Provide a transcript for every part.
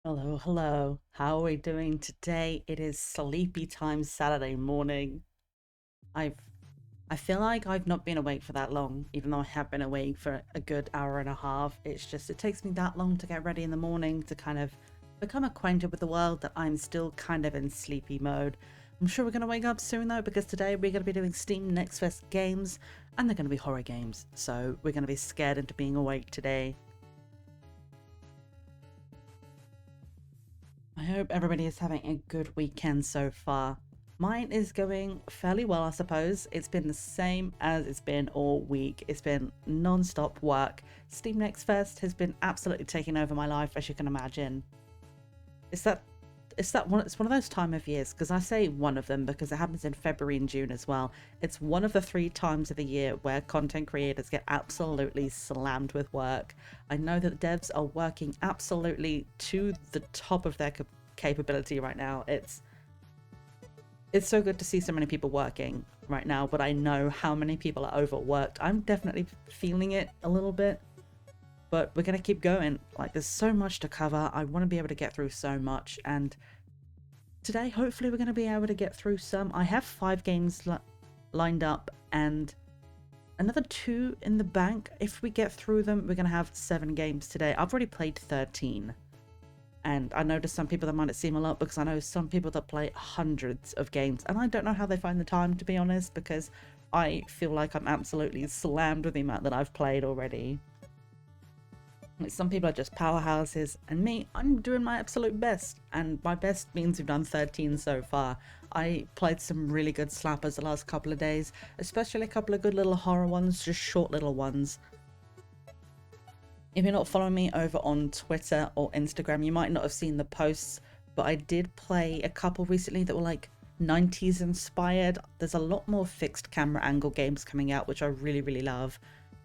Hello, hello. How are we doing today? It is sleepy time Saturday morning. I've I feel like I've not been awake for that long, even though I have been awake for a good hour and a half. It's just it takes me that long to get ready in the morning to kind of become acquainted with the world that I'm still kind of in sleepy mode. I'm sure we're gonna wake up soon though, because today we're gonna be doing Steam Next Fest games, and they're gonna be horror games. So we're gonna be scared into being awake today. I hope everybody is having a good weekend so far. Mine is going fairly well, I suppose. It's been the same as it's been all week. It's been non-stop work. Steam Next Fest has been absolutely taking over my life, as you can imagine. It's one of those time of years, because I say one of them because it happens in February and June as well. It's one of the 3 times of the year where content creators get absolutely slammed with work. I know that the devs are working absolutely to the top of their capability right now. It's so good to see so many people working right now, but I know how many people are overworked. I'm definitely feeling it a little bit, but we're gonna keep going. Like, there's so much to cover. I want to be able to get through so much, and today hopefully we're going to be able to get through some. I have 5 games lined up and another 2 in the bank. If we get through them, we're going to have 7 games today. I've already played 13, and I know to some people that might seem a lot, because I know some people that play hundreds of games, and I don't know how they find the time, to be honest, because I feel like I'm absolutely slammed with the amount that I've played already. Some people are just powerhouses, and me, I'm doing my absolute best, and my best means we've done 13 so far. I played some really good slappers the last couple of days, especially a couple of good little horror ones, just short little ones. If you're not following me over on Twitter or Instagram, you might not have seen the posts, but I did play a couple recently that were like 90s inspired. There's a lot more fixed camera angle games coming out, which I really love.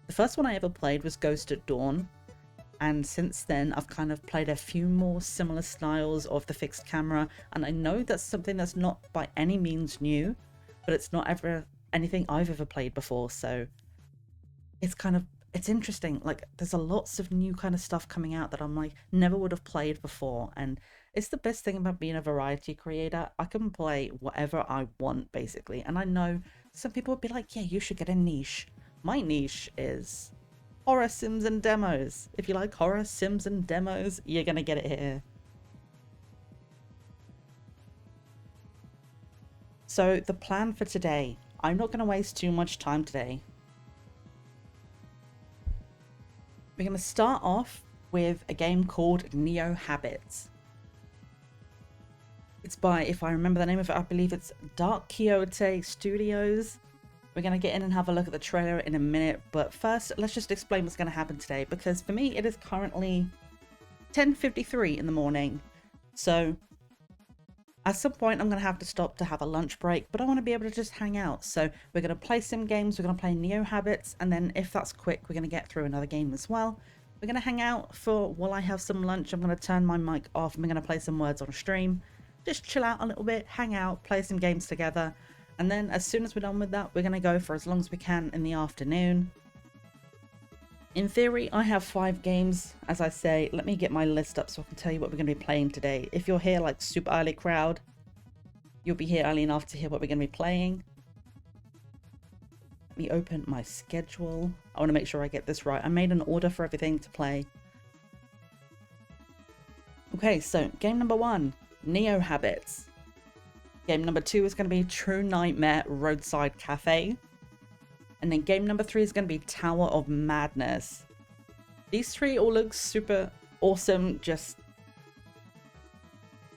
The first one I ever played was Ghost at Dawn, and since then I've kind of played a few more similar styles of the fixed camera, and I know that's something that's not by any means new, but it's not ever anything I've ever played before, so it's interesting. Like, there's a lots of new kind of stuff coming out that I'm like never would have played before, and it's the best thing about being a variety creator. I can play whatever I want basically, and I know some people would be like, yeah, you should get a niche. My niche is horror sims and demos. If you like horror sims and demos, you're gonna get it here. So the plan for today, I'm not going to waste too much time today. We're going to start off with a game called Neo Habits. It's by, if I remember the name of it, I believe it's Dark Quixote Studios. We're going to get in and have a look at the trailer in a minute, but first let's just explain what's going to happen today, because for me it is currently 10:53 in the morning. So at some point I'm going to have to stop to have a lunch break, but I want to be able to just hang out. So we're going to play some games, we're going to play Neo Habits, and then if that's quick, we're going to get through another game as well. We're going to hang out for while I have some lunch. I'm going to turn my mic off and we're going to play some words on stream. Just chill out a little bit, hang out, play some games together. And then as soon as we're done with that, we're going to go for as long as we can in the afternoon. In theory, I have 5 games, as I say. Let me get my list up so I can tell you what we're going to be playing today. If you're here like super early crowd, you'll be here early enough to hear what we're going to be playing. Let me open my schedule. I want to make sure I get this right. I made an order for everything to play. Okay, so game number 1, Neo Habits. Game number 2 is going to be True Nightmare Roadside Cafe. And then game number 3 is going to be Tower of Madness. These 3 all look super awesome, just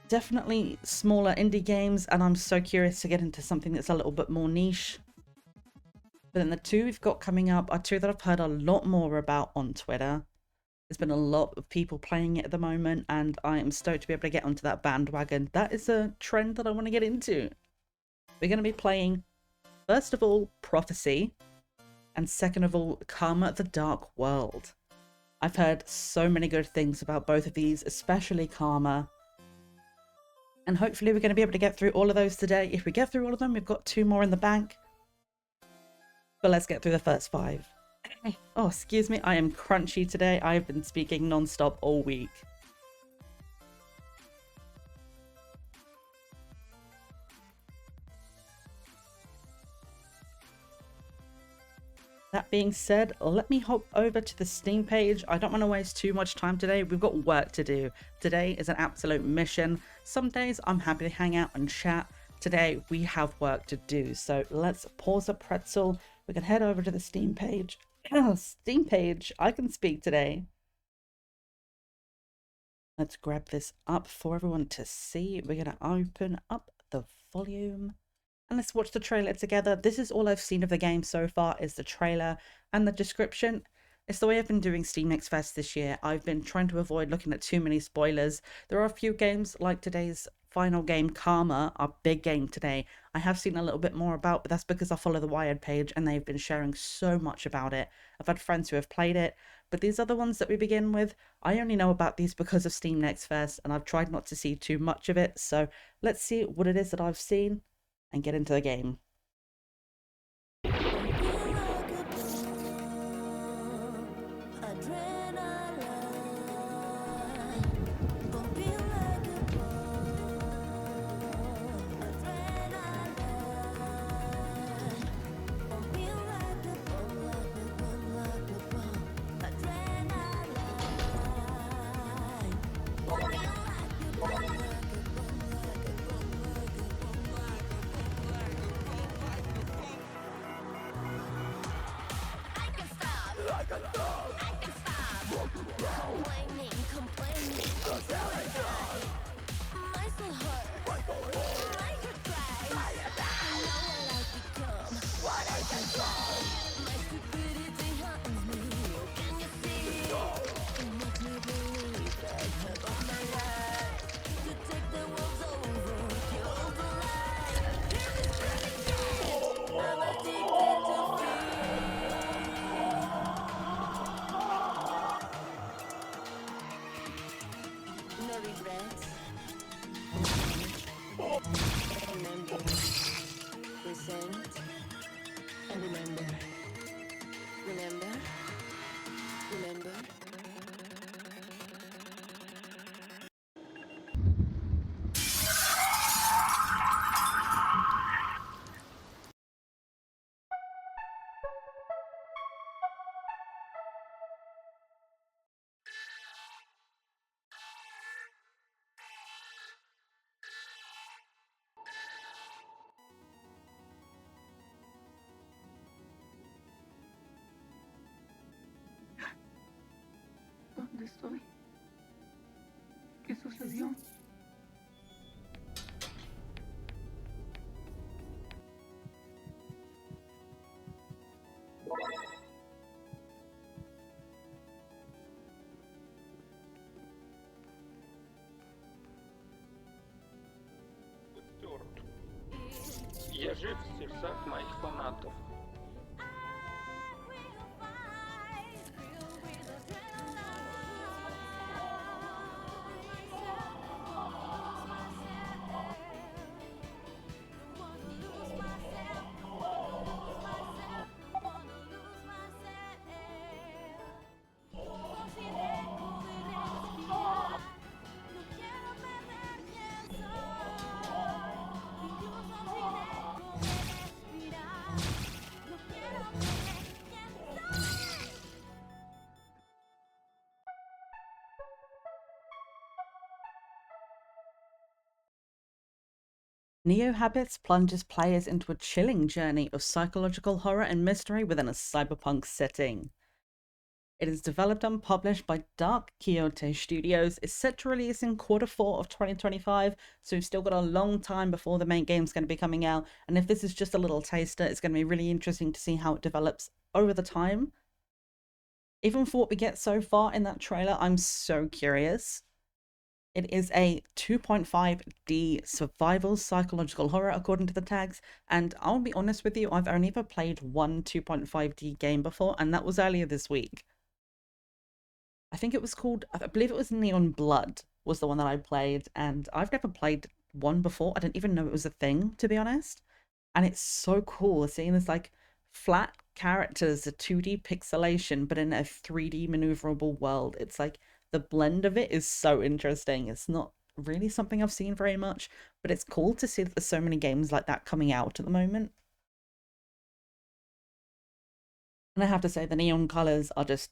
definitely smaller indie games, and I'm so curious to get into something that's a little bit more niche. But then the 2 we've got coming up are 2 that I've heard a lot more about on Twitter. There's been a lot of people playing it at the moment, and I am stoked to be able to get onto that bandwagon. That is a trend that I want to get into. We're going to be playing, first of all, Prophecy, and second of all, Karma: The Dark World. I've heard so many good things about both of these, especially Karma. And hopefully we're going to be able to get through all of those today. If we get through all of them, we've got 2 more in the bank. But let's get through the first 5. Oh, excuse me, I am crunchy today. I've been speaking non-stop all week. That being said, let me hop over to the Steam page. I don't want to waste too much time today. We've got work to do. Today is an absolute mission. Some days I'm happy to hang out and chat. Today we have work to do. So let's pause a pretzel. We can head over to the Steam page. Steam page, I can speak today. Let's grab this up for everyone to see. We're going to open up the volume. And let's watch the trailer together. This is all I've seen of the game so far, is the trailer and the description. It's the way I've been doing steamnextfest this year. I've been trying to avoid looking at too many spoilers. There are a few games like today's final game, Karma, our big game today, I have seen a little bit more about, but that's because I follow the Wired page and they've been sharing so much about it. I've had friends who have played it, but these other ones that we begin with, I only know about these because of steamnextfest, and I've tried not to see too much of it. So let's see what it is that I've seen and get into the game. ¿Dónde estoy? ¿Qué sucedió? Черт. Я жив в сердцах моих фанатов. Neo Habits plunges players into a chilling journey of psychological horror and mystery within a cyberpunk setting. It is developed and published by Dark Kyoto Studios. It's set to release in Q4 of 2025, so we've still got a long time before the main game's going to be coming out. And if this is just a little taster, it's going to be really interesting to see how it develops over the time. Even for what we get so far in that trailer, I'm so curious. It is a 2.5D survival psychological horror according to the tags, and I'll be honest with you, I've only ever played one 2.5D game before, and that was earlier this week. I think it was called, I believe it was Neon Blood was the one that I played, and I've never played one before. I didn't even know it was a thing, to be honest. And it's so cool seeing this like flat characters, a 2D pixelation, but in a 3D maneuverable world. It's like the blend of it is so interesting. It's not really something I've seen very much, but it's cool to see that there's so many games like that coming out at the moment. And I have to say, the neon colors are just,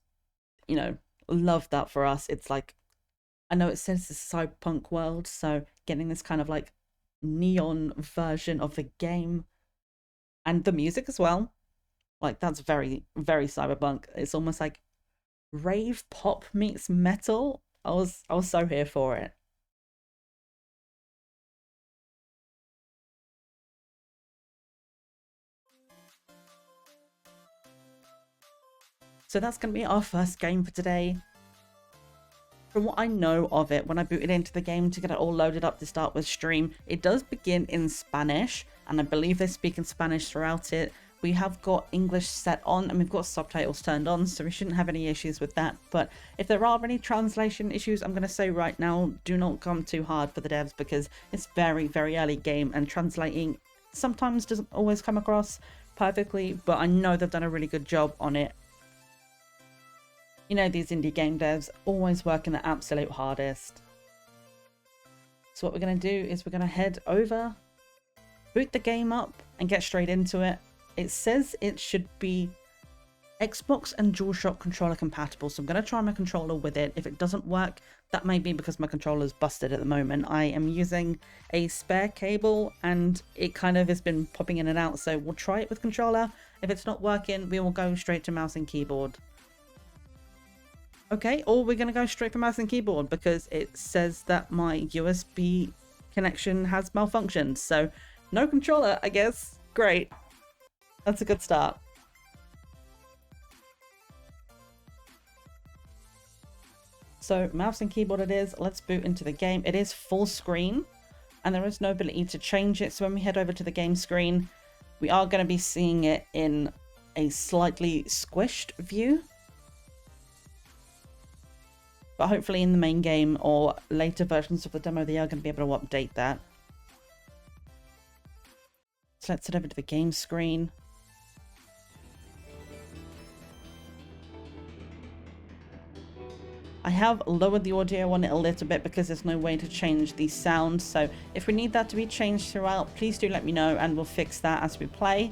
you know, love that for us. It's like, I know it says it's a cyberpunk world, so getting this kind of like neon version of the game and the music as well, like that's very, very cyberpunk. It's almost like rave pop meets metal. I was so here for it. So that's going to be our first game for today. From what I know of it, when I booted into the game to get it all loaded up to start with stream, it does begin in Spanish, and I believe they speak in Spanish throughout it. We have got English set on, and we've got subtitles turned on, so we shouldn't have any issues with that. But if there are any translation issues, I'm going to say right now, do not come too hard for the devs, because it's very, very early game, and translating sometimes doesn't always come across perfectly, but I know they've done a really good job on it. You know, these indie game devs always working the absolute hardest. So what we're going to do is we're going to head over, boot the game up, and get straight into it. It says it should be Xbox and DualShock controller compatible, so I'm going to try my controller with it. If it doesn't work, that may be because my controller's busted at the moment. I am using a spare cable, and it kind of has been popping in and out, so we'll try it with controller. If it's not working, we will go straight to mouse and keyboard. Okay, or we're going to go straight for mouse and keyboard because it says that my USB connection has malfunctioned. So no controller, I guess. Great. That's a good start. So mouse and keyboard it is. Let's boot into the game. It is full screen and there is no ability to change it. So when we head over to the game screen, we are going to be seeing it in a slightly squished view. But hopefully in the main game or later versions of the demo, they are going to be able to update that. So let's head over to the game screen. I have lowered the audio on it a little bit because there's no way to change the sound. So if we need that to be changed throughout, please do let me know and we'll fix that as we play.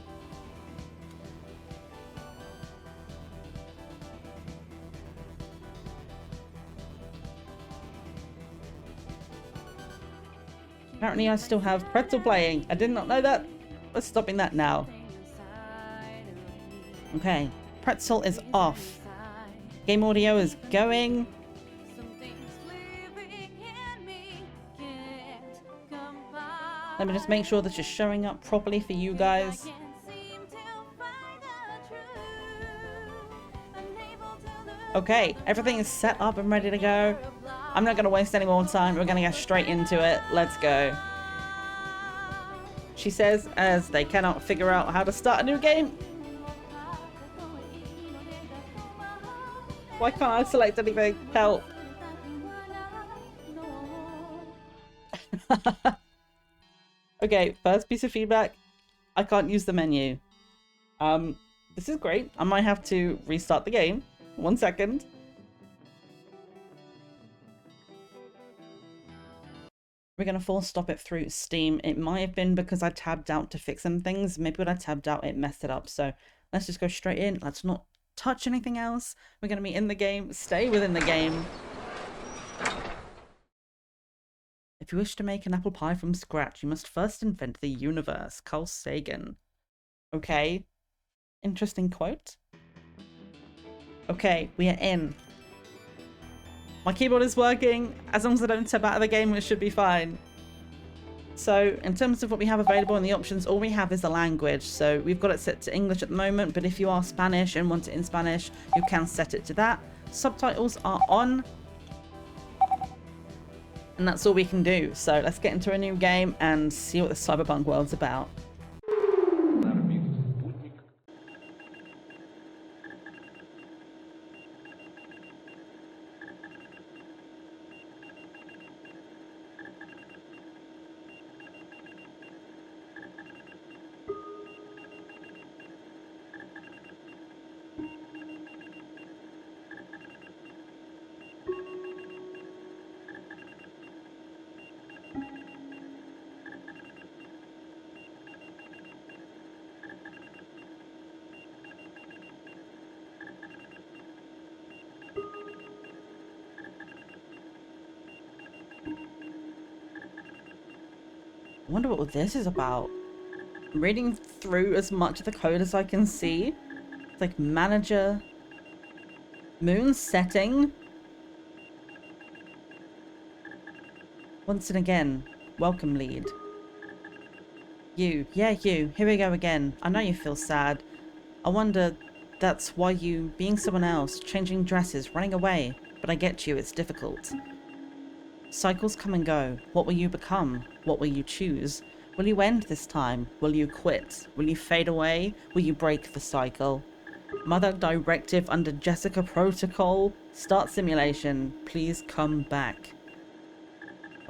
Apparently I still have Pretzel playing. I did not know that. We're stopping that now. Okay, Pretzel is off. Game audio is going. Let me just make sure this is showing up properly for you guys. Okay, everything is set up and ready to go. I'm not going to waste any more time. We're going to get straight into it. Let's go. She says, as they cannot figure out how to start a new game. Why can't I select anything? Help. Okay, first piece of feedback. I can't use the menu. This is great. I might have to restart the game. 1 second. We're going to force stop it through Steam. It might have been because I tabbed out to fix some things. Maybe when I tabbed out, it messed it up. So let's just go straight in. Let's not touch anything else. We're going to be in the game. Stay within the game. If you wish to make an apple pie from scratch, you must first invent the universe. Carl Sagan. Okay. Interesting quote. Okay, we are in. My keyboard is working. As long as I don't tab out of the game, it should be fine. So, in terms of what we have available in the options, all we have is the language. So, we've got it set to English at the moment, but if you are Spanish and want it in Spanish, you can set it to that. Subtitles are on. And that's all we can do. So, let's get into a new game and see what the cyberpunk world's about. I wonder what this is about. I'm reading through as much of the code as I can see. It's like manager, moon setting. Once and again, welcome lead. You, yeah you, here we go again. I know you feel sad. I wonder that's why you, being someone else, changing dresses, running away. But I get you, it's difficult. Cycles come and go. What will you become? What will you choose? Will you end this time? Will you quit? Will you fade away? Will you break the cycle? Mother directive under Jessica protocol. Start simulation. Please come back.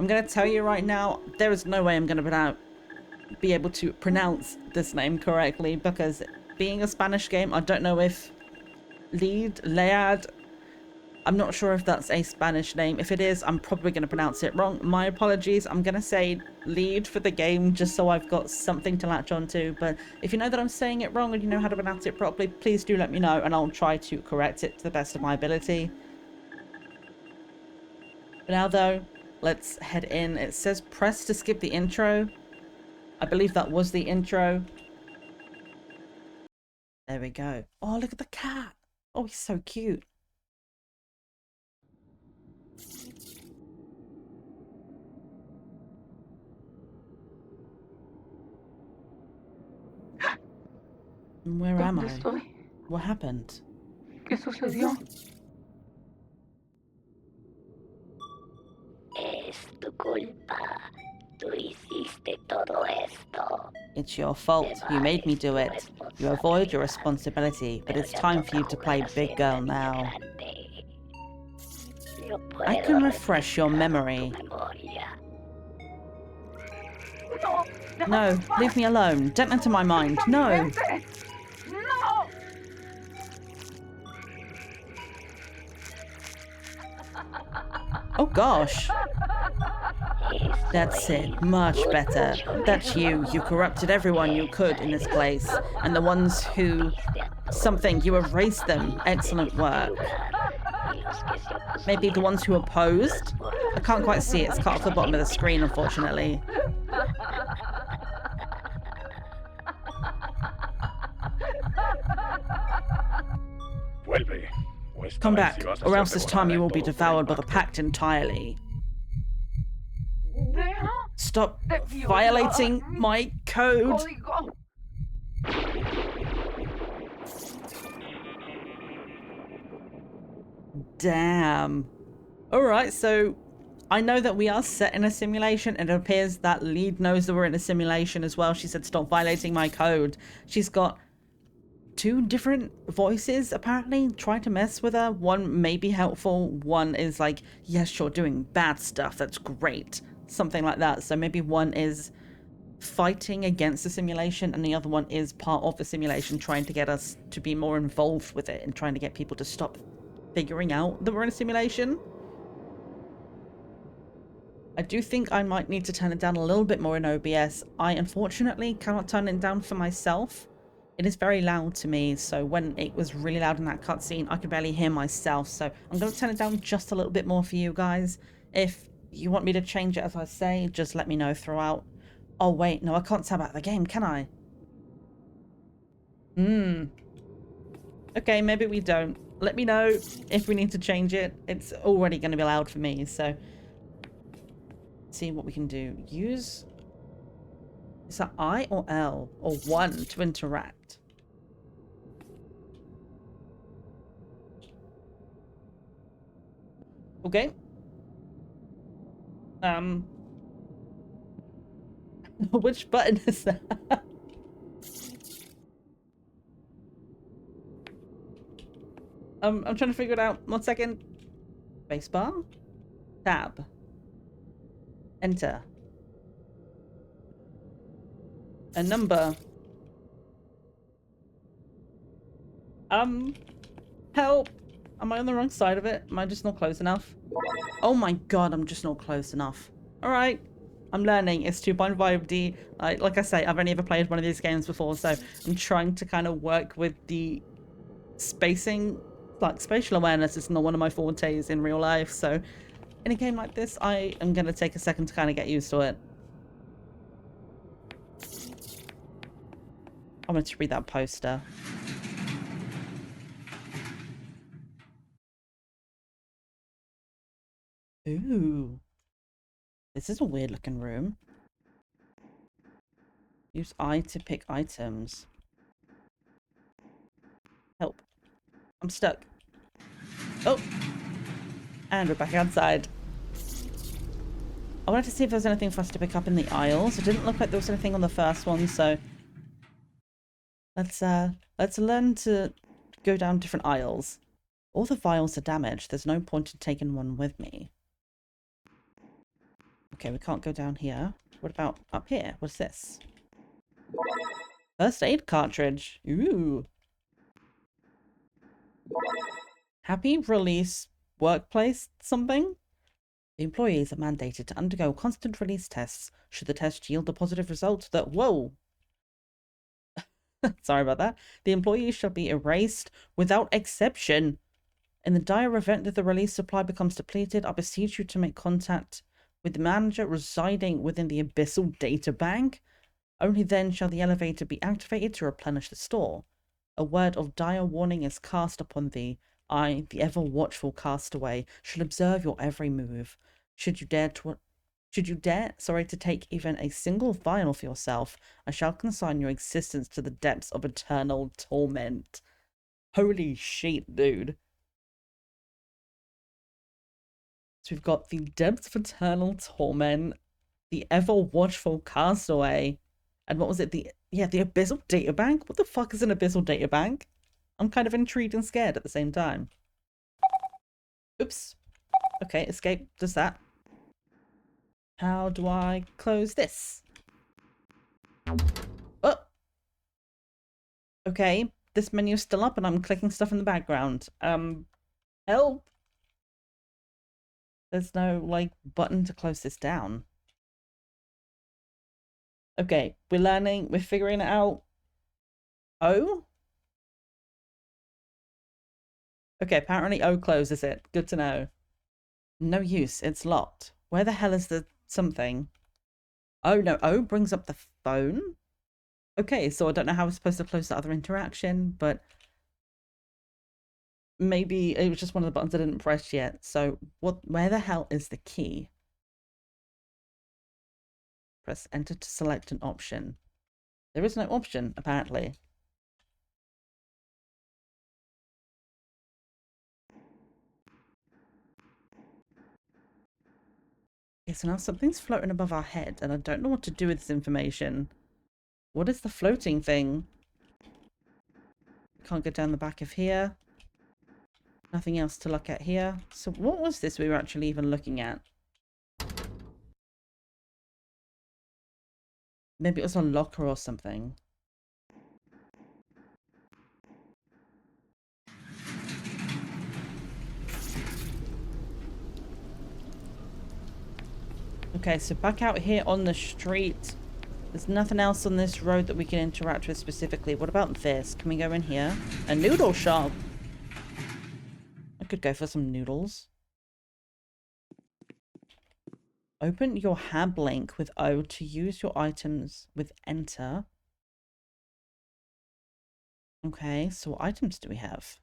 I'm going to tell you right now, there is no way I'm going to be able to pronounce this name correctly, because being a Spanish game, I don't know if Lead, I'm not sure if that's a Spanish name. If it is, I'm probably going to pronounce it wrong. My apologies. I'm going to say lead for the game just so I've got something to latch onto. But if you know that I'm saying it wrong and you know how to pronounce it properly, please do let me know and I'll try to correct it to the best of my ability. For now though, let's head in. It says press to skip the intro. I believe that was the intro. There we go. Oh, look at the cat. Oh, he's so cute. Where am I? What happened? ¿Qué sucedió? Es tu culpa. Tú hiciste todo esto. It's your fault. You made me do it. You avoid your responsibility, but it's time for you to play big girl now. I can refresh your memory. No, leave me alone. Don't enter my mind. No. Oh gosh. That's it. Much better. That's you. You corrupted everyone you could in this place. And the ones who... something. You erased them. Excellent work. Maybe the ones who opposed? I can't quite see it. It's cut off the bottom of the screen, unfortunately. Come back, or else this time you will be devoured by the Pact entirely. Stop Defi violating my code. código. Damn. Alright, so I know that we are set in a simulation, and it appears that Lead knows that we're in a simulation as well. She said, stop violating my code. She's got 2 different voices, apparently, trying to mess with her. One may be helpful. One is like, yes, you're doing bad stuff. That's great. Something like that. So maybe one is fighting against the simulation, and the other one is part of the simulation, trying to get us to be more involved with it and trying to get people to stop figuring out that we're in a simulation. I do think I might need to turn it down a little bit more in OBS. I unfortunately cannot turn it down for myself. It is very loud to me, so when it was really loud in that cutscene, I could barely hear myself. So I'm going to turn it down just a little bit more for you guys. If you want me to change it, as I say, just let me know throughout. Oh wait, no, I can't tab out the game, can I? Okay, maybe we don't. Let me know if we need to change it. It's already going to be loud for me, so... see what we can do. Use... is that I or L? Or 1 to interact? Okay. Which button is that? I'm trying to figure it out. 1 second. Spacebar. Tab. Enter. A number. Help. Am I on the wrong side of it? Am I just not close enough? Oh my god, I'm just not close enough. Alright. I'm learning. It's 2.5D. Like I say, I've only ever played one of these games before, so I'm trying to kind of work with the spacing. Like, spatial awareness is not one of my fortes in real life, so in a game like this, I am going to take a second to kind of get used to it. I wanted to read that poster. Ooh. This is a weird looking room. Use I to pick items. Help. I'm stuck. Oh! And we're back outside. I wanted to see if there was anything for us to pick up in the aisles. It didn't look like there was anything on the first one, so... let's learn to go down different aisles. All the vials are damaged. There's no point in taking one with me. Okay, we can't go down here. What about up here? What's this? First aid cartridge. Ooh. Happy release workplace something? The employees are mandated to undergo constant release tests. Should the test yield a positive result that... whoa! Sorry about that. The employees shall be erased without exception. In the dire event that the release supply becomes depleted, I beseech you to make contact with the manager residing within the abyssal data bank. Only then shall the elevator be activated to replenish the store. A word of dire warning is cast upon thee. I, the ever-watchful castaway, shall observe your every move. Should you dare to take even a single vial for yourself, I shall consign your existence to the depths of eternal torment. Holy shit, dude. So we've got the depths of eternal torment, the ever-watchful castaway, and what was it? The abyssal databank? What the fuck is an abyssal databank? I'm kind of intrigued and scared at the same time. Oops. Okay, escape does that. How do I close this? Oh! Okay, this menu's still up and I'm clicking stuff in the background. Help! There's no, like, button to close this down. Okay, we're learning, we're figuring it out. Oh? Okay, apparently O closes it. Good to know. No use, it's locked. Where the hell is the something? Oh no, O brings up the phone? Okay, so I don't know how we're supposed to close the other interaction, but maybe it was just one of the buttons I didn't press yet. So where the hell is the key? Press enter to select an option. There is no option, apparently. Okay, so now something's floating above our head, and I don't know what to do with this information. What is the floating thing? Can't go down the back of here. Nothing else to look at here. So what was this we were actually even looking at? Maybe it was a locker or something. Okay, so back out here on the street. There's nothing else on this road that we can interact with specifically. What about this? Can we go in here? A noodle shop. I could go for some noodles. Open your hab link with O to use your items with enter. Okay, so what items do we have?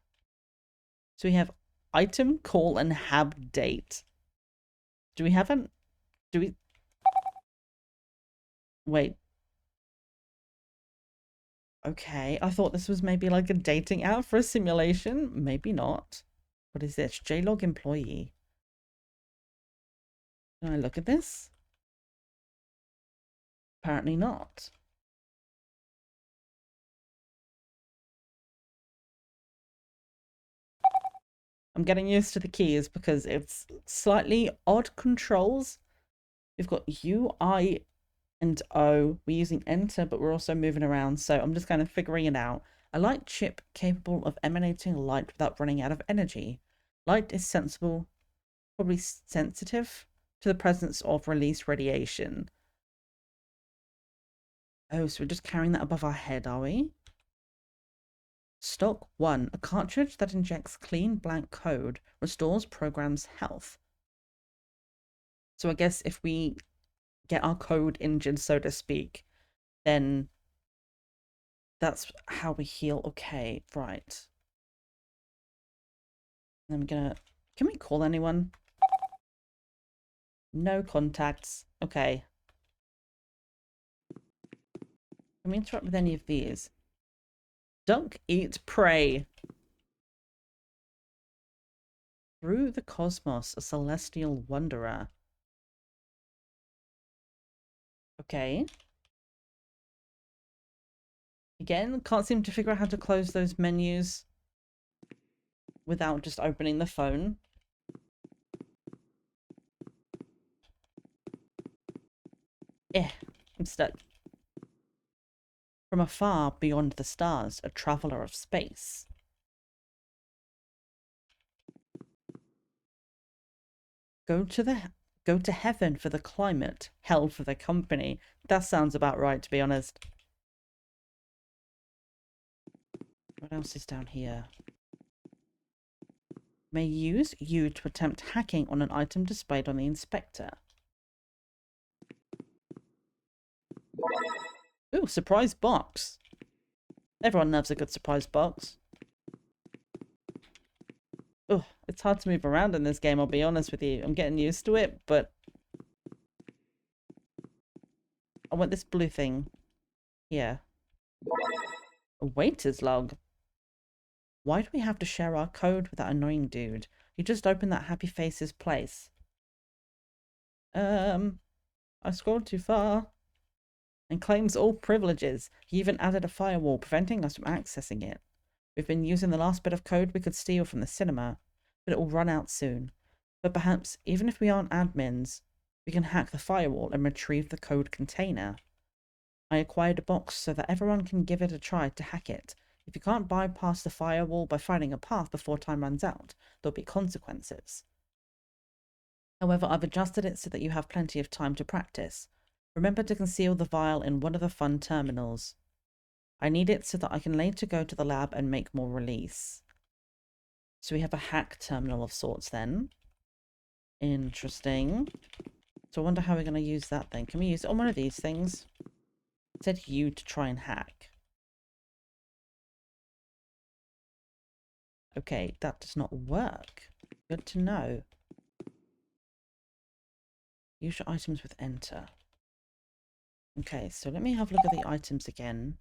So we have item, call, and hab date. Do we have an... Do we... Wait. Okay, I thought this was maybe like a dating app for a simulation. Maybe not. What is this? JLog employee. Can I look at this? Apparently not. I'm getting used to the keys because it's slightly odd controls. We've got U, I, and O. We're using enter, but we're also moving around, so I'm just kind of figuring it out. A light chip capable of emanating light without running out of energy. Light is sensible, probably sensitive to the presence of released radiation. Oh, so we're just carrying that above our head, are we? Stock 1. A cartridge that injects clean blank code restores program's health. So I guess if we get our code injured, so to speak, then that's how we heal. Okay, right. I'm gonna... Can we call anyone? No contacts. Okay. Can we interact with any of these? Dunk, eat, pray. Through the cosmos, a celestial wanderer. Okay. Again, can't seem to figure out how to close those menus without just opening the phone. I'm stuck. From afar, beyond the stars, a traveler of space. Go to heaven for the climate, hell for the company. That sounds about right, to be honest. What else is down here? May use U to attempt hacking on an item displayed on the inspector. Ooh, surprise box. Everyone loves a good surprise box. Oh, it's hard to move around in this game, I'll be honest with you. I'm getting used to it, but I want this blue thing here. A waiter's log. Why do we have to share our code with that annoying dude? You just opened that Happy Faces place. I scrolled too far. And claims all privileges. He even added a firewall, preventing us from accessing it. We've been using the last bit of code we could steal from the cinema, but it will run out soon. But perhaps, even if we aren't admins, we can hack the firewall and retrieve the code container. I acquired a box so that everyone can give it a try to hack it. If you can't bypass the firewall by finding a path before time runs out, there'll be consequences. However, I've adjusted it so that you have plenty of time to practice. Remember to conceal the vial in one of the fun terminals. I need it so that I can later go to the lab and make more release. So we have a hack terminal of sorts then. Interesting. So I wonder how we're going to use that then. Can we use it on one of these things? It said U to try and hack. Okay, that does not work. Good to know. Use your items with enter. Okay, so let me have a look at the items again.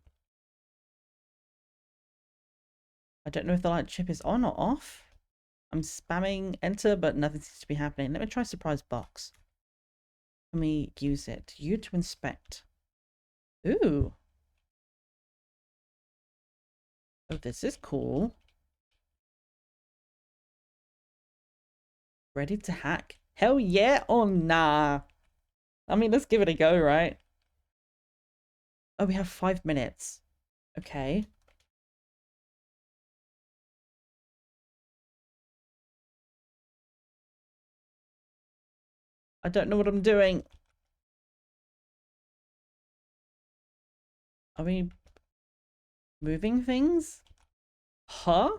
I don't know if the light chip is on or off. I'm spamming enter, but nothing seems to be happening. Let me try surprise box. Let me use it. You to inspect. Ooh. Oh, this is cool. Ready to hack? Hell yeah or nah? I mean, let's give it a go, right? Oh, we have 5 minutes. Okay. I don't know what I'm doing. Are we moving things? Huh?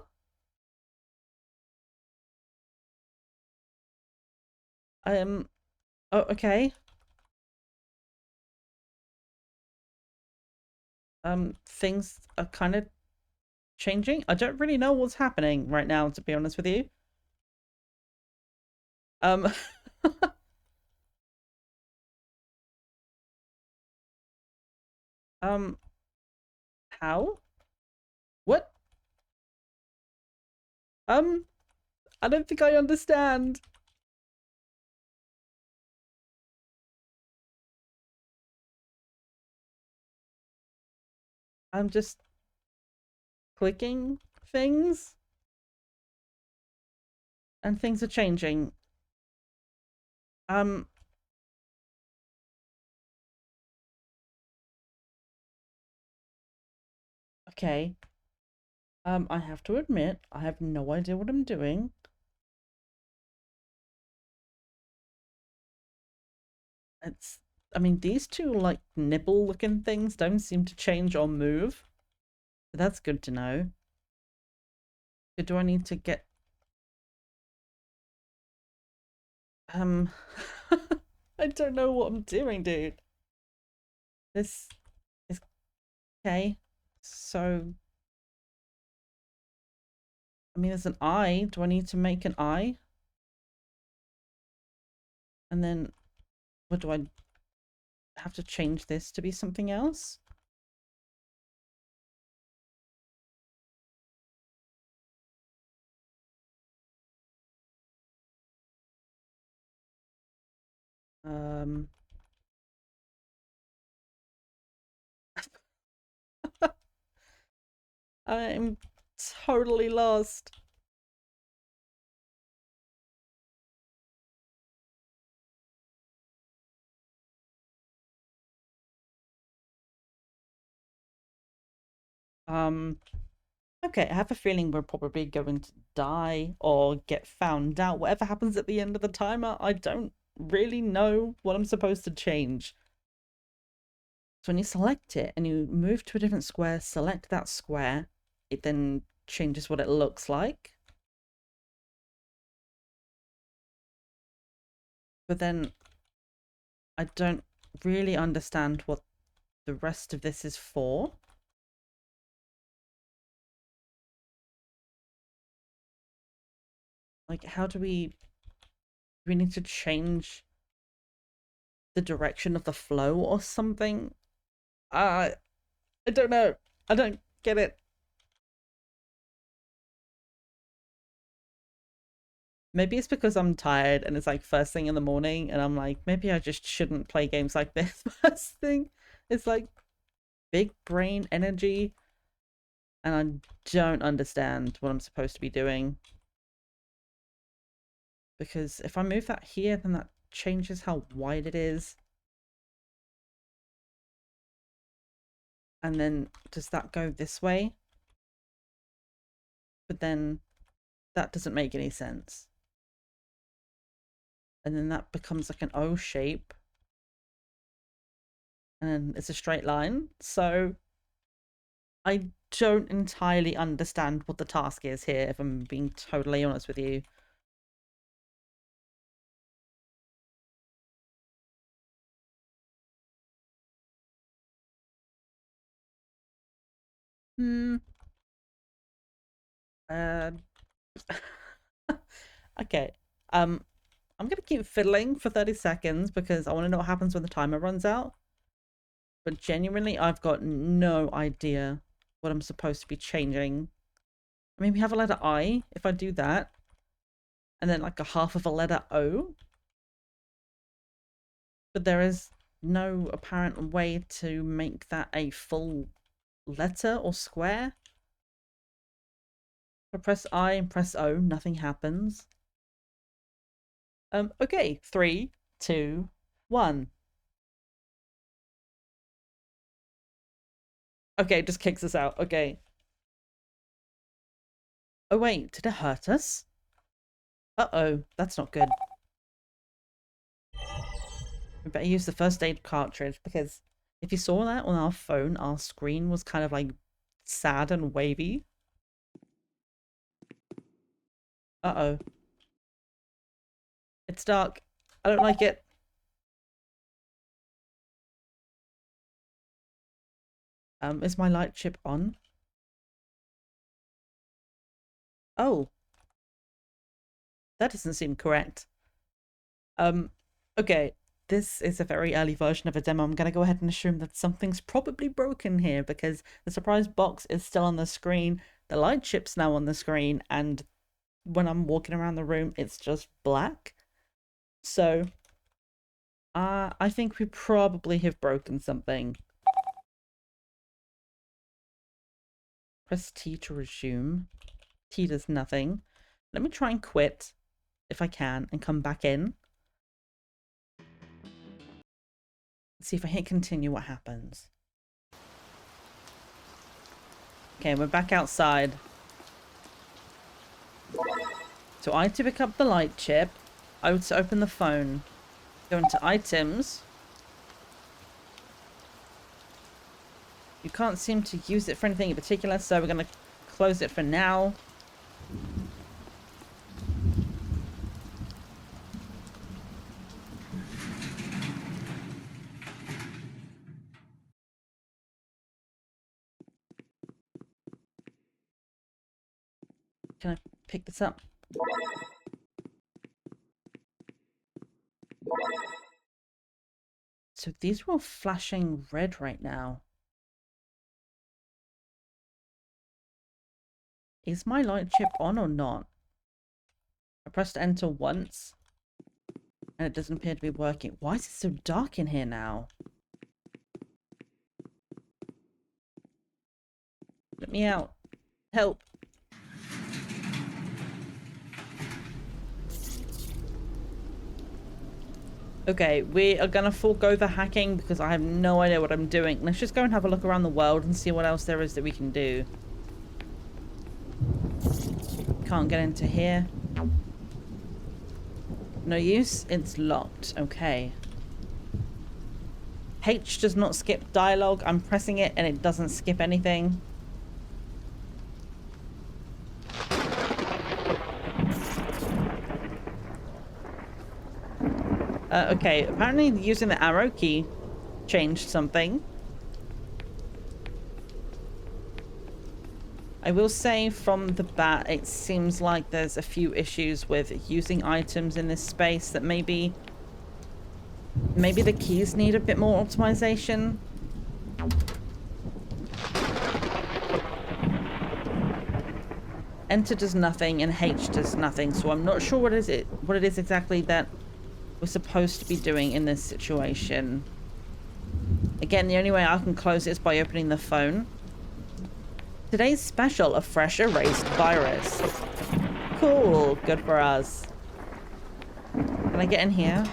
Oh, okay. Things are kind of changing. I don't really know what's happening right now, to be honest with you. Um, um, how? What? I don't think I understand. I'm just clicking things and things are changing. Um, okay. I have to admit, I have no idea what I'm doing. It's, I mean, these two, like, nipple-looking things don't seem to change or move. But that's good to know. Do I need to get... Um... I don't know what I'm doing, dude. This is... Okay. So... I mean, there's an eye. Do I need to make an eye? And then... What do I... have to change this to be something else? I'm totally lost. Okay, I have a feeling we're probably going to die or get found out. Whatever happens at the end of the timer, I don't really know what I'm supposed to change. So when you select it and you move to a different square, select that square, it then changes what it looks like. But then I don't really understand what the rest of this is for. Like, how do we need to change the direction of the flow or something? I don't know. I don't get it. Maybe it's because I'm tired and it's like first thing in the morning and I'm like, maybe I just shouldn't play games like this first thing. It's like big brain energy and I don't understand what I'm supposed to be doing. Because if I move that here, then that changes how wide it is. And then does that go this way? But then that doesn't make any sense. And then that becomes like an O shape. And it's a straight line. So I don't entirely understand what the task is here, if I'm being totally honest with you. Hmm. Uh. Okay. I'm gonna keep fiddling for 30 seconds because I want to know what happens when the timer runs out. But genuinely, I've got no idea what I'm supposed to be changing. Maybe have a letter I, if I do that. And then like a half of a letter O. But there is no apparent way to make that a full letter or square. If I press I and press O, nothing happens. Okay, 3, 2, 1. Okay, it just kicks us out. Okay. Oh wait, did it hurt us? Uh-oh, that's not good. We better use the first aid cartridge, because if you saw that on our phone, our screen was kind of like sad and wavy. Uh-oh. It's dark. I don't like it. Is my light chip on? Oh. That doesn't seem correct. Okay. This is a very early version of a demo. I'm going to go ahead and assume that something's probably broken here, because the surprise box is still on the screen, the light chip's now on the screen, and when I'm walking around the room, it's just black. So, I think we probably have broken something. Press T to resume. T does nothing. Let me try and quit, if I can, and come back in. Let's see if I hit continue what happens. Okay, we're back outside. So I to pick up the light chip. O to open the phone. Go into items. You can't seem to use it for anything in particular, so we're going to close it for now. Can I pick this up? So these are all flashing red right now. Is my light chip on or not? I pressed enter once, and it doesn't appear to be working. Why is it so dark in here now? Let me out. Help. Okay, we are gonna forego the hacking because I have no idea what I'm doing. Let's just go and have a look around the world and see what else there is that we can do. Can't get into here. No use? It's locked. Okay. H does not skip dialogue. I'm pressing it and it doesn't skip anything. Okay, apparently using the arrow key changed something. I will say from the bat, it seems like there's a few issues with using items in this space that maybe the keys need a bit more optimization. Enter does nothing and H does nothing, so I'm not sure what it is exactly that we're supposed to be doing in this situation. Again, the only way I can close it is by opening the phone. Today's special, a fresh erased virus. Cool, good for us. Can I get in here?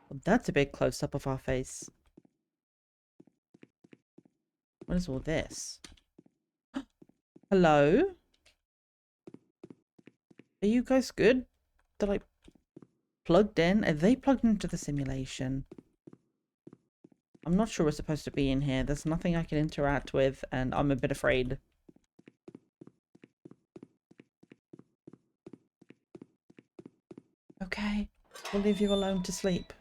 Well, that's a big close-up of our face. What is all this? Hello? Are you guys good? They're like plugged in. Are they plugged into the simulation? I'm not sure we're supposed to be in here. There's nothing I can interact with, and I'm a bit afraid. Okay, we'll leave you alone to sleep.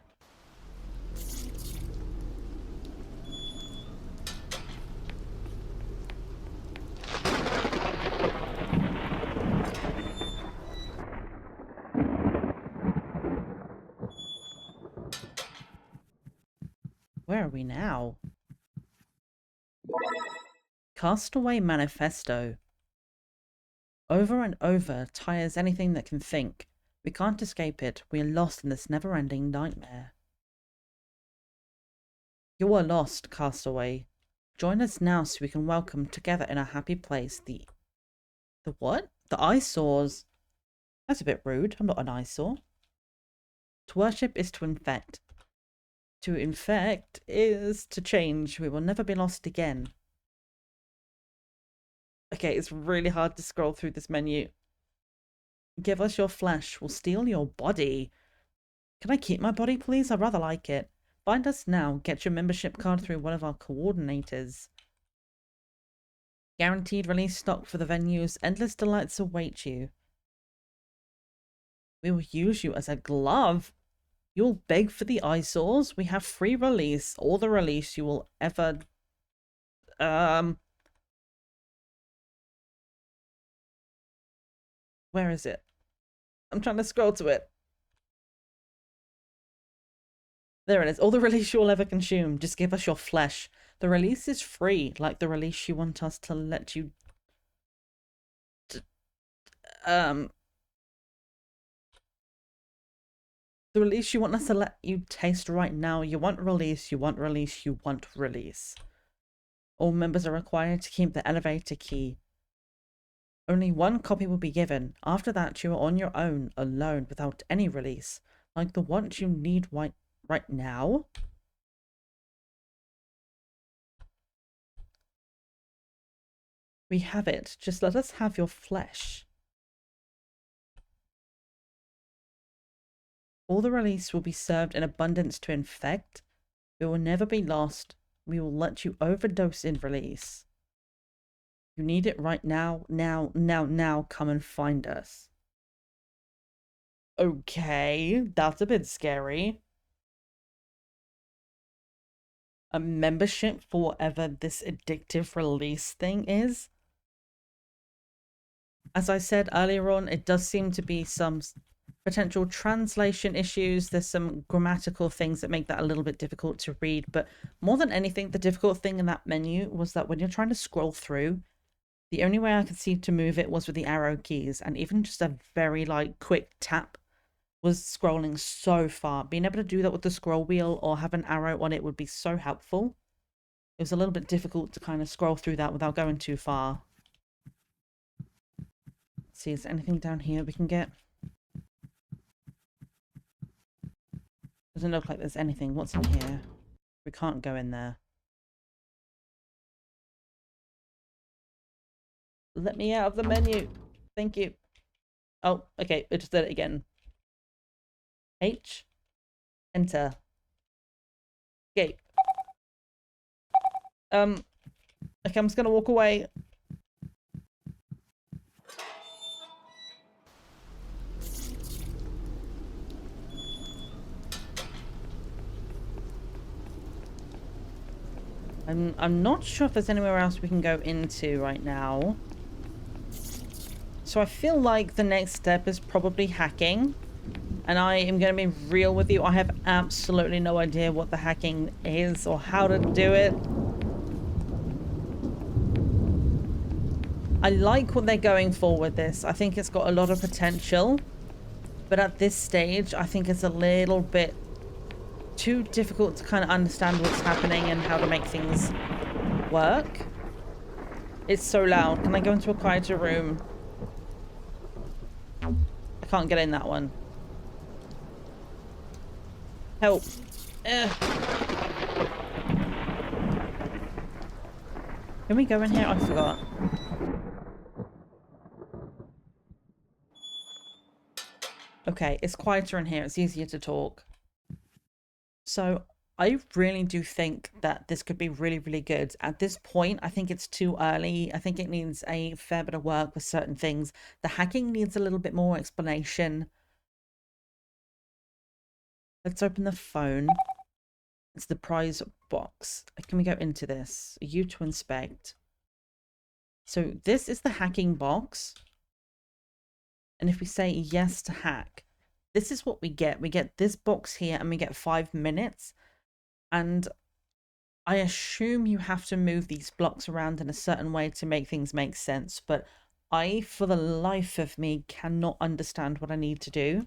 Where are we now? Castaway Manifesto. Over and over tires anything that can think. We can't escape it. We are lost in this never-ending nightmare. You are lost, Castaway. Join us now so we can welcome together in a happy place the what? The eyesores. That's a bit rude. I'm not an eyesore. To worship is to infect. To infect is to change. We will never be lost again. Okay, it's really hard to scroll through this menu. Give us your flesh. We'll steal your body. Can I keep my body, please? I rather like it. Find us now. Get your membership card through one of our coordinators. Guaranteed release stock for the venues. Endless delights await you. We will use you as a glove. You'll beg for the eyesores. We have free release. All the release you will ever... Where is it? I'm trying to scroll to it. There it is. All the release you will ever consume. Just give us your flesh. The release is free, like the release you want us to let you... The release you want us to let you taste right now. You want release, you want release, you want release. All members are required to keep the elevator key. Only one copy will be given. After that, you are on your own, alone, without any release. Like the one you need right now. We have it. Just let us have your flesh. All the release will be served in abundance to infect. We will never be lost. We will let you overdose in release. You need it right now, now. Come and find us. Okay, that's a bit scary. A membership for whatever this addictive release thing is. As I said earlier on, it does seem to be some potential translation issues. There's some grammatical things that make that a little bit difficult to read, but more than anything, the difficult thing in that menu was that when you're trying to scroll through, the only way I could see to move it was with the arrow keys, and even just a very quick tap was scrolling so far. Being able to do that with the scroll wheel or have an arrow on it would be so helpful. It was a little bit difficult to kind of scroll through that without going too far. Let's see, is there anything down here we can get? Doesn't look like there's anything. What's in here? We can't go in there. Let me out of the menu. Thank you. Oh, okay. It just did it again. H. Enter. Escape. Okay, I'm just gonna walk away. I'm not sure if there's anywhere else we can go into right now. So I feel like the next step is probably hacking. And I am going to be real with you. I have absolutely no idea what the hacking is or how to do it. I like what they're going for with this. I think it's got a lot of potential. But at this stage, I think it's a little bit too difficult to kind of understand what's happening and how to make things work. It's so loud. Can I go into a quieter room? I can't get in that one. Help. Can we go in here? I forgot. Okay, it's quieter in here. It's easier to talk. So I really do think that this could be really, really good. At this point, I think it's too early. I think it needs a fair bit of work with certain things. The hacking needs a little bit more explanation. Let's open the phone. It's the prize box. Can we go into this? You to inspect. So this is the hacking box. And if we say yes to hack, this is what we get. We get this box here and we get 5 minutes. And I assume you have to move these blocks around in a certain way to make things make sense, but I, for the life of me, cannot understand what I need to do.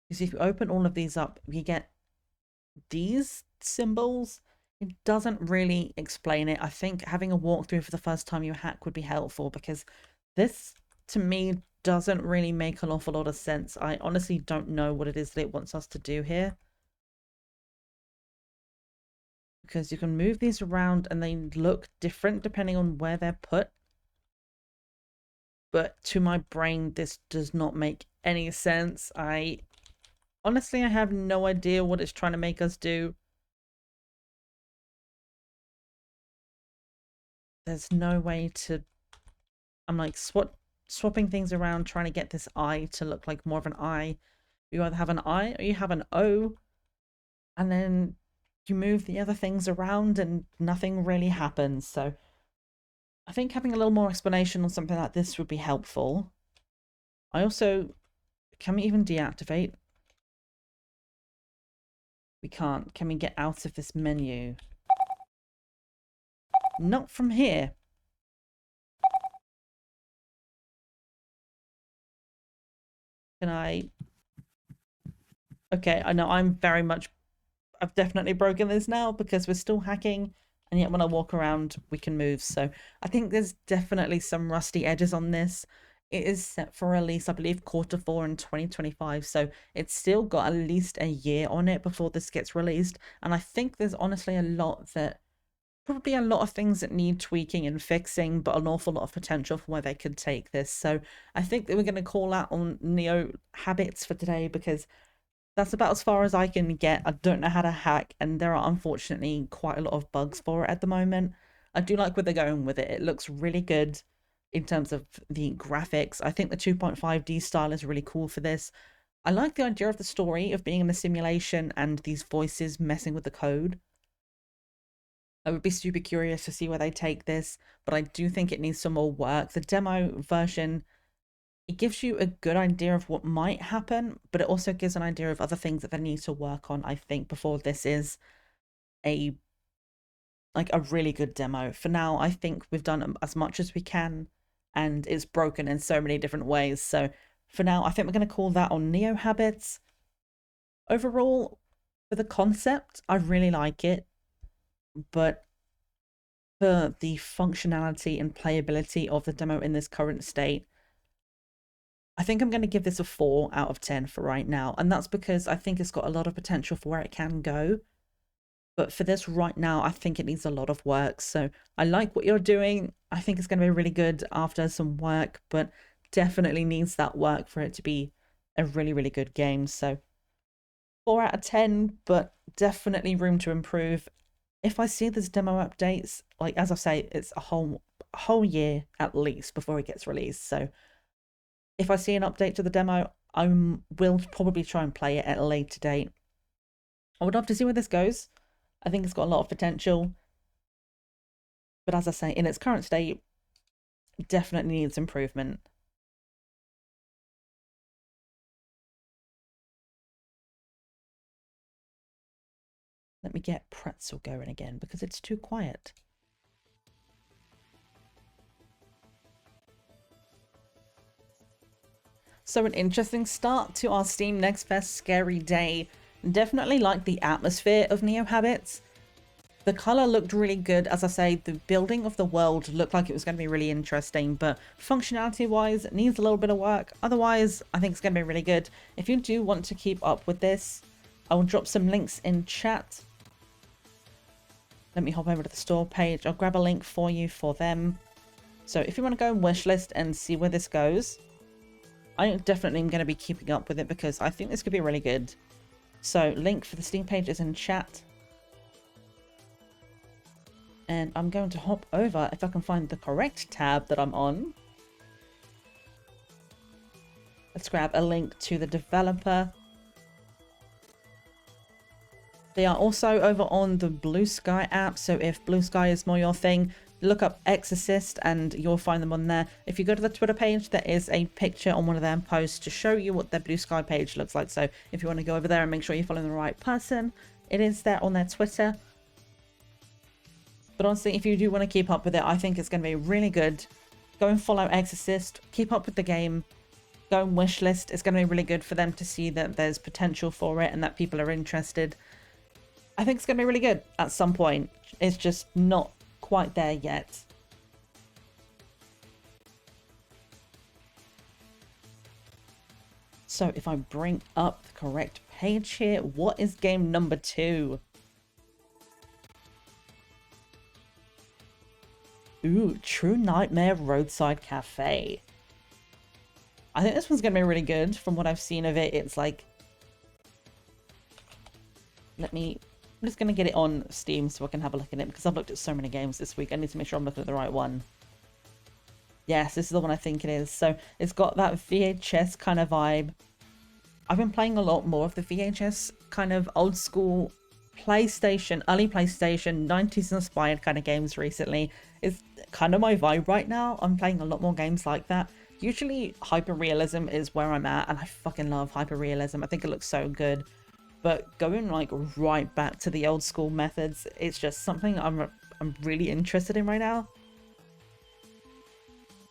Because if you open all of these up, you get these symbols. It doesn't really explain it. I think having a walkthrough for the first time you hack would be helpful, because this, to me, doesn't really make an awful lot of sense. I honestly don't know what it is that it wants us to do here. Because you can move these around and they look different depending on where they're put. But to my brain, this does not make any sense. Honestly, I have no idea what it's trying to make us do. There's no way to... I'm like swapping things around, trying to get this eye to look like more of an eye. You either have an I or you have an O. And then you move the other things around and nothing really happens. So I think having a little more explanation on something like this would be helpful. I also... Can we even deactivate? We can't. Can we get out of this menu? Not from here. Can I... Okay, I know I'm very much... I've definitely broken this now because we're still hacking, and yet when I walk around we can move. So I think there's definitely some rusty edges on this. It is set for release, I believe, Q4 in 2025, so it's still got at least a year on it before this gets released. And I think there's honestly a lot that... Probably a lot of things that need tweaking and fixing, but an awful lot of potential for where they could take this. So I think that we're going to call out on Neo habits for today, because that's about as far as I can get. I don't know how to hack, and there are unfortunately quite a lot of bugs for it at the moment. I do like where they're going with it. It looks really good in terms of the graphics. I think the 2.5D style is really cool for this. I like the idea of the story of being in a simulation and these voices messing with the code. I would be super curious to see where they take this, but I do think it needs some more work. The demo version, it gives you a good idea of what might happen, but it also gives an idea of other things that they need to work on, I think, before this is a really good demo. For now, I think we've done as much as we can, and it's broken in so many different ways. So for now, I think we're going to call that on Neo habits. Overall, for the concept, I really like it, but for the functionality and playability of the demo in this current state, I think I'm going to give this a 4 out of 10 for right now. And that's because I think it's got a lot of potential for where it can go. But for this right now, I think it needs a lot of work. So I like what you're doing. I think it's going to be really good after some work, but definitely needs that work for it to be a really, really good game. So 4 out of 10, but definitely room to improve. If I see this demo updates, like as I say, it's a whole year at least before it gets released. So if I see an update to the demo, I will probably try and play it at a later date. I would love to see where this goes. I think it's got a lot of potential. But as I say, in its current state, it definitely needs improvement. Let me get Pretzel going again because it's too quiet. So an interesting start to our Steam Next Fest scary day. Definitely like the atmosphere of Neo Habits. The colour looked really good. As I say, the building of the world looked like it was going to be really interesting, but functionality wise, it needs a little bit of work. Otherwise, I think it's going to be really good. If you do want to keep up with this, I will drop some links in chat. Let me hop over to the store page. I'll grab a link for you for them. So if you want to go and wishlist and see where this goes, I definitely am going to be keeping up with it because I think this could be really good. So link for the Steam page is in chat. And I'm going to hop over if I can find the correct tab that I'm on. Let's grab a link to the developer. They are also over on the Blue Sky app, so if Blue Sky is more your thing, look up Exorcist and you'll find them on there. If you go to the Twitter page, there is a picture on one of their posts to show you what their Blue Sky page looks like. So if you want to go over there and make sure you're following the right person, it is there on their Twitter. But honestly, if you do want to keep up with it, I think it's going to be really good. Go and follow Exorcist, keep up with the game, go and wishlist. It's going to be really good for them to see that there's potential for it and that people are interested. I think it's going to be really good at some point. It's just not quite there yet. So if I bring up the correct page here, what is game number 2? Ooh, True Nightmare Roadside Cafe. I think this one's going to be really good. From what I've seen of it, it's like... I'm just going to get it on Steam so I can have a look at it, because I've looked at so many games this week. I need to make sure I'm looking at the right one. Yes, this is the one I think it is. So it's got that VHS kind of vibe. I've been playing a lot more of the VHS kind of old school PlayStation, early PlayStation, 90s inspired kind of games recently. It's kind of my vibe right now. I'm playing a lot more games like that. Usually hyper-realism is where I'm at, and I fucking love hyper-realism. I think it looks so good. But going like right back to the old school methods, it's just something I'm really interested in right now.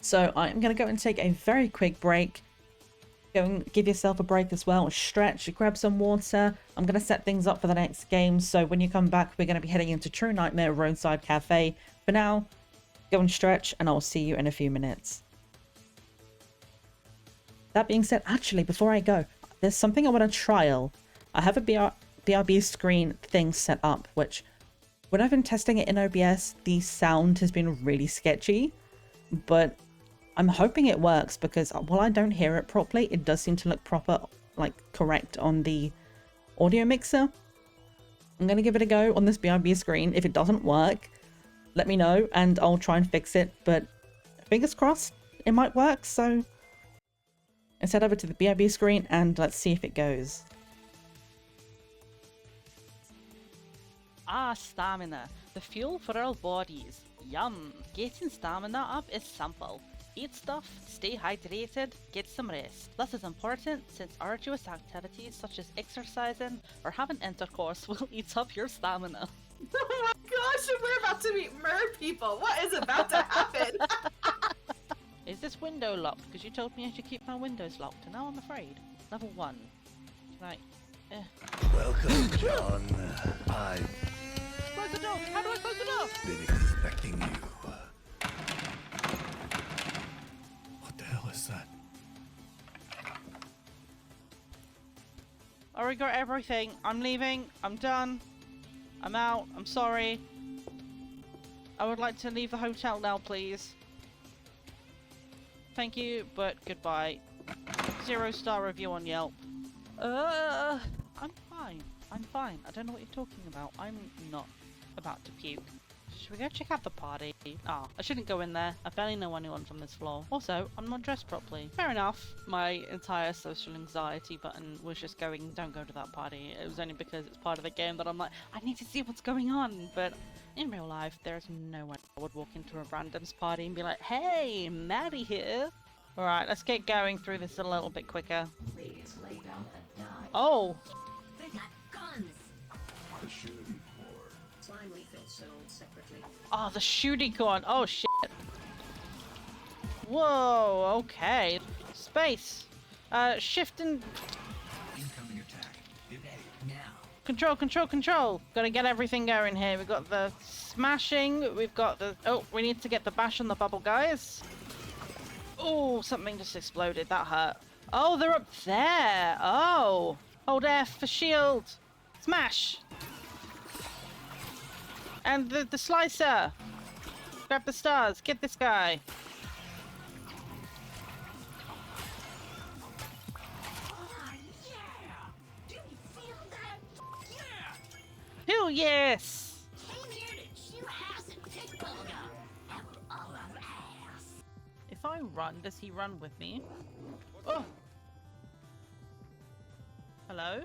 So I'm going to go and take a very quick break. Go and give yourself a break as well. Stretch, grab some water. I'm going to set things up for the next game. So when you come back, we're going to be heading into True Nightmare Roadside Cafe. For now, go and stretch, and I'll see you in a few minutes. That being said, actually, before I go, there's something I want to trial. I have a BRB screen thing set up, which when I've been testing it in OBS, the sound has been really sketchy. But I'm hoping it works, because while I don't hear it properly, it does seem to look proper, like correct on the audio mixer. I'm going to give it a go on this BRB screen. If it doesn't work, let me know and I'll try and fix it. But fingers crossed, it might work. So let's head over to the BRB screen and let's see if it goes. Ah, stamina. The fuel for our bodies. Yum. Getting stamina up is simple. Eat stuff, stay hydrated, get some rest. This is important since arduous activities such as exercising or having intercourse will eat up your stamina. Oh my gosh, we're about to meet mer people. What is about to happen? Is this window locked? Because you told me I should keep my windows locked, and now I'm afraid. Level 1. Right. Welcome, John. I've Close the door! How do I close the door? been expecting you. What the hell is that? I already got everything. I'm leaving. I'm done. I'm out. I'm sorry. I would like to leave the hotel now, please. Thank you, but goodbye. 0-star review on Yelp. I'm fine. I'm fine. I don't know what you're talking about. I'm not about to puke. Should we go check out the party? Ah, I shouldn't go in there. I barely know anyone from this floor. Also, I'm not dressed properly. Fair enough. My entire social anxiety button was just going, don't go to that party. It was only because it's part of the game that I'm like, I need to see what's going on. But in real life, there's no way I would walk into a random's party and be like, hey, Maddie here. Alright, let's get going through this a little bit quicker. Oh! They got guns. The shooting floor. Slime refill sold separately. Oh, the shooting gun. Oh, shit. Whoa, okay. Space. Shift and... Incoming attack. Get ready now. Control, control, control. Gotta get everything going here. We've got the smashing. We've got the... Oh, we need to get the bash on the bubble, guys. Oh, something just exploded. That hurt. Oh, they're up there. Oh. Hold F for shield. Smash. And the slicer. Grab the stars. Get this guy. Hell yes. If I run, does he run with me? Oh. Hello?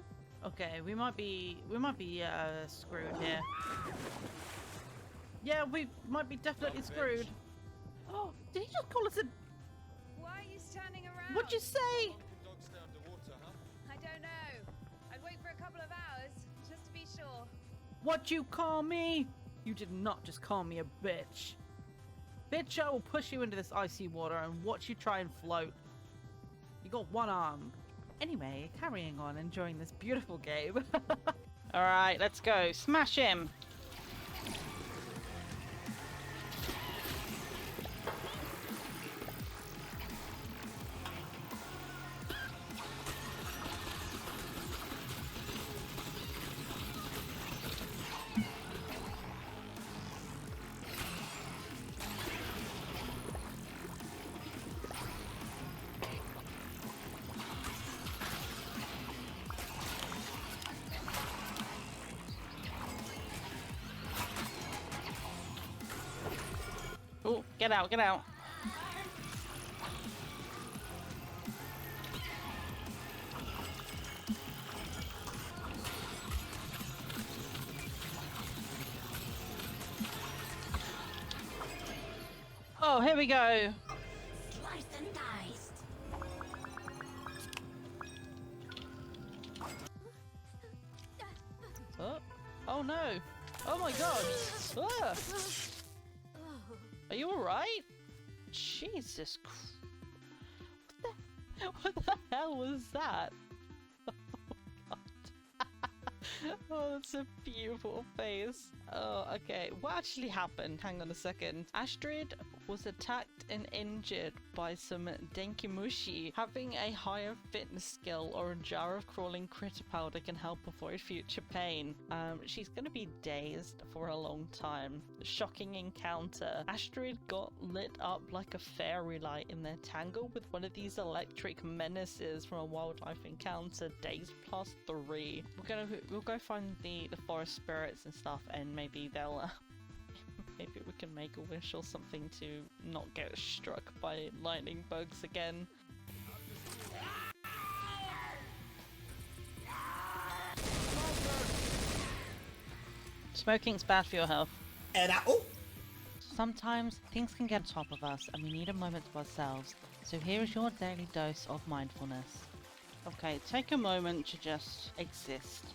Okay, we might be screwed here. Yeah, we might be definitely screwed. Oh, did he just call us a... Why are you standing around? What'd you say? I don't know. I'd wait for a couple of hours, just to be sure. What'd you call me? You did not just call me a bitch. Bitch, I will push you into this icy water and watch you try and float. You got one arm. Anyway, carrying on, enjoying this beautiful game. Alright, let's go. Smash him! Oh, get out, get out. Oh, here we go. Sliced and diced. Oh, oh no. Oh my god. Ah. Are you alright? Jesus Christ. What the hell was that? Oh my god. Oh, that's a beautiful face. Oh, okay. What actually happened? Hang on a second. Astrid was attacked and injured by some Denkimushi. Having a higher fitness skill or a jar of crawling critter powder can help avoid future pain. She's gonna be dazed for a long time. Shocking encounter. Astrid got lit up like a fairy light in their tangle with one of these electric menaces from a wildlife encounter. Days plus 3. We'll go find the forest spirits and stuff, and maybe they'll maybe we can make a wish or something to not get struck by lightning bugs again. Smoking's bad for your health. Sometimes things can get on top of us and we need a moment to ourselves. So here is your daily dose of mindfulness. Okay, take a moment to just exist.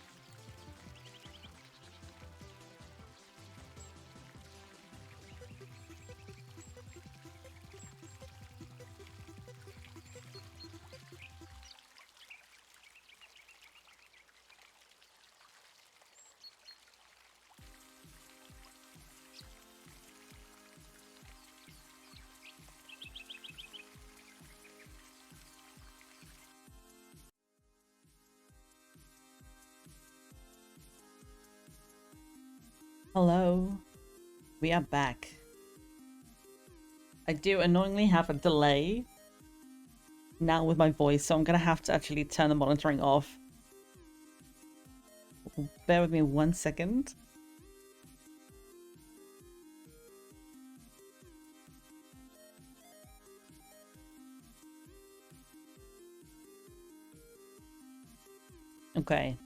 Hello, we are back. I do annoyingly have a delay now with my voice, so I'm gonna have to actually turn the monitoring off. Bear with me 1 second. Okay.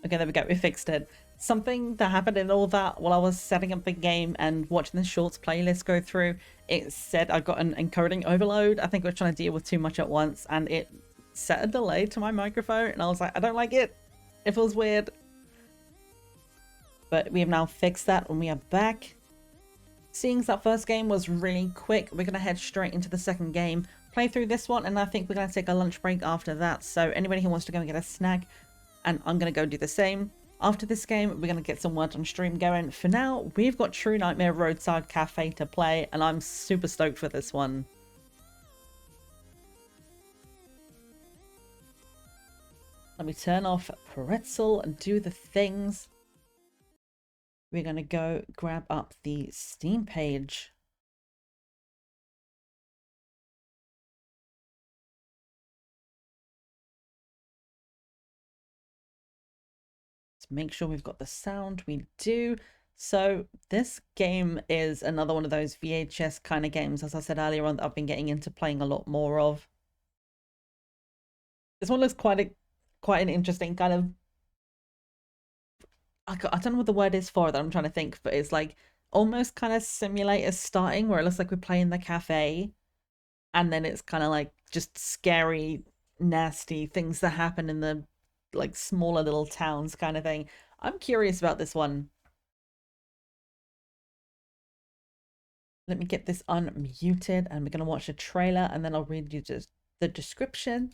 Okay, there we go, we fixed it. Something that happened in all that while I was setting up the game and watching the shorts playlist go through, it said I got an encoding overload. I think I was trying to deal with too much at once and it set a delay to my microphone and I was like, I don't like it. It feels weird. But we have now fixed that and we are back. Seeing as that first game was really quick, we're going to head straight into the second game. Play through this one and I think we're going to take a lunch break after that. So anybody who wants to go and get a snack, and I'm going to go do the same. After this game, we're going to get some work on stream going. For now, we've got True Nightmare Roadside Cafe to play, and I'm super stoked for this one. Let me turn off Pretzel and do the things. We're going to go grab up the Steam page. Make sure we've got the sound. We do. So this game is another one of those VHS kind of games, as I said earlier on, that I've been getting into playing a lot more of. This one looks quite an interesting kind of I don't know what the word is for that I'm trying to think, but it's like almost kind of simulator starting where it looks like we're playing the cafe, and then it's kind of like just scary, nasty things that happen in the like smaller little towns kind of thing. I'm curious about this one. Let me get this unmuted and we're going to watch a trailer and then I'll read you just the description.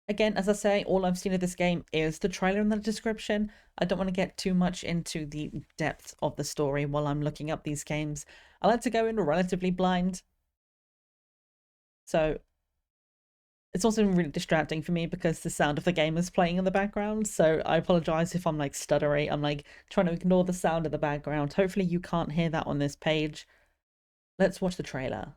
Again, as I say, all I've seen of this game is the trailer and the description. I don't want to get too much into the depth of the story while I'm looking up these games. I like to go in relatively blind. So it's also really distracting for me because the sound of the game is playing in the background. So I apologize if I'm like stuttery. I'm like trying to ignore the sound of the background. Hopefully you can't hear that on this page. Let's watch the trailer.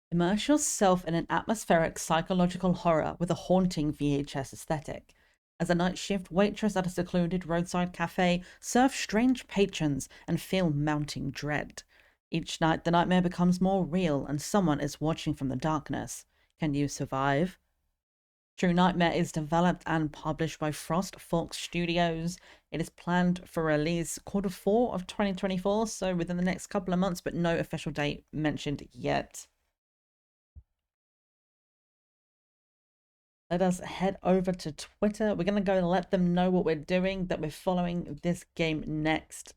Immerse yourself in an atmospheric psychological horror with a haunting VHS aesthetic. As a night shift waitress at a secluded roadside cafe, serve strange patrons and feel mounting dread. Each night, the nightmare becomes more real and someone is watching from the darkness. Can you survive? True Nightmare is developed and published by Frost Fox Studios. It is planned for release Q4 of 2024, so within the next couple of months, but no official date mentioned yet. Let us head over to Twitter. We're going to go and let them know what we're doing, that we're following this game next.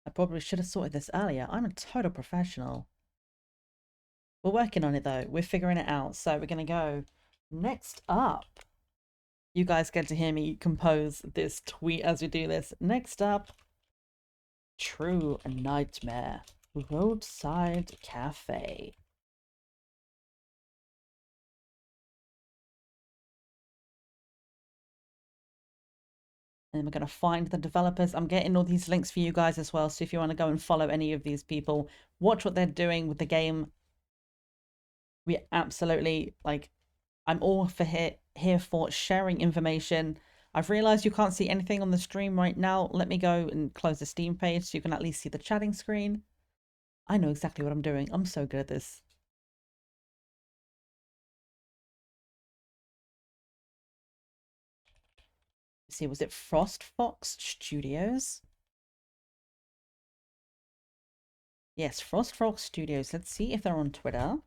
I probably should have sorted this earlier. I'm a total professional. We're working on it though. We're figuring it out. So we're going to go next up. You guys get to hear me compose this tweet as we do this. Next up, True Nightmare. Roadside Cafe. And we're going to find the developers. I'm getting all these links for you guys as well. So if you want to go and follow any of these people, watch what they're doing with the game. We absolutely, like, I'm all for here for sharing information. I've realized you can't see anything on the stream right now. Let me go and close the Steam page so you can at least see the chatting screen. I know exactly what I'm doing. I'm so good at this. See, was it Frost Fox Studios? Yes, Frost Fox Studios. Let's see if they're on Twitter.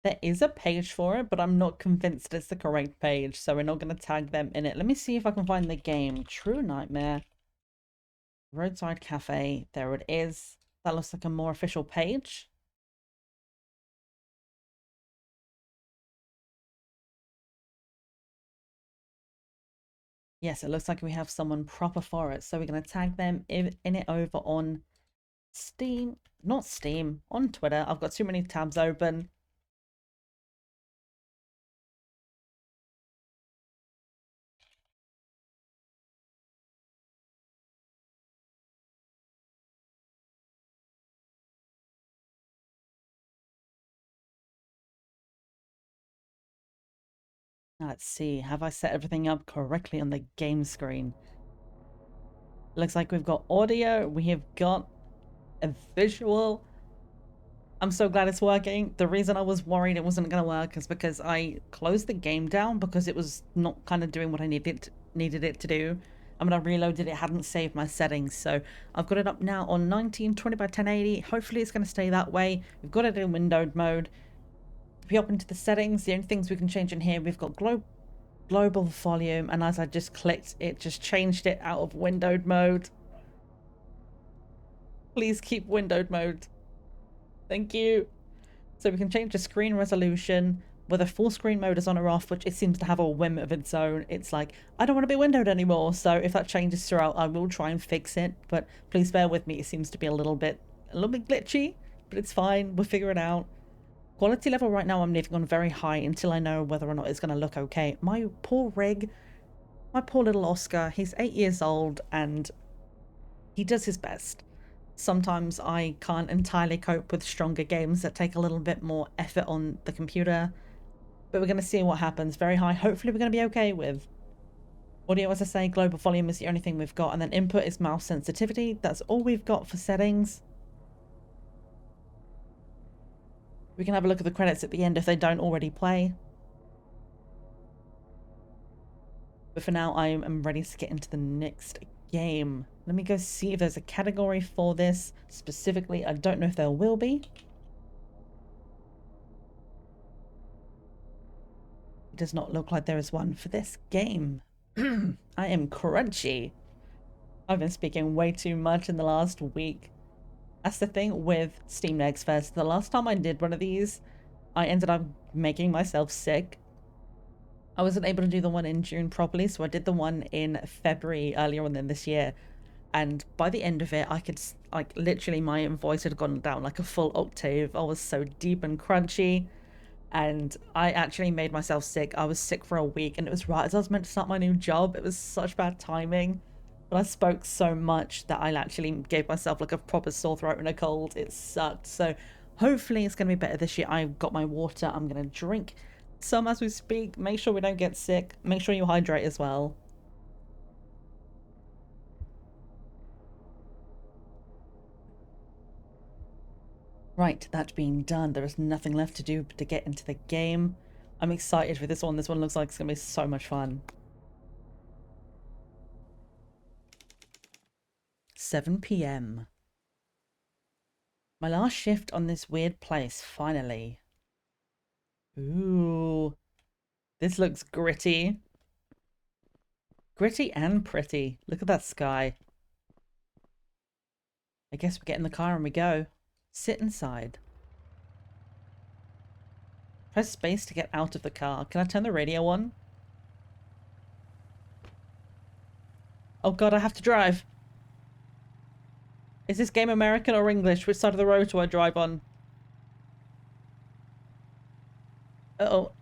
There is a page for it, but I'm not convinced it's the correct page, so we're not going to tag them in it. Let me see if I can find the game. True Nightmare. Roadside Cafe. There it is. That looks like a more official page. Yes, it looks like we have someone proper for it. So we're going to tag them in it over on Steam. Not Steam. On Twitter. I've got too many tabs open. Let's see, have I set everything up correctly on the game screen? Looks like we've got audio, we have got a visual. I'm so glad it's working. The reason I was worried it wasn't going to work is because I closed the game down because it was not kind of doing what I needed it to do. And when I reloaded it hadn't saved my settings. So I've got it up now on 1920 by 1080. Hopefully it's going to stay that way. We've got it in windowed mode. If we hop into the settings, the only things we can change in here, we've got global volume. And as I just clicked, it just changed it out of windowed mode. Please keep windowed mode. Thank you. So we can change the screen resolution, whether full screen mode is on or off, which it seems to have a whim of its own. It's like, I don't want to be windowed anymore. So if that changes throughout, I will try and fix it. But please bear with me. It seems to be a little bit glitchy, but it's fine. We'll figure it out. Quality level right now I'm leaving on very high until I know whether or not it's going to look okay. My poor rig, my poor little Oscar, he's 8 years old and he does his best. Sometimes I can't entirely cope with stronger games that take a little bit more effort on the computer. But we're going to see what happens. Very high. Hopefully we're going to be okay with. Audio, as I say, global volume is the only thing we've got. And then input is mouse sensitivity. That's all we've got for settings. We can have a look at the credits at the end if they don't already play. But for now, I am ready to get into the next game. Let me go see if there's a category for this. Specifically, I don't know if there will be. It does not look like there is one for this game. I am crunchy. I've been speaking way too much in the last week. That's the thing with steamnextfest. The last time I did one of these, I ended up making myself sick. I wasn't able to do the one in June properly, so I did the one in February earlier on in this year. And by the end of it, I could, like, literally my voice had gone down like a full octave. I was so deep and crunchy. And I actually made myself sick. I was sick for a week, and it was right as I was meant to start my new job. It was such bad timing. But I spoke so much that I actually gave myself like a proper sore throat and a cold. It sucked. So hopefully it's going to be better this year. I've got my water. I'm going to drink some as we speak. Make sure we don't get sick. Make sure you hydrate as well. Right, that being done, there is nothing left to do to get into the game. I'm excited for this one. This one looks like it's going to be so much fun. 7 p.m. My last shift on this weird place, finally. Ooh. This looks gritty. Gritty and pretty. Look at that sky. I guess we get in the car and we go. Sit inside. Press space to get out of the car. Can I turn the radio on? Oh god, I have to drive. Is this game American or English? Which side of the road do I drive on? Uh-oh.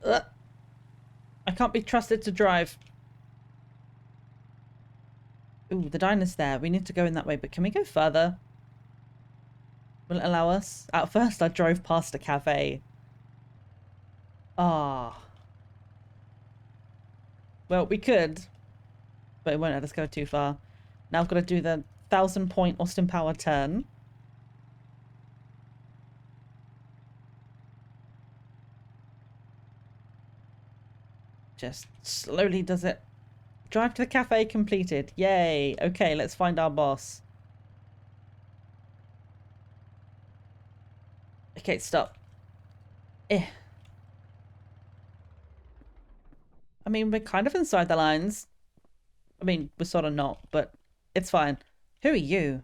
I can't be trusted to drive. Ooh, the diner's there. We need to go in that way, but can we go further? Will it allow us? At first, I drove past a cafe. Ah. Well, we could. But it won't let us go too far. Now I've got to do the 1,000-point Austin Power turn. Just slowly does it. Drive to the cafe completed. Yay. Okay, let's find our boss. Okay, stop. I mean, we're kind of inside the lines. I mean, we're sort of not, but it's fine. Who are you?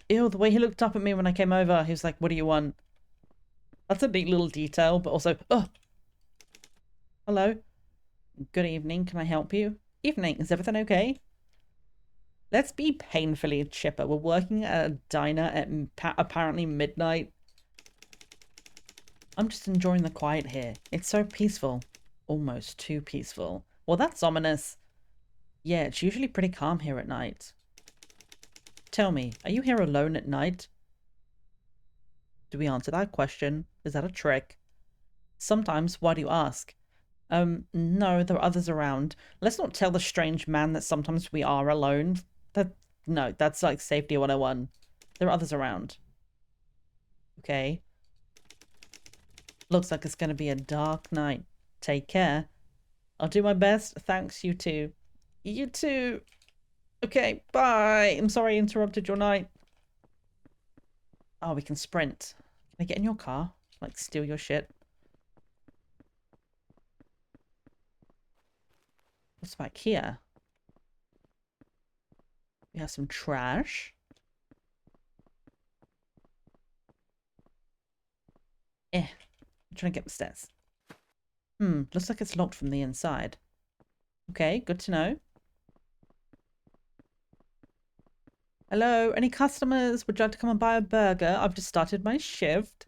Ew, the way he looked up at me when I came over, he was like, what do you want? That's a neat little detail, but also, oh. Hello. Good evening, can I help you? Evening, is everything okay? Let's be painfully chipper. We're working at a diner at apparently midnight. I'm just enjoying the quiet here. It's so peaceful. Almost too peaceful. Well, that's ominous. Yeah, it's usually pretty calm here at night. Tell me, are you here alone at night? Do we answer that question? Is that a trick? Sometimes, why do you ask? No, there are others around. Let's not tell the strange man that sometimes we are alone. no, that's like safety 101. There are others around. Okay. Looks like it's going to be a dark night. Take care. I'll do my best. Thanks, you too. You too. Okay, bye. I'm sorry I interrupted your night. Oh, we can sprint. Can I get in your car? Like, steal your shit? What's back here? We have some trash. I'm trying to get the stairs. Looks like it's locked from the inside. Okay, good to know. Hello, any customers? Would you like to come and buy a burger? I've just started my shift.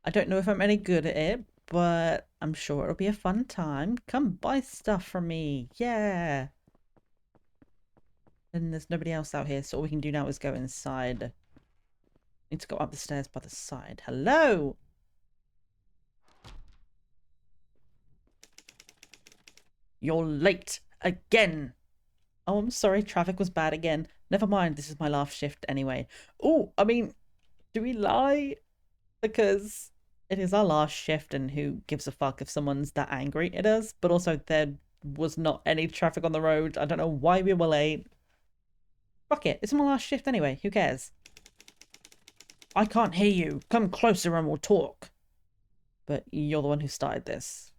I don't know if I'm any good at it, but I'm sure it'll be a fun time. Come buy stuff from me. Yeah. And there's nobody else out here, so all we can do now is go inside. Need to go up the stairs by the side. Hello! You're late again. Oh, I'm sorry. Traffic was bad again. Never mind. This is my last shift anyway. Oh, I mean, do we lie? Because it is our last shift and who gives a fuck if someone's that angry at us? But also there was not any traffic on the road. I don't know why we were late. Fuck it. It's my last shift anyway. Who cares? I can't hear you. Come closer and we'll talk. But you're the one who started this.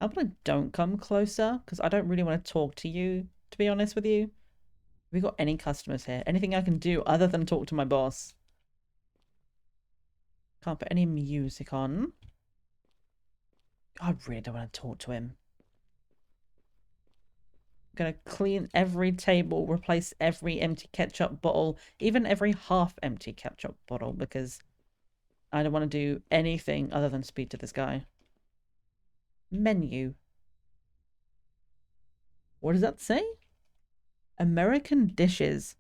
How about I don't come closer? Because I don't really want to talk to you, to be honest with you. Have we got any customers here? Anything I can do other than talk to my boss? Can't put any music on. I really don't want to talk to him. I'm gonna clean every table, replace every empty ketchup bottle, even every half empty ketchup bottle, because I don't want to do anything other than speak to this guy. Menu. What does that say? American dishes.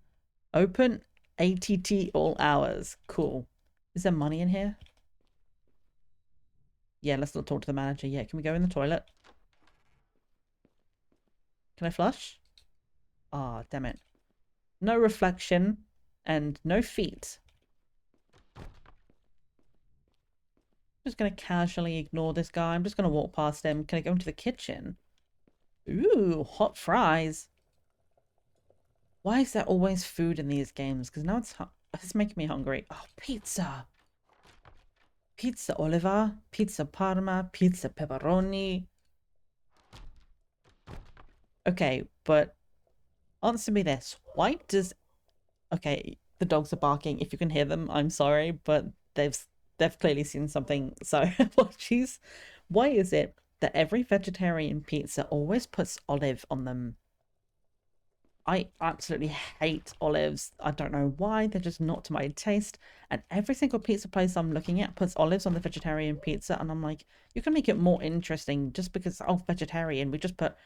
Open ATT all hours. Cool. Is there money in here? Yeah, let's not talk to the manager yet. Can we go in the toilet? Can I flush? Ah, damn it. No reflection and no feet. Just gonna casually ignore this guy. I'm just gonna walk past him. Can I go into the kitchen? Ooh, hot fries. Why is there always food in these games? Because now it's making me hungry. Oh, pizza. Pizza Oliva, pizza Parma, pizza pepperoni. Okay, but answer me this. Why does... Okay, the dogs are barking. If you can hear them, I'm sorry, but they've clearly seen something. So, apologies. Why is it that every vegetarian pizza always puts olive on them? I absolutely hate olives. I don't know why. They're just not to my taste. And every single pizza place I'm looking at puts olives on the vegetarian pizza. And I'm like, you can make it more interesting just because, oh, vegetarian. We just put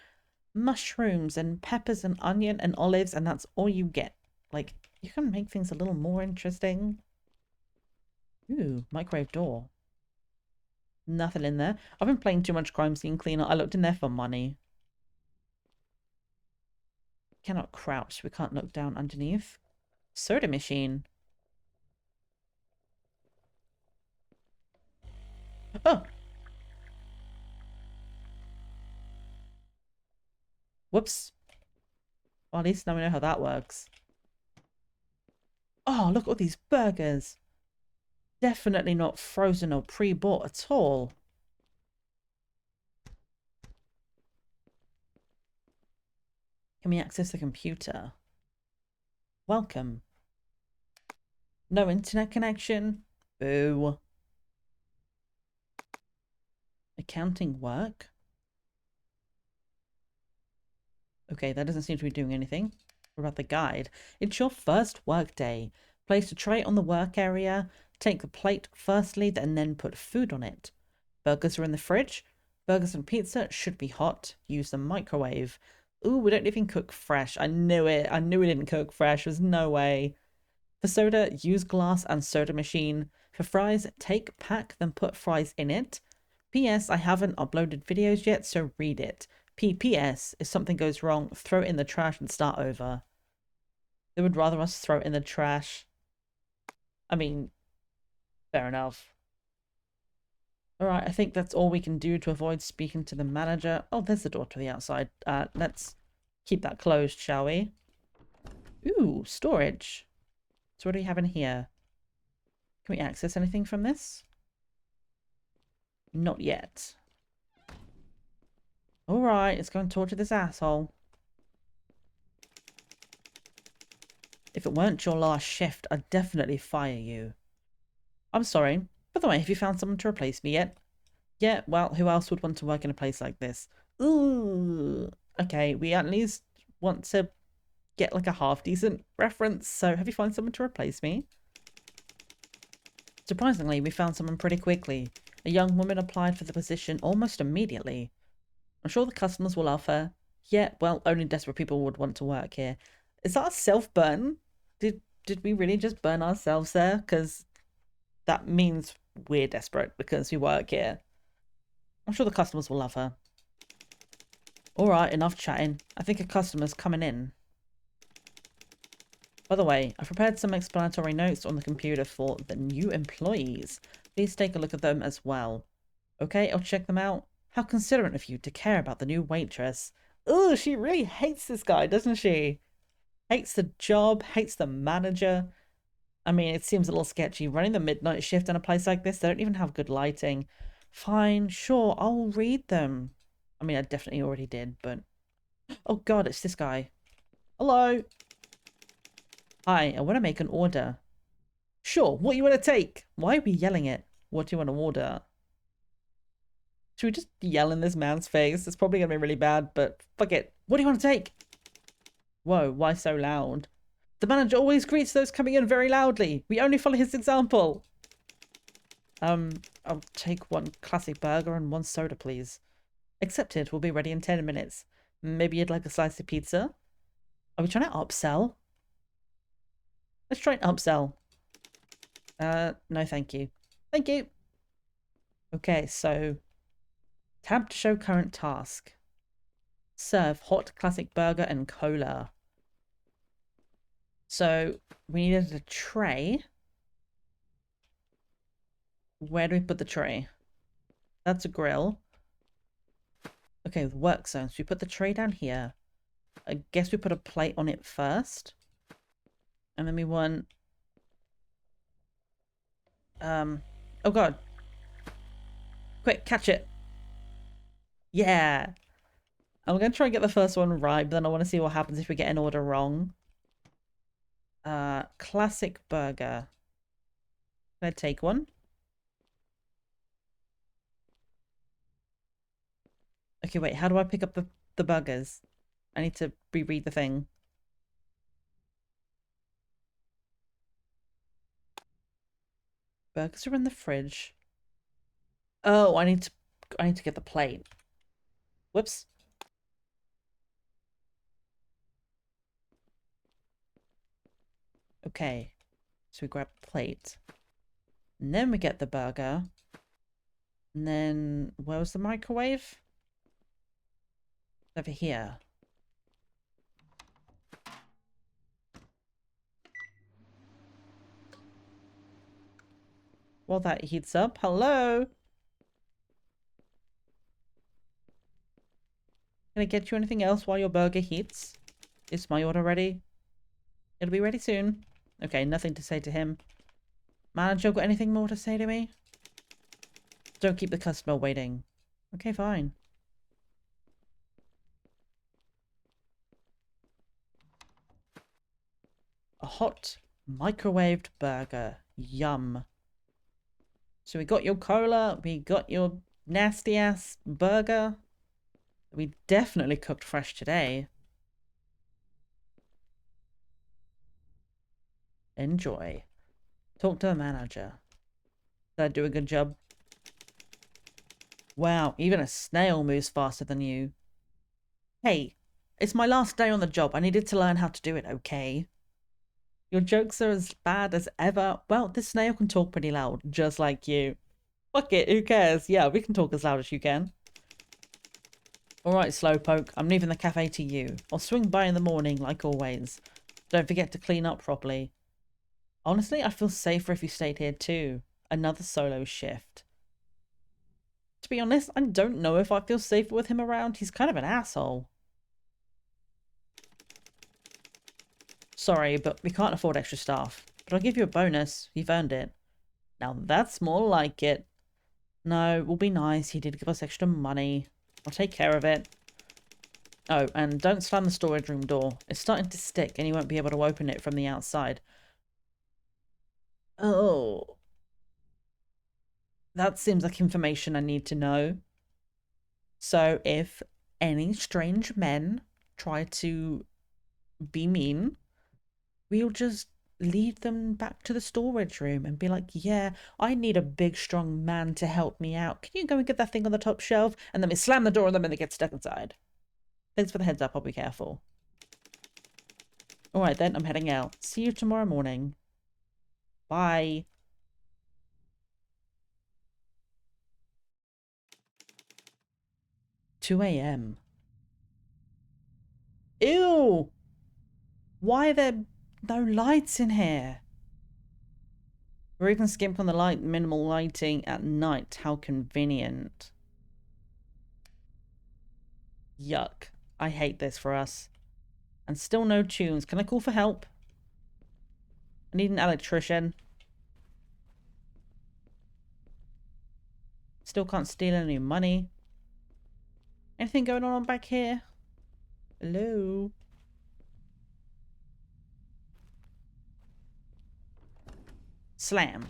mushrooms and peppers and onion and olives and that's all you get. Like, you can make things a little more interesting. Ooh, microwave door. Nothing in there. I've been playing too much Crime Scene Cleaner. I looked in there for money. Cannot crouch. We can't look down underneath. Soda machine. Oh! Whoops. Well, at least now we know how that works. Oh, look at all these burgers. Definitely not frozen or pre-bought at all. Can we access the computer? Welcome. No internet connection? Boo. Accounting work? Okay, that doesn't seem to be doing anything. What about the guide? It's your first work day. Place a tray on the work area. Take the plate firstly, and then put food on it. Burgers are in the fridge. Burgers and pizza should be hot. Use the microwave. Ooh, we don't even cook fresh. I knew it. I knew we didn't cook fresh. There's no way. For soda, use glass and soda machine. For fries, take pack, then put fries in it. P.S. I haven't uploaded videos yet, so read it. P.P.S. If something goes wrong, throw it in the trash and start over. They would rather us throw it in the trash. I mean, fair enough. Alright, I think that's all we can do to avoid speaking to the manager. Oh, there's the door to the outside. Let's keep that closed, shall we? Ooh, storage. So what do we have in here? Can we access anything from this? Not yet. Alright, let's go and talk to this asshole. If it weren't your last shift, I'd definitely fire you. I'm sorry. By the way, have you found someone to replace me yet? Yeah, well, who else would want to work in a place like this? Ooh. Okay, we at least want to get like a half-decent reference. So have you found someone to replace me? Surprisingly, we found someone pretty quickly. A young woman applied for the position almost immediately. I'm sure the customers will love her. Yeah, well, only desperate people would want to work here. Is that a self-burn? Did we really just burn ourselves there? Because that means we're desperate because we work here. I'm sure the customers will love her. Alright, enough chatting. I think a customer's coming in. By the way, I've prepared some explanatory notes on the computer for the new employees. Please take a look at them as well. Okay, I'll check them out. How considerate of you to care about the new waitress. Ugh, she really hates this guy, doesn't she? Hates the job, hates the manager. I mean, it seems a little sketchy. Running the midnight shift in a place like this, they don't even have good lighting. Fine, sure, I'll read them. I mean, I definitely already did, but... Oh god, it's this guy. Hello? Hi, I want to make an order. Sure, what do you want to take? Why are we yelling it? What do you want to order? Should we just yell in this man's face? It's probably going to be really bad, but fuck it. What do you want to take? Whoa, why so loud? The manager always greets those coming in very loudly. We only follow his example. I'll take one classic burger and one soda, please. Accepted. We'll be ready in 10 minutes. Maybe you'd like a slice of pizza? Are we trying to upsell? Let's try and upsell. No thank you. Thank you. Okay, so... Tab to show current task. Serve hot classic burger and cola. So, we needed a tray. Where do we put the tray? That's a grill. Okay, the work zone. So we put the tray down here. I guess we put a plate on it first. And then we want... Oh god. Quick, catch it. Yeah. I'm going to try and get the first one right, but then I want to see what happens if we get an order wrong. Classic burger. Can I take one? Okay, wait, how do I pick up the burgers? I need to reread the thing. Burgers are in the fridge. Oh, I need to get the plate. Whoops. Okay. So we grab the plate. And then we get the burger. And then where was the microwave? Over here. While that heats up, hello? Can I get you anything else while your burger heats? Is my order ready? It'll be ready soon. Okay, nothing to say to him. Manager, got anything more to say to me? Don't keep the customer waiting. Okay, fine. A hot microwaved burger. Yum. So we got your cola, we got your nasty ass burger. We definitely cooked fresh today. Enjoy. Talk to the manager. Did I do a good job? Wow, even a snail moves faster than you. Hey, it's my last day on the job. I needed to learn how to do it, okay? Your jokes are as bad as ever. Well, this snail can talk pretty loud, just like you. Fuck it, who cares? Yeah, we can talk as loud as you can. Alright, Slowpoke, I'm leaving the cafe to you. I'll swing by in the morning, like always. Don't forget to clean up properly. Honestly, I feel safer if you stayed here too. Another solo shift. To be honest, I don't know if I feel safer with him around. He's kind of an asshole. Sorry, but we can't afford extra staff. But I'll give you a bonus. You've earned it. Now that's more like it. No, we'll be nice. He did give us extra money. I'll take care of it. Oh, and don't slam the storage room door. It's starting to stick and you won't be able to open it from the outside. Oh. That seems like information I need to know. So if any strange men try to be mean, we'll just lead them back to the storage room and be like, yeah, I need a big strong man to help me out. Can you go and get that thing on the top shelf? And then we slam the door on them and they get stuck inside. Thanks for the heads up. I'll be careful. Alright then, I'm heading out. See you tomorrow morning. Bye. "2 a.m. Ew! Why are there no lights in here? We're even skimp on the minimal lighting at night. How convenient. Yuck. I hate this for us. And still no tunes. Can I call for help? I need an electrician. Still can't steal any money. Anything going on back here? Hello? Slam.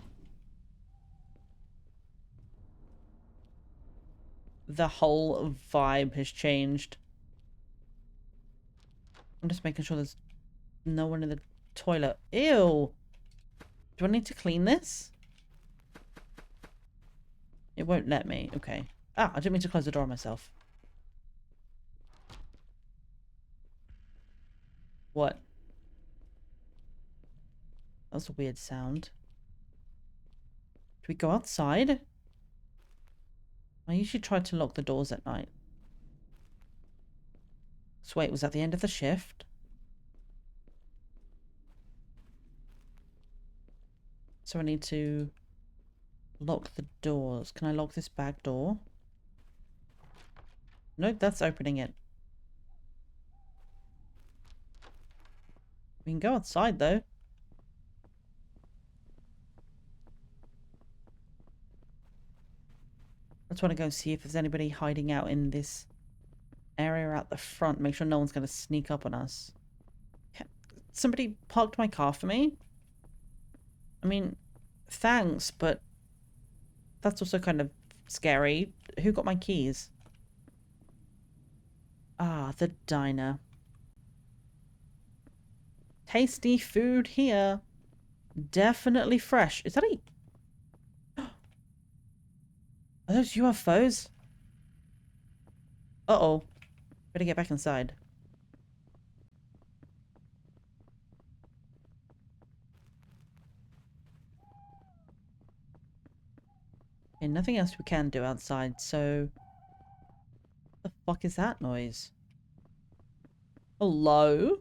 The whole vibe has changed. I'm just making sure there's no one in the toilet. Ew! Do I need to clean this? It won't let me. Okay. Ah, I didn't mean to close the door on myself. What? That was a weird sound. Do we go outside? I usually try to lock the doors at night. So wait, was that the end of the shift? So I need to lock the doors. Can I lock this back door? Nope, that's opening it. We can go outside though. I just want to go see if there's anybody hiding out in this area out the front. Make sure no one's going to sneak up on us. Somebody parked my car for me? I mean, thanks, but that's also kind of scary. Who got my keys? Ah, the diner. Tasty food here. Definitely fresh. Is that a... Are those UFOs? Uh-oh. Better get back inside. Okay, nothing else we can do outside, so... What the fuck is that noise? Hello?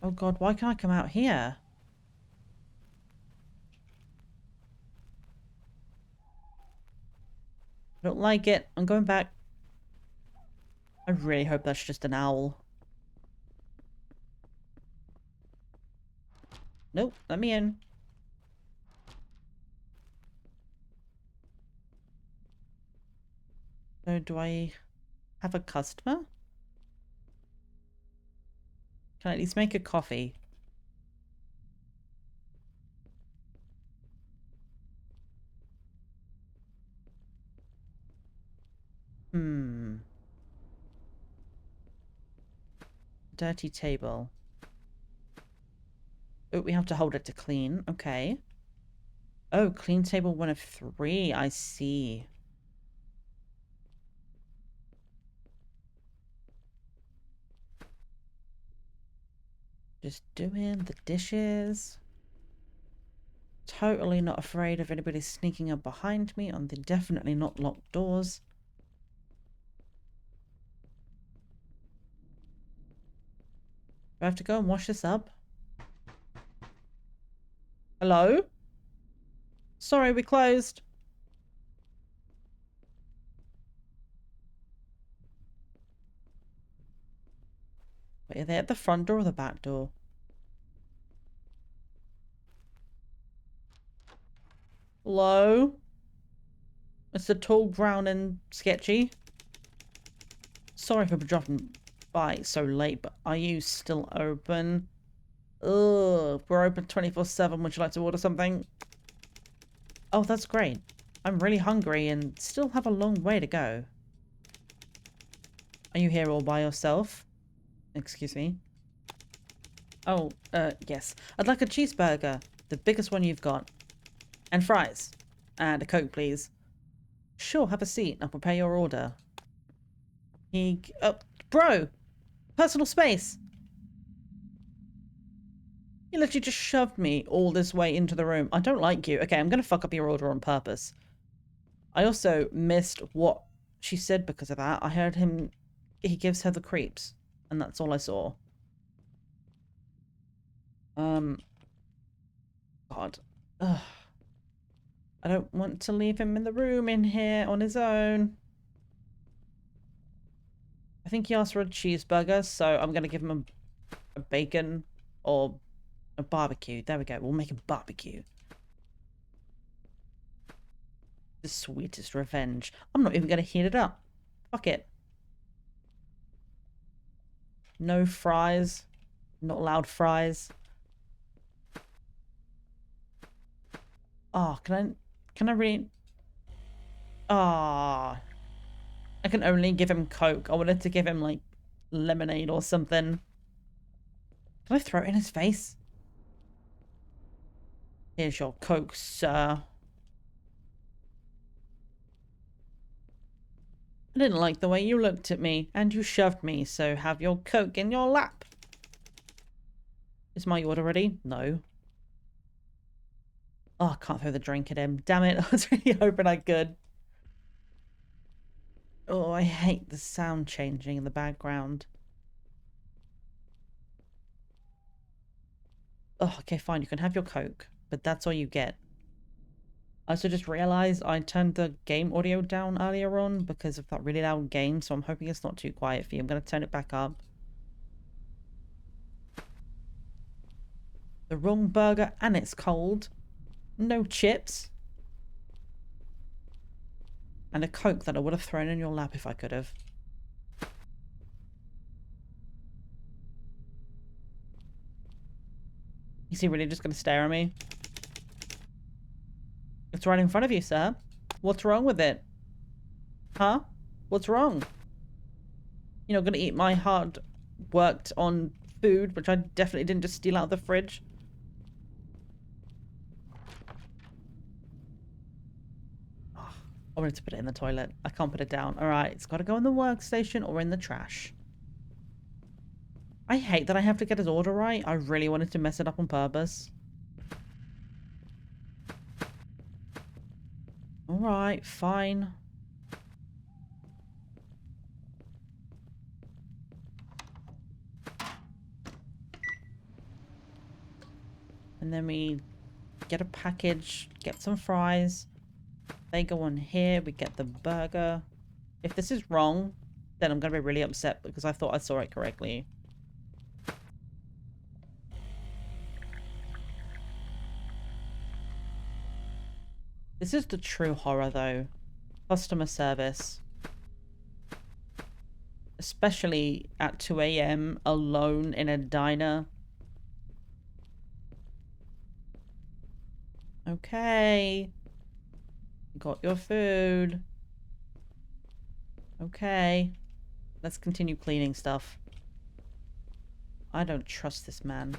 Oh god, why can't I come out here? I don't like it. I'm going back. I really hope that's just an owl. Nope, let me in. So do I have a customer? Can I at least make a coffee? Dirty table. Oh, we have to hold it to clean. Okay. Oh, clean table 1 of 3. I see. Just doing the dishes. Totally not afraid of anybody sneaking up behind me on the definitely not locked doors. I have to go and wash this up? Hello? Sorry, we closed. Wait, are they at the front door or the back door? Hello? It's the tall, brown, and sketchy. Sorry for dropping by so late, but are you still open? Ugh, we're open 24/7. Would you like to order something? Oh, that's great. I'm really hungry and still have a long way to go. Are you here all by yourself? Excuse me. Oh, yes. I'd like a cheeseburger. The biggest one you've got. And fries. And a Coke, please. Sure, have a seat. I'll prepare your order. Bro! Personal space! You literally just shoved me all this way into the room. I don't like you. Okay, I'm gonna fuck up your order on purpose. I also missed what she said because of that. I heard him... He gives her the creeps. And that's all I saw. God. Ugh. I don't want to leave him in the room in here on his own. I think he asked for a cheeseburger, so I'm going to give him a bacon or a barbecue. There we go. We'll make a barbecue. The sweetest revenge. I'm not even going to heat it up. Fuck it. No fries. Not allowed fries. Oh, can I really... Ah. I can only give him Coke. I wanted to give him, like, lemonade or something. Can I throw it in his face? Here's your Coke, sir. I didn't like the way you looked at me, and you shoved me, so have your Coke in your lap. Is my order ready? No. Oh, I can't throw the drink at him. Damn it. I was really hoping I could. Oh, I hate the sound changing in the background. Oh, okay, fine. You can have your Coke, but that's all you get. I also just realized I turned the game audio down earlier on because of that really loud game, so I'm hoping it's not too quiet for you. I'm going to turn it back up. The wrong burger, and it's cold. No chips. And a Coke that I would have thrown in your lap if I could have. Is he really just going to stare at me? It's right in front of you, sir. What's wrong with it? Huh? What's wrong? You're not going to eat my hard worked on food, which I definitely didn't just steal out of the fridge. I wanted to put it in the toilet. I can't put it down. Alright, it's got to go in the workstation or in the trash. I hate that I have to get his order right. I really wanted to mess it up on purpose. Alright, fine. And then we get a package, get some fries. They go on here, we get the burger. If this is wrong, then I'm going to be really upset because I thought I saw it correctly. This is the true horror though. Customer service. Especially at 2 AM alone in a diner. Okay. Got your food. Okay. Let's continue cleaning stuff. I don't trust this man.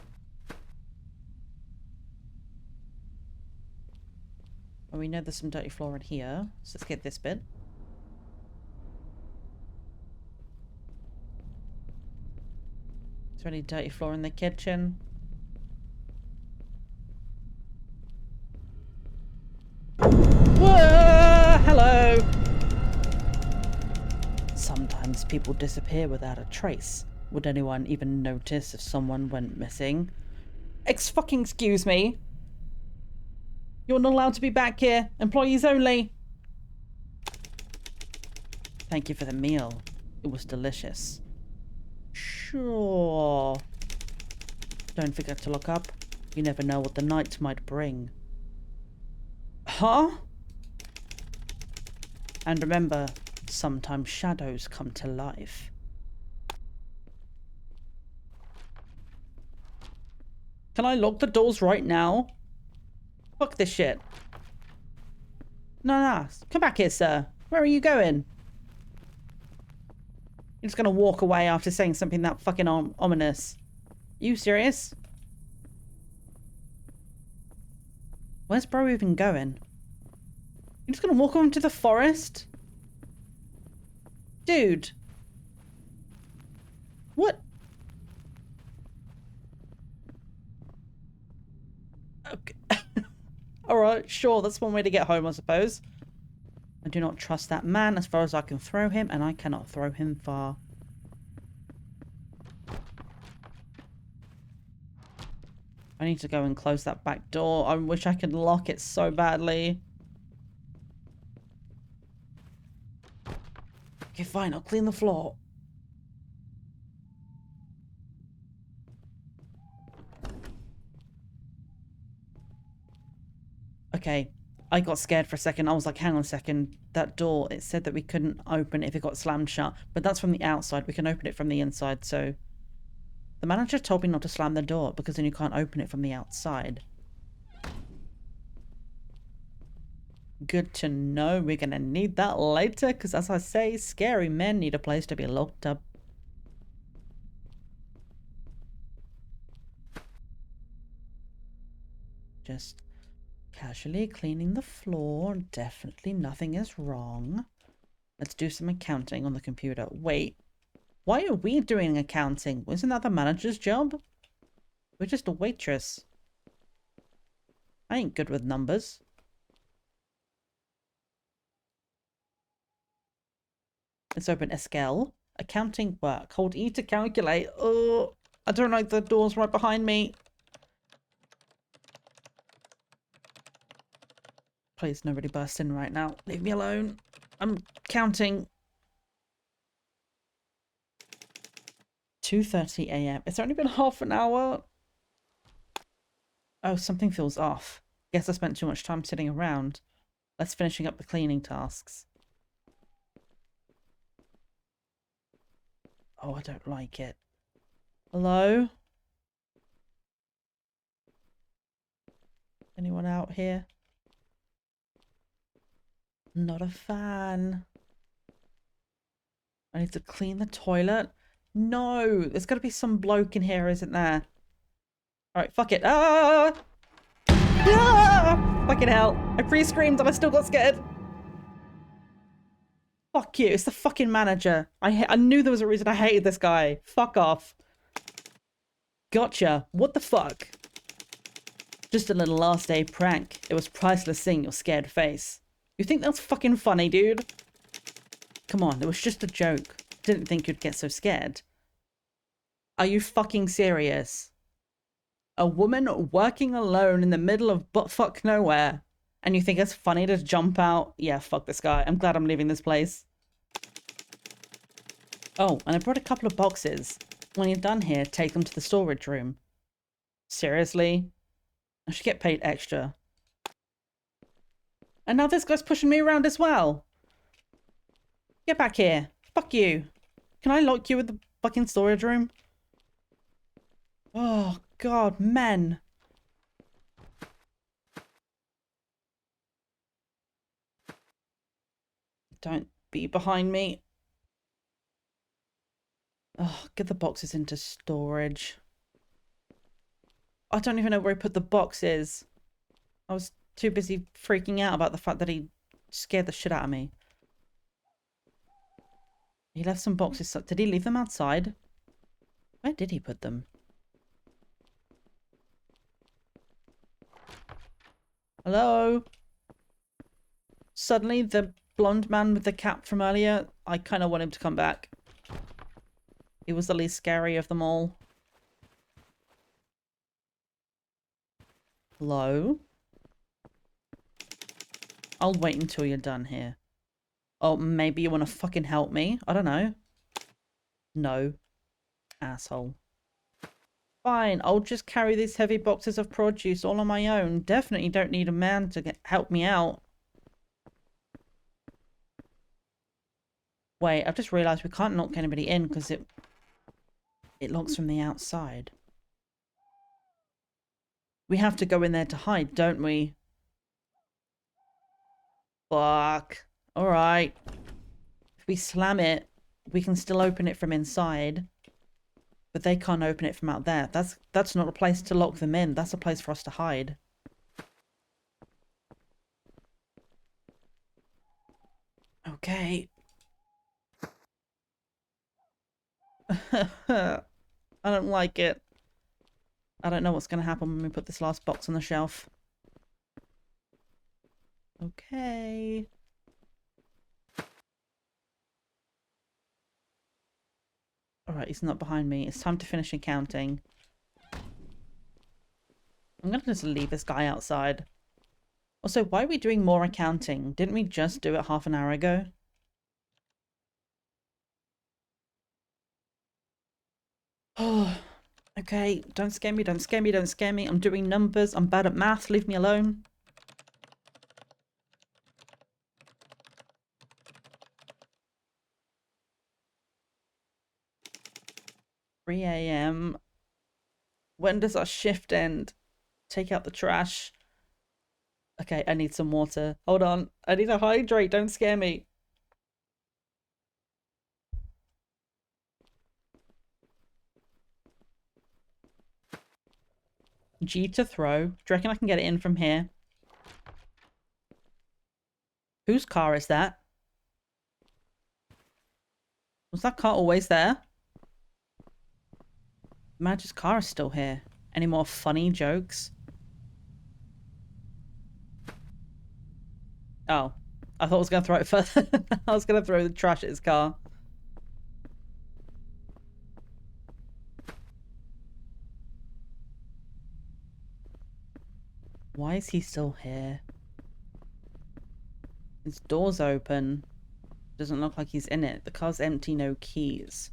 Well, we know there's some dirty floor in here. So let's get this bit. Is there any dirty floor in the kitchen? Whoa! Hello! Sometimes people disappear without a trace. Would anyone even notice if someone went missing? Excuse me. You're not allowed to be back here. Employees only. Thank you for the meal. It was delicious. Sure. Don't forget to look up. You never know what the night might bring. Huh? And remember, sometimes shadows come to life. Can I lock the doors right now? Fuck this shit. No. Come back here, sir. Where are you going? You're just gonna walk away after saying something that fucking ominous. You serious? Where's bro even going? You're just gonna walk off into the forest? Dude. What? Okay. Alright, sure, that's one way to get home, I suppose. I do not trust that man as far as I can throw him, and I cannot throw him far. I need to go and close that back door. I wish I could lock it so badly. Okay, fine, I'll clean the floor. Okay, I got scared for a second. I was like, hang on a second. That door, it said that we couldn't open it if it got slammed shut. But that's from the outside. We can open it from the inside, so... The manager told me not to slam the door because then you can't open it from the outside. Good to know. We're gonna need that later because, as I say, scary men need a place to be locked up. Just casually cleaning the floor. Definitely nothing is wrong. Let's do some accounting on the computer. Wait. Why are we doing accounting? Wasn't that the manager's job? We're just a waitress. I ain't good with numbers. Let's open Eskel. Accounting work. Hold E to calculate. Oh, I don't like the doors right behind me. Please, nobody burst in right now. Leave me alone. I'm counting. 2:30 a.m. It's only been half an hour. Oh, something feels off. Guess I spent too much time sitting around. Let's finishing up the cleaning tasks. Oh, I don't like it. Hello? Anyone out here? Not a fan. I need to clean the toilet. No, there's got to be some bloke in here, isn't there? Alright, fuck it. Ah! Ah! Fucking hell. I pre-screamed and I still got scared. Fuck you. It's the fucking manager. I knew there was a reason I hated this guy. Fuck off. Gotcha. What the fuck? Just a little last day prank. It was priceless seeing your scared face. You think that's fucking funny, dude? Come on, it was just a joke. Didn't think you'd get so scared. Are you fucking serious? A woman working alone in the middle of buttfuck nowhere. And you think it's funny to jump out? Yeah, fuck this guy. I'm glad I'm leaving this place. Oh, and I brought a couple of boxes. When you're done here, take them to the storage room. Seriously? I should get paid extra. And now this guy's pushing me around as well. Get back here. Fuck you. Can I lock you in the fucking storage room? Oh, God, men. Don't be behind me. Oh, get the boxes into storage. I don't even know where he put the boxes. I was too busy freaking out about the fact that he scared the shit out of me. He left some boxes. Did he leave them outside? Where did he put them? Hello? Suddenly, the blonde man with the cap from earlier, I kind of want him to come back. He was the least scary of them all. Hello? I'll wait until you're done here. Oh, maybe you want to fucking help me? I don't know. No. Asshole. Fine, I'll just carry these heavy boxes of produce all on my own. Definitely don't need a man to help me out. Wait, I've just realised we can't knock anybody in because it locks from the outside. We have to go in there to hide, don't we? Fuck. Alright. If we slam it, we can still open it from inside. But they can't open it from out there. That's not a place to lock them in. That's a place for us to hide. Okay. I don't like it. I don't know what's going to happen when we put this last box on the shelf. Okay. Alright, he's not behind me. It's time to finish accounting. I'm going to just leave this guy outside. Also, why are we doing more accounting? Didn't we just do it half an hour ago? Oh, okay. Don't scare me, don't scare me, don't scare me. I'm doing numbers. I'm bad at math. Leave me alone. $3 a.m. When does our shift end? Take out the trash. Okay, I need some water. Hold on. I need to hydrate. Don't scare me. G to throw. Do you reckon I can get it in from here? Whose car is that? Was that car always there? The manager's car is still here. Any more funny jokes? Oh. I thought I was going to throw it further. I was going to throw the trash at his car. Why is he still here? His door's open. Doesn't look like he's in it. The car's empty, no keys.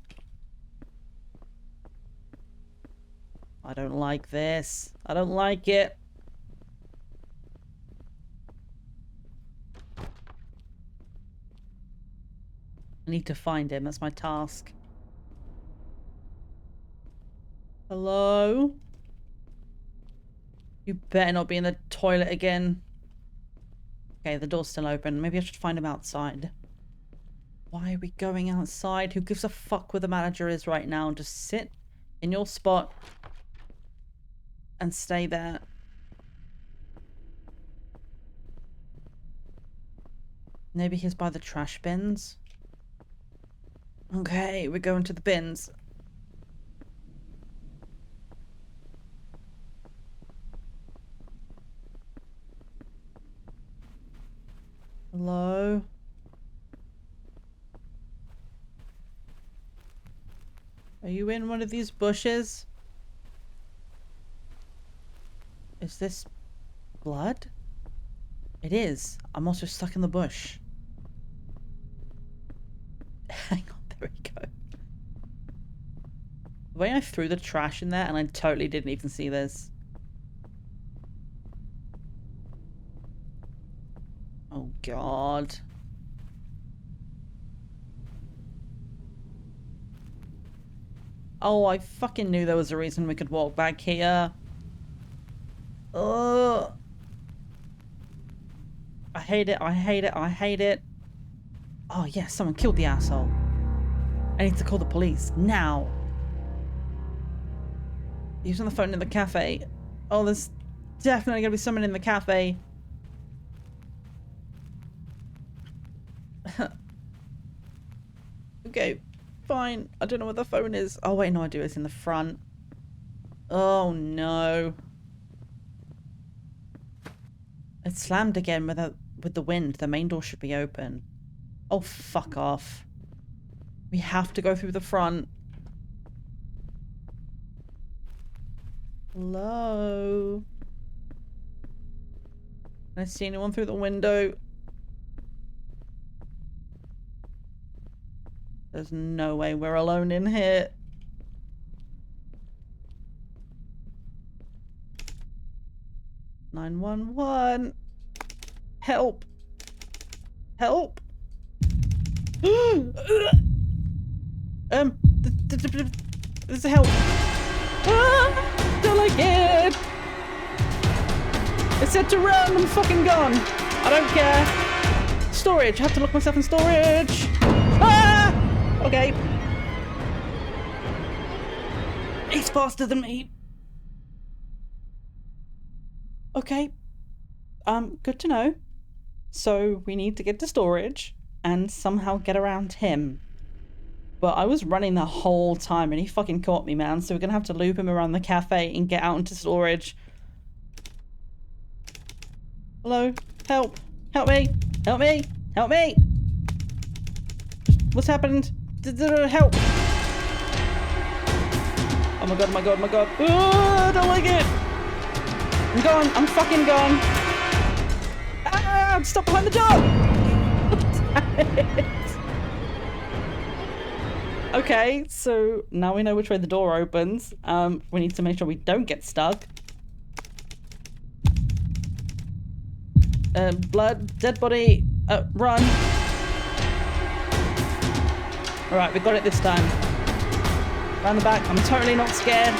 I don't like this. I don't like it. I need to find him. That's my task. Hello? You better not be in the toilet again. Okay, the door's still open. Maybe I should find him outside. Why are we going outside? Who gives a fuck where the manager is right now? Just sit in your spot and stay there. Maybe he's by the trash bins. Okay, we're going to the bins. Hello? Are you in one of these bushes? Is this blood? It is. I'm also stuck in the bush. Hang on, there we go. The way I threw the trash in there and I totally didn't even see this. Oh god. Oh, I fucking knew there was a reason we could walk back here. Ugh. I hate it, I hate it, I hate it. Oh yeah, someone killed the asshole. I need to call the police, now. He was on the phone in the cafe. Oh, there's definitely gonna be someone in the cafe. Okay, fine. I don't know where the phone is. Oh wait, no, I do. It's in the front. Oh no. It's slammed again with the wind. The main door should be open. Oh, fuck off. We have to go through the front. Hello? Can I see anyone through the window? There's no way we're alone in here. "911. Help. Help. This is help. Ah, don't like it. It said to run. I'm fucking gone. I don't care. Storage. I have to lock myself in storage. Ah! Okay. He's faster than me. Okay. Good to know. So we need to get to storage and somehow get around him. But I was running the whole time and he fucking caught me, man. So we're gonna have to loop him around the cafe and get out into storage. Hello? Help! Help me! Help me! Help me! What's happened? Help! Oh my god, oh my god, oh my god. Oh, I don't like it! I'm gone! I'm fucking gone! Ah! I'm stuck behind the door! Damn it. Okay, so now we know which way the door opens. We need to make sure we don't get stuck. Blood, dead body, run. Alright, we got it this time. Round the back, I'm totally not scared.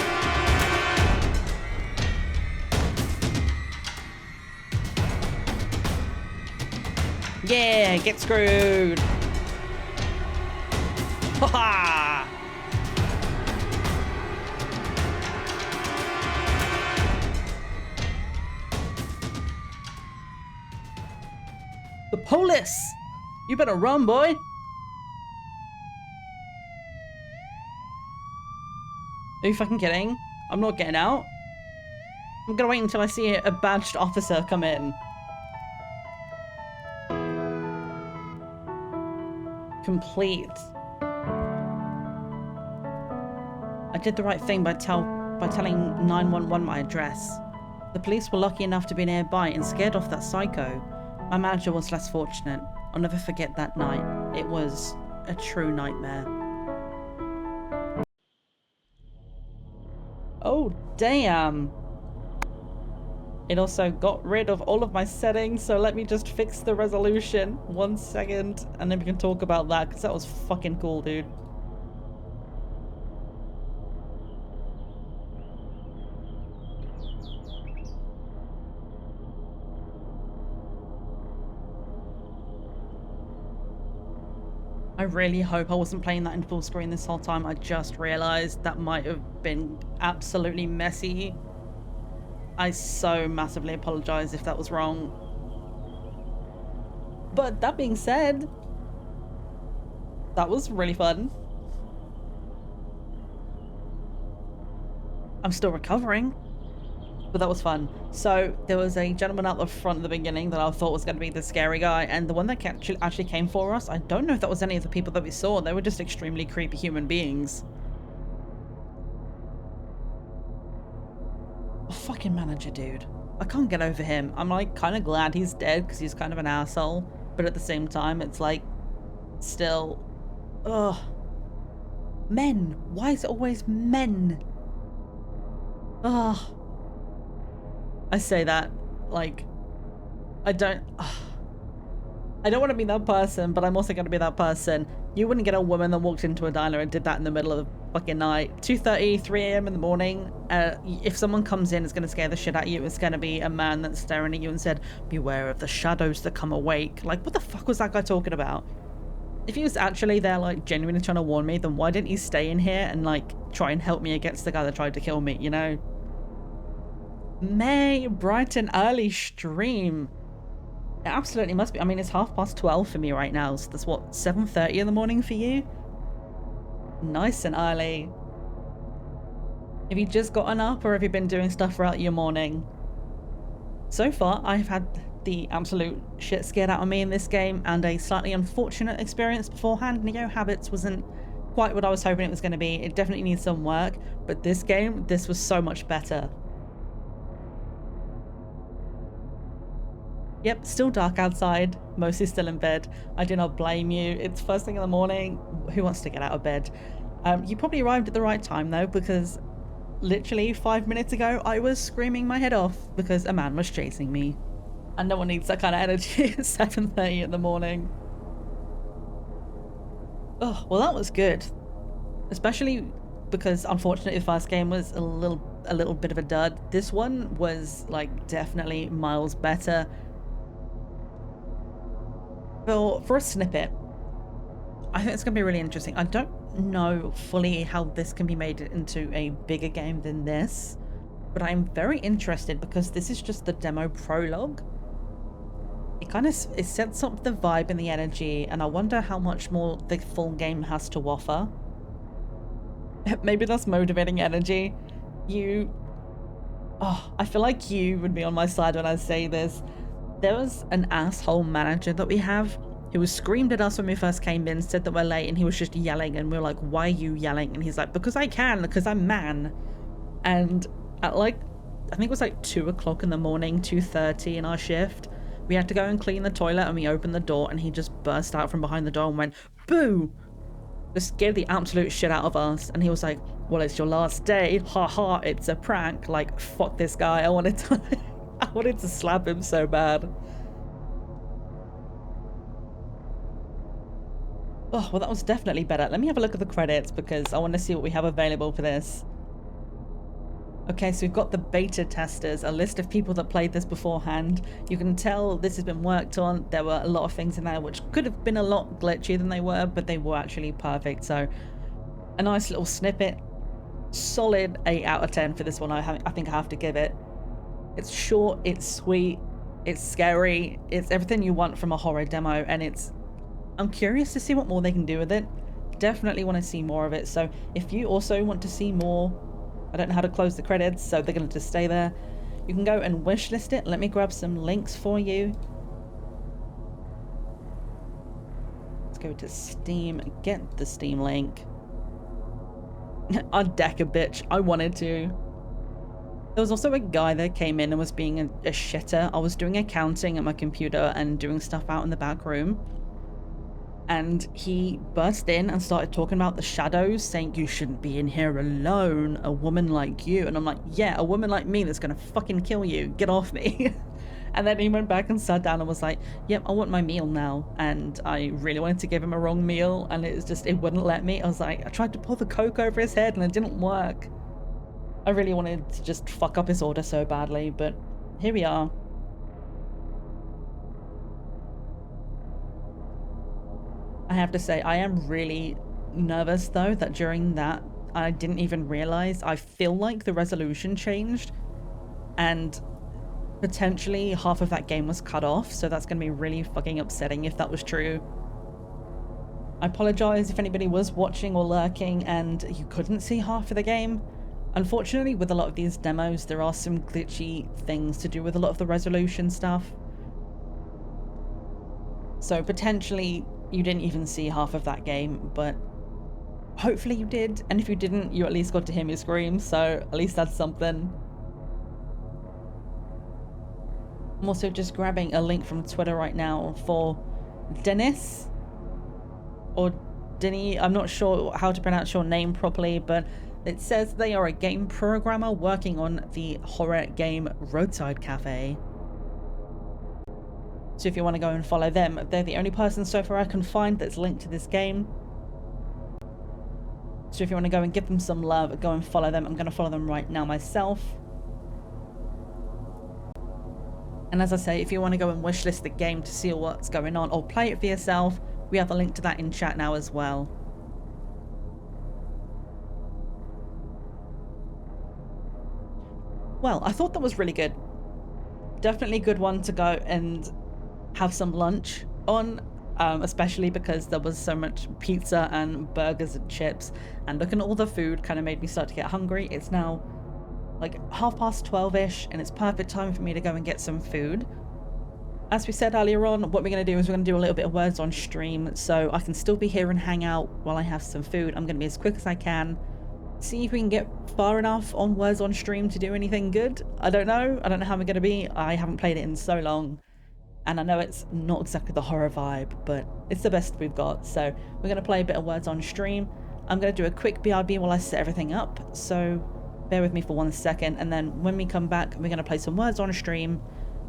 Yeah, get screwed. Ha ha! The police! You better run, boy! Are you fucking kidding? I'm not getting out. I'm gonna wait until I see a badged officer come in. Complete. I did the right thing by telling 911 my address. The police were lucky enough to be nearby and scared off that psycho. My manager was less fortunate. I'll never forget that night. It was a true nightmare. Oh, damn. It also got rid of all of my settings, so let me just fix the resolution. 1 second, and then we can talk about that, because that was fucking cool, dude. I really hope I wasn't playing that in full screen this whole time. I just realized that might have been absolutely messy. I so massively apologize if that was wrong. But that being said, that was really fun. I'm still recovering, but that was fun. So there was a gentleman out the front at the beginning that I thought was going to be the scary guy, and the one that actually came for us, I don't know if that was any of the people that we saw. They were just extremely creepy human beings. A fucking manager, dude. I can't get over him. I'm like kind of glad he's dead because he's kind of an asshole, but at the same time it's like still, ugh. Men. Why is it always men? Ugh. I say that like I don't want to be that person, but I'm also going to be that person. You wouldn't get a woman that walked into a diner and did that in the middle of the fucking night. 2:30, 3 a.m. in the morning. If someone comes in, it's going to scare the shit out of you. It's going to be a man that's staring at you and said, "Beware of the shadows that come awake." Like, what the fuck was that guy talking about? If he was actually there, like, genuinely trying to warn me, then why didn't he stay in here and, like, try and help me against the guy that tried to kill me, you know? May, bright and early stream. It absolutely must be. I mean, it's 12:30 for me right now, so that's what, 7:30 in the morning for you? Nice and early. Have you just gotten up, or have you been doing stuff throughout your morning? So far, I've had the absolute shit scared out of me in this game, and a slightly unfortunate experience beforehand. Neo Habits wasn't quite what I was hoping it was going to be. It definitely needs some work, but this game, this was so much better. Yep, still dark outside, mostly still in bed. I do not blame you. It's first thing in the morning. Who wants to get out of bed? You probably arrived at the right time though, because literally 5 minutes ago I was screaming my head off because a man was chasing me. And no one needs that kind of energy at 7:30 in the morning. Oh, well that was good. Especially because unfortunately the first game was a little bit of a dud. This one was like definitely miles better. Well, for a snippet, I think it's going to be really interesting. I don't know fully how this can be made into a bigger game than this, but I'm very interested because this is just the demo prologue. It sets up the vibe and the energy, and I wonder how much more the full game has to offer. Maybe that's motivating energy. I feel like you would be on my side when I say this. There was an asshole manager that we have who was screamed at us when we first came in, said that we're late, and he was just yelling, and we were like, why are you yelling? And he's like, because I can, because I'm man. And at like, I think it was like 2 o'clock in the morning, 2:30 in our shift, we had to go and clean the toilet, and we opened the door, and he just burst out from behind the door and went, boo! Just scared the absolute shit out of us. And he was like, well, it's your last day, haha, it's a prank. Like, fuck this guy. I wanted to slap him so bad. Oh, well, that was definitely better. Let me have a look at the credits because I want to see what we have available for this. Okay, so we've got the beta testers, a list of people that played this beforehand. You can tell this has been worked on. There were a lot of things in there which could have been a lot glitchier than they were, but they were actually perfect. So a nice little snippet. Solid 8 out of 10 for this one. I think I have to give it. It's short, it's sweet, it's scary, it's everything you want from a horror demo, and I'm curious to see what more they can do with it. Definitely want to see more of it. So if you also want to see more, I don't know how to close the credits, so they're going to just stay there. You can go and wishlist it. Let me grab some links for you. Let's go to Steam, get the Steam link. I'd deck a bitch. I wanted to. There was also a guy that came in and was being a shitter. I was doing accounting at my computer and doing stuff out in the back room. And he burst in and started talking about the shadows, saying, you shouldn't be in here alone, a woman like you. And I'm like, yeah, a woman like me that's gonna fucking kill you. Get off me. And then he went back and sat down and was like, yep, I want my meal now. And I really wanted to give him a wrong meal, and it wouldn't let me. I was like, I tried to pour the Coke over his head and it didn't work. I really wanted to just fuck up his order so badly, but here we are. I have to say, I am really nervous though that during that, I didn't even realize, I feel like the resolution changed and potentially half of that game was cut off, so that's going to be really fucking upsetting if that was true. I apologize if anybody was watching or lurking and you couldn't see half of the game. Unfortunately, with a lot of these demos, there are some glitchy things to do with a lot of the resolution stuff. So potentially you didn't even see half of that game, but hopefully you did. And if you didn't, you at least got to hear me scream, so at least that's something. I'm also just grabbing a link from Twitter right now for Dennis, or Denny, I'm not sure how to pronounce your name properly, but it says they are a game programmer working on the horror game Roadside Cafe. So if you want to go and follow them, they're the only person so far I can find that's linked to this game. So if you want to go and give them some love, go and follow them. I'm going to follow them right now myself. And as I say, if you want to go and wishlist the game to see what's going on or play it for yourself, we have a link to that in chat now as well. Well, I thought that was really good. Definitely a good one to go and have some lunch on, especially because there was so much pizza and burgers and chips, and looking at all the food kind of made me start to get hungry. It's now like 12:30ish, and it's perfect time for me to go and get some food. As we said earlier on, what we're going to do is we're going to do a little bit of words on stream, so I can still be here and hang out while I have some food. I'm going to be as quick as I can. See if we can get far enough on words on stream to do anything good. I don't know how I'm going to be. I haven't played it in so long. And I know it's not exactly the horror vibe, but it's the best we've got. So we're going to play a bit of Words on stream. I'm going to do a quick BRB while I set everything up. So bear with me for 1 second. And then when we come back, we're going to play some Words on stream.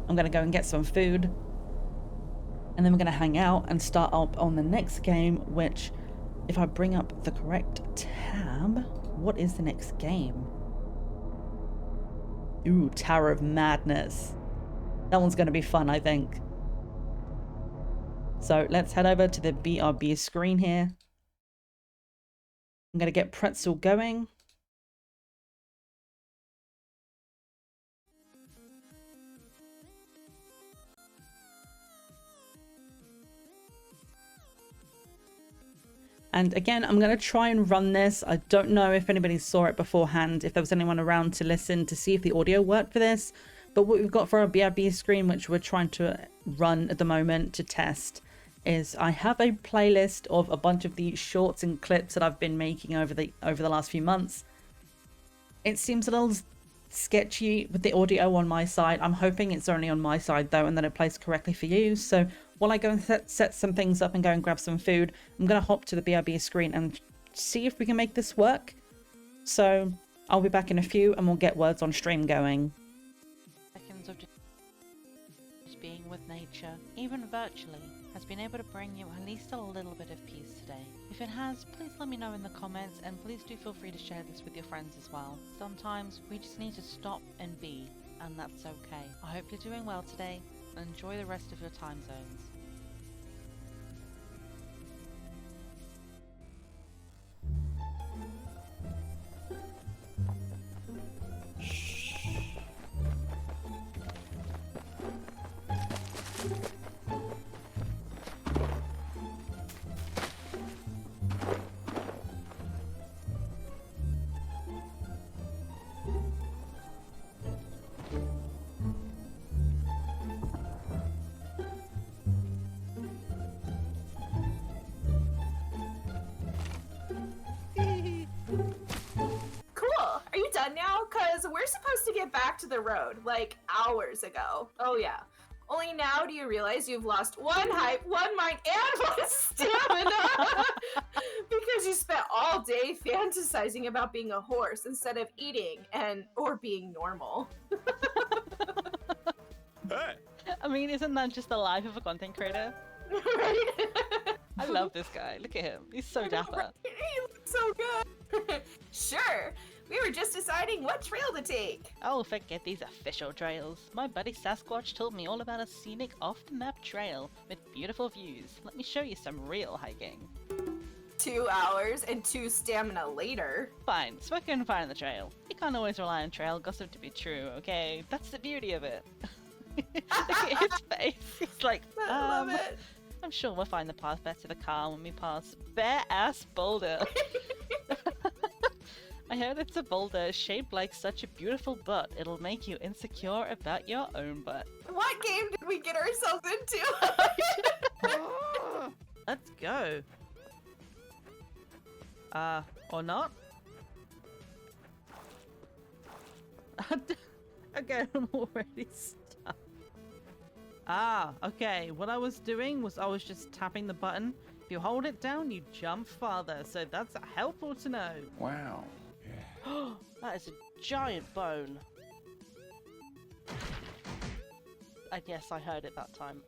I'm going to go and get some food. And then we're going to hang out and start up on the next game, which, if I bring up the correct tab, what is the next game? Ooh, Tower of Madness. That one's going to be fun, I think. So let's head over to the BRB screen here. I'm going to get Pretzel going. And again, I'm going to try and run this. I don't know if anybody saw it beforehand, if there was anyone around to listen to see if the audio worked for this. But what we've got for our BRB screen, which we're trying to run at the moment to test, is I have a playlist of a bunch of the shorts and clips that I've been making over the last few months. It seems a little sketchy with the audio on my side. I'm hoping it's only on my side though, and that it plays correctly for you. So while I go and set some things up and go and grab some food, I'm going to hop to the BRB screen and see if we can make this work. So I'll be back in a few and we'll get Words on stream going. Seconds of just being with nature, even virtually, has been able to bring you at least a little bit of peace today. If it has, please let me know in the comments, and please do feel free to share this with your friends as well. Sometimes we just need to stop and be, and that's okay. I hope you're doing well today, and enjoy the rest of your time zones. We're supposed to get back to the road like hours ago. Oh yeah. Only now do you realize you've lost 1 hype, 1 mind, and 1 stamina because you spent all day fantasizing about being a horse instead of eating or being normal. Hey! I mean, isn't that just the life of a content creator? Right? I love this guy. Look at him. He's so dapper. Right? He looks so good. Sure. We were just deciding what trail to take. Oh, forget these official trails. My buddy Sasquatch told me all about a scenic off-the-map trail with beautiful views. Let me show you some real hiking. 2 hours and 2 stamina later. Fine, so I can find the trail. You can't always rely on trail gossip to be true, okay? That's the beauty of it. Look at his face. He's like, I love it. I'm sure we'll find the path back to the car when we pass bare-ass boulder. I heard it's a boulder shaped like such a beautiful butt. It'll make you insecure about your own butt. What game did we get ourselves into? Let's go. Or not? Okay, I'm already stuck. Okay. What I was doing was I was just tapping the button. If you hold it down, you jump farther. So that's helpful to know. Wow. That is a giant bone. Yes, I heard it that time.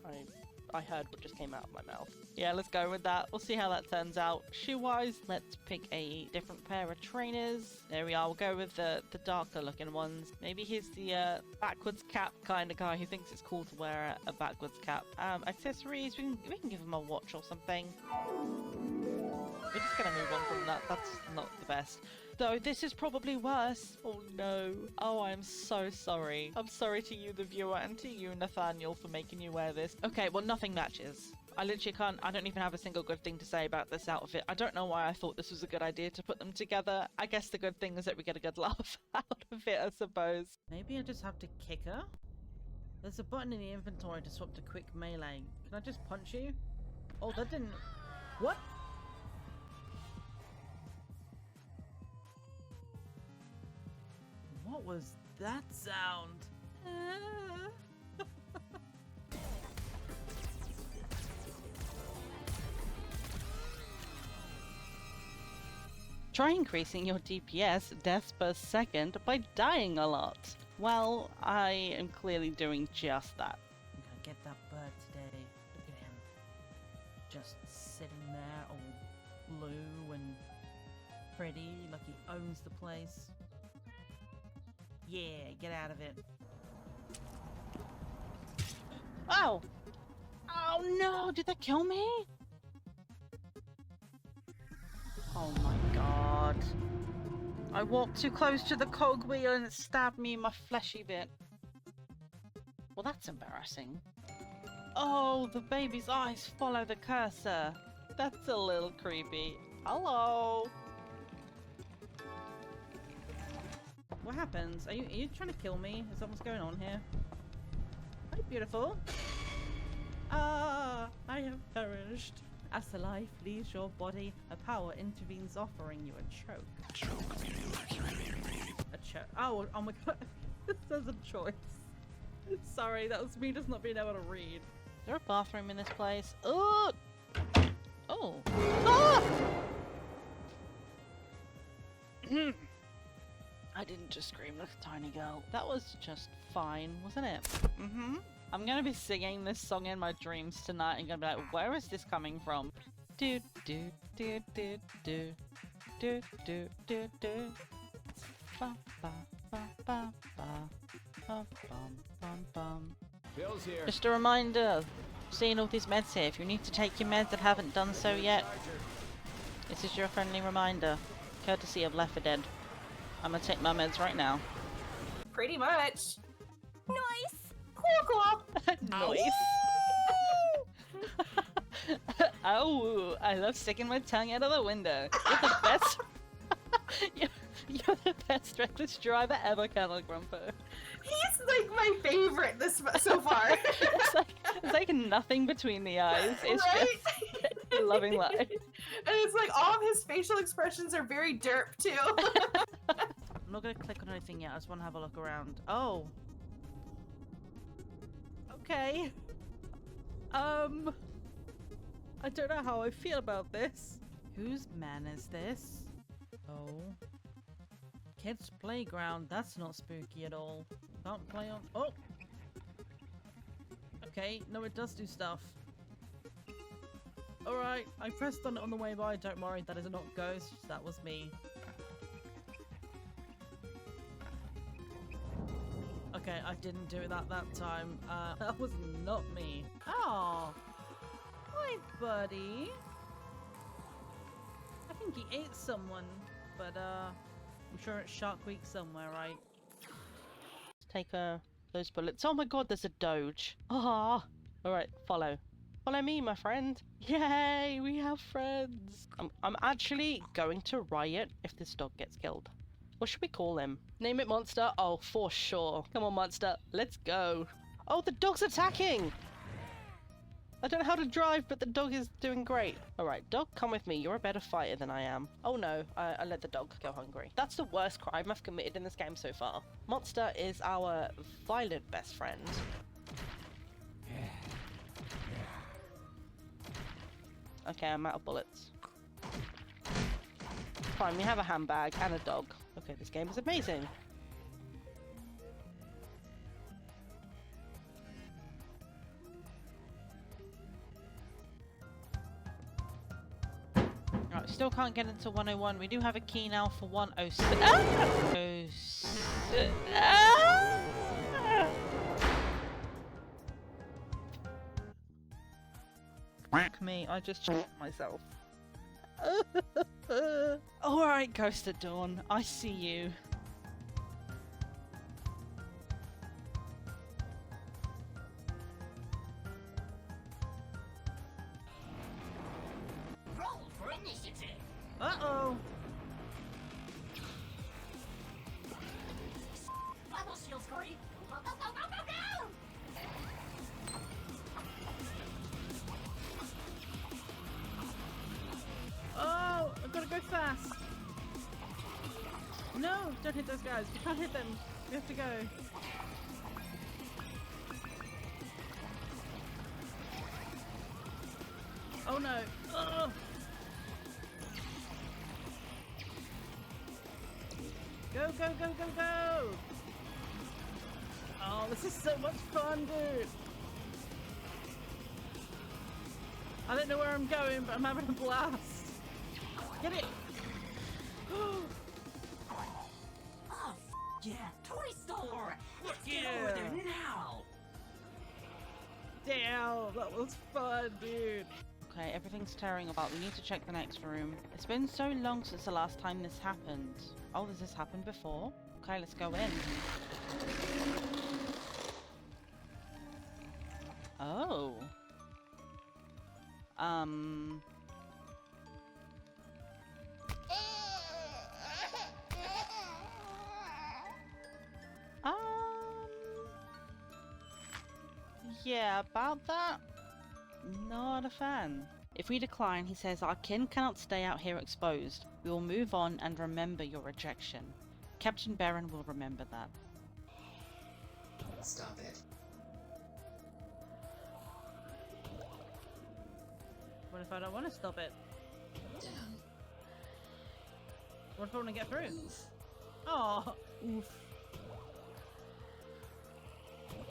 I heard what just came out of my mouth. Yeah, let's go with that. We'll see how that turns out. Shoe-wise, let's pick a different pair of trainers. There we are. We'll go with the darker looking ones. Maybe he's the backwards cap kind of guy who thinks it's cool to wear a backwards cap. Accessories, we can give him a watch or something. We're just gonna move on from that. That's not the best. Though this is probably worse. Oh no. Oh, I'm so sorry. I'm sorry to you, the viewer, and to you, Nathaniel, for making you wear this. Okay, well, nothing matches. I literally can't, I don't even have a single good thing to say about this outfit. I don't know why I thought this was a good idea to put them together. I guess the good thing is that we get a good laugh out of it, I suppose. Maybe I just have to kick her? There's a button in the inventory to swap to quick melee. Can I just punch you? Oh, that didn't... What? What was that sound? Try increasing your DPS, deaths per second, by dying a lot. Well, I am clearly doing just that. I'm gonna get that bird today. Look at him. Just sitting there all blue and pretty, like he owns the place. Yeah, get out of it. Oh! Oh no! Did that kill me? Oh my god. I walked too close to the cogwheel and it stabbed me in my fleshy bit. Well, that's embarrassing. Oh, the baby's eyes follow the cursor. That's a little creepy. Hello? What happens? Are you trying to kill me? Is that what's going on here? Hi, beautiful. Ah, I have perished. As the life leaves your body, a power intervenes, offering you a choke. A choke. Oh my god. This says a choice. Sorry, that was me just not being able to read. Is there a bathroom in this place? Oh! Oh! Ah! I didn't just scream like a tiny girl. That was just fine, wasn't it? Mm-hmm. I'm gonna be singing this song in my dreams tonight and gonna be like, where is this coming from? Do do do do do do do do do. Ba ba ba ba ba ba bum bum bum. Bill's here. Just a reminder, seeing all these meds here. If you need to take your meds that haven't done so yet, this is your friendly reminder, courtesy of Left 4 Dead. I'm gonna take my meds right now. Pretty much. Nice. Cool. Nice. Oh, I love sticking my tongue out of the window. You're the best. you're the best reckless driver ever, Colonel Grumpo. He's like my favorite so far. it's like nothing between the eyes. It's right? just loving life. And it's like all of his facial expressions are very derp too. I'm not gonna click on anything yet. I just want to have a look around. Oh. Okay. I don't know how I feel about this. Whose man is this? Oh. Kids playground. That's not spooky at all. Can't play on. Oh. Okay. No, it does do stuff. Alright. I pressed on it on the way by. Don't worry. That is not ghost. That was me. Okay, I didn't do that time. That was not me. Oh, hi, buddy. I think he ate someone, but I'm sure it's Shark Week somewhere, right? Let's take those bullets. Oh my god, there's a doge. Ah. All right, follow me, my friend. Yay, we have friends. I'm actually going to riot if this dog gets killed. What should we call him? Name it Monster? Oh, for sure. Come on, Monster. Let's go. Oh, the dog's attacking! I don't know how to drive, but the dog is doing great. Alright, dog, come with me. You're a better fighter than I am. Oh no, I let the dog go hungry. That's the worst crime I've committed in this game so far. Monster is our violent best friend. Okay, I'm out of bullets. Fine, we have a handbag and a dog. Okay, this game is amazing. Right, we still can't get into 101. We do have a key now for 106. Fuck me, I just shot myself. Alright, Ghost at Dawn, I see you. Roll for initiative. Uh-oh. Bubble shield screen. Go, go, go, go, go, go! Oh, I've got to go fast. No, don't hit those guys. We can't hit them. We have to go. Oh no. Ugh. Go, go, go, go, go! Oh, this is so much fun, dude! I don't know where I'm going, but I'm having a blast. Get it! Oh, yeah, toy store! Let's get Yeah. over there now! Damn, that was fun, dude. Okay, everything's tearing apart. We need to check the next room. It's been so long since the last time this happened. Oh, has this happened before? Okay, let's go in. Oh. Yeah, about that? Not a fan. If we decline, he says our kin cannot stay out here exposed. We will move on and remember your rejection. Captain Baron will remember that. Stop it. What if I don't want to stop it? Down. What if I want to get through? Oof. Oh, oof.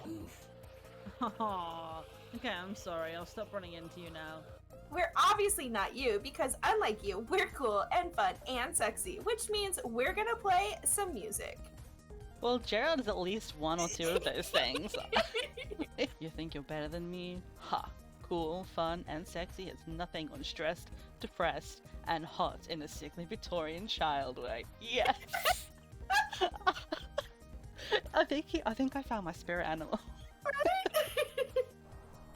Oof. Oh, okay, I'm sorry. I'll stop running into you now. We're obviously not you because unlike you, we're cool and fun and sexy, which means we're gonna play some music. Well, Gerald is at least one or two of those things. You think you're better than me? Ha! Cool, fun, and sexy is nothing on stressed, depressed, and hot in a sickly Victorian child way. Yes! I think I found my spirit animal.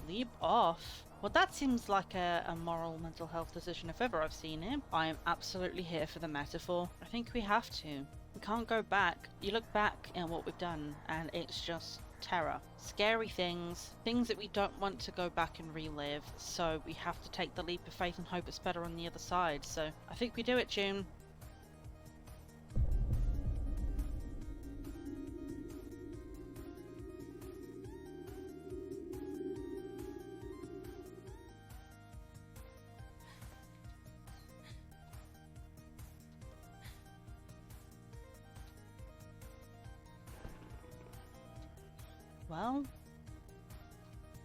Leap off. Well, that seems like a moral mental health decision if ever I've seen it. I am absolutely here for the metaphor. I think we have to. We can't go back. You look back at what we've done, and it's just terror. Scary things. Things that we don't want to go back and relive. So we have to take the leap of faith and hope it's better on the other side. So I think we do it, June. Well,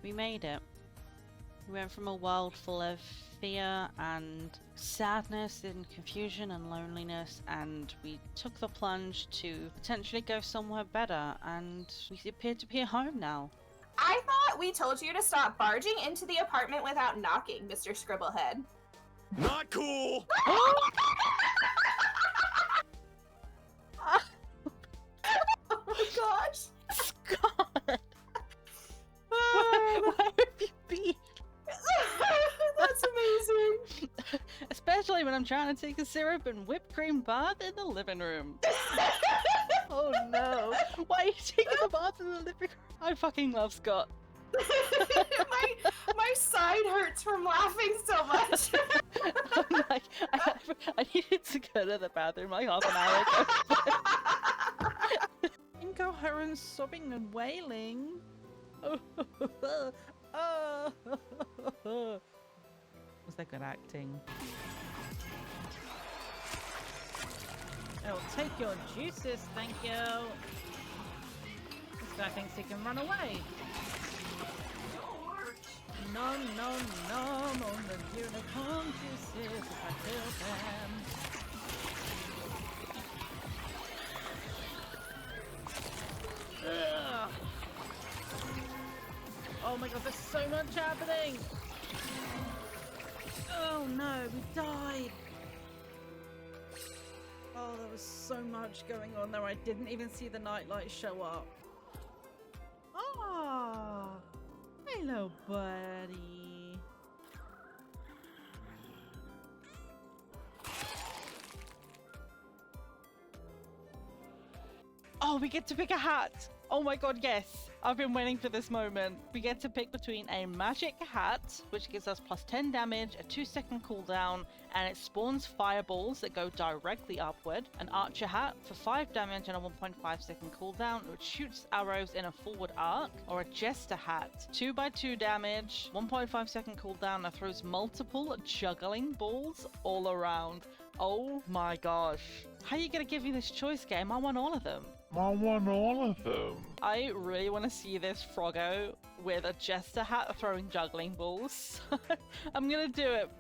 we made it. We went from a world full of fear and sadness and confusion and loneliness, and we took the plunge to potentially go somewhere better, and we appear to be at home now. I thought we told you to stop barging into the apartment without knocking, Mr. Scribblehead. Not cool! Oh my gosh! God! Where have you been? That's amazing. Especially when I'm trying to take a syrup and whipped cream bath in the living room. Oh no! Why are you taking a bath in the living room? I fucking love Scott. my side hurts from laughing so much. I'm like, I needed to go to the bathroom like half an hour ago. Incoherent sobbing and wailing. Was that good acting? I'll take your juices, thank you. This guy thinks he can run away. Nom nom nom on the unicorn juices if I kill them. Ugh. Oh my god, there's so much happening! Oh no, we died! Oh, there was so much going on there. I didn't even see the nightlight show up. Ah, hello, buddy. Oh, we get to pick a hat! Oh my god, yes! I've been waiting for this moment. We get to pick between a magic hat, which gives us plus 10 damage, a 2-second cooldown, and it spawns fireballs that go directly upward, an archer hat for 5 damage and a 1.5-second cooldown, which shoots arrows in a forward arc, or a jester hat, 2x2 damage, 1.5-second cooldown, that throws multiple juggling balls all around. Oh my gosh. How are you gonna give me this choice game? I want all of them. I want all of them. I really want to see this Froggo with a jester hat throwing juggling balls. I'm gonna do it.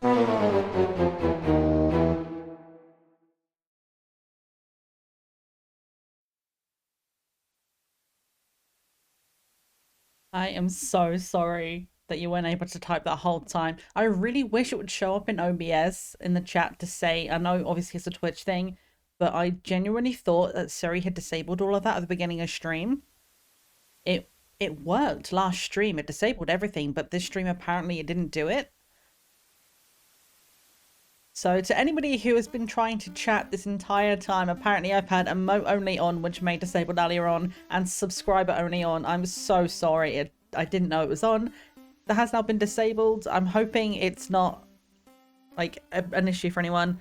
I am so sorry that you weren't able to type that whole time. I really wish it would show up in OBS in the chat to say, I know obviously it's a Twitch thing, but I genuinely thought that Siri had disabled all of that at the beginning of stream. It worked last stream. It disabled everything, but this stream apparently it didn't do it. So to anybody who has been trying to chat this entire time, apparently I've had emote only on, which made disabled earlier on, and subscriber only on. I'm so sorry. I didn't know it was on. That has now been disabled. I'm hoping it's not like an issue for anyone.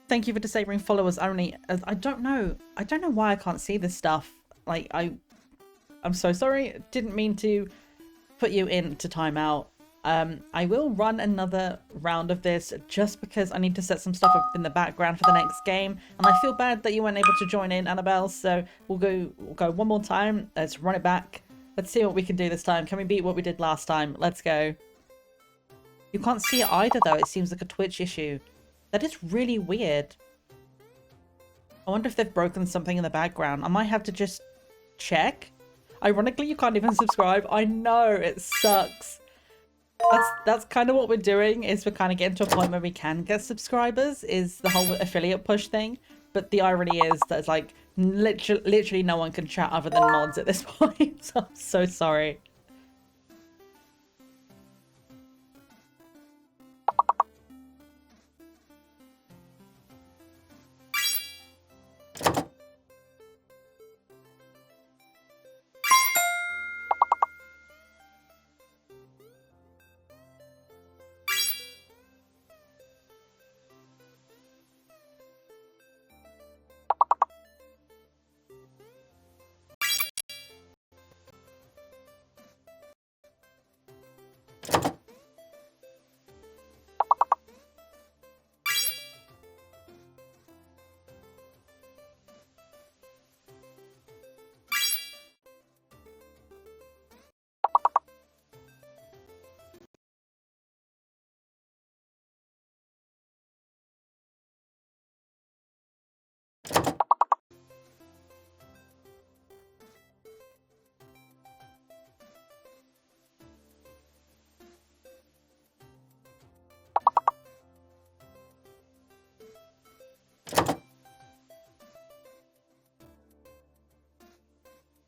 Thank you for disabling followers only. I don't know why I can't see this stuff. Like I'm so sorry. Didn't mean to put you into timeout. I will run another round of this just because I need to set some stuff up in the background for the next game, and I feel bad that you weren't able to join in, Annabelle. So we'll go one more time. Let's run it back. Let's see what we can do this time. Can we beat what we did last time? Let's go. You can't see it either though. It seems like a Twitch issue. That is really weird. I wonder if they've broken something in the background. I might have to just check. Ironically, you can't even subscribe. I know, it sucks. That's kind of what we're doing, is we're kind of getting to a point where we can get subscribers, is the whole affiliate push thing. But the irony is that it's like literally no one can chat other than mods at this point. So I'm so sorry.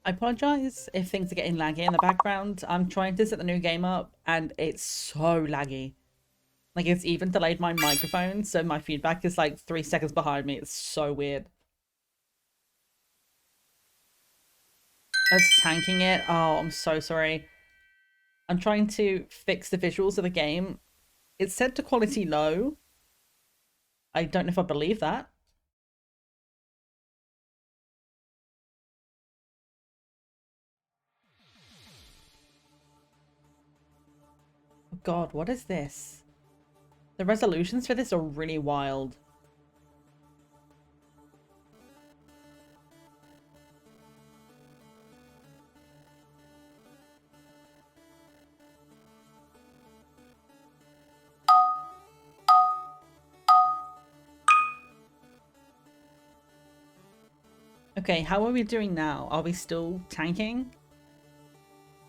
I apologize if things are getting laggy in the background. I'm trying to set the new game up and it's so laggy. Like, it's even delayed my microphone, so my feedback is like 3 seconds behind me. It's so weird. It's tanking it. Oh, I'm so sorry. I'm trying to fix the visuals of the game. It's set to quality low. I don't know if I believe that. Oh God, what is this? The resolutions for this are really wild. Okay, how are we doing now? Are we still tanking?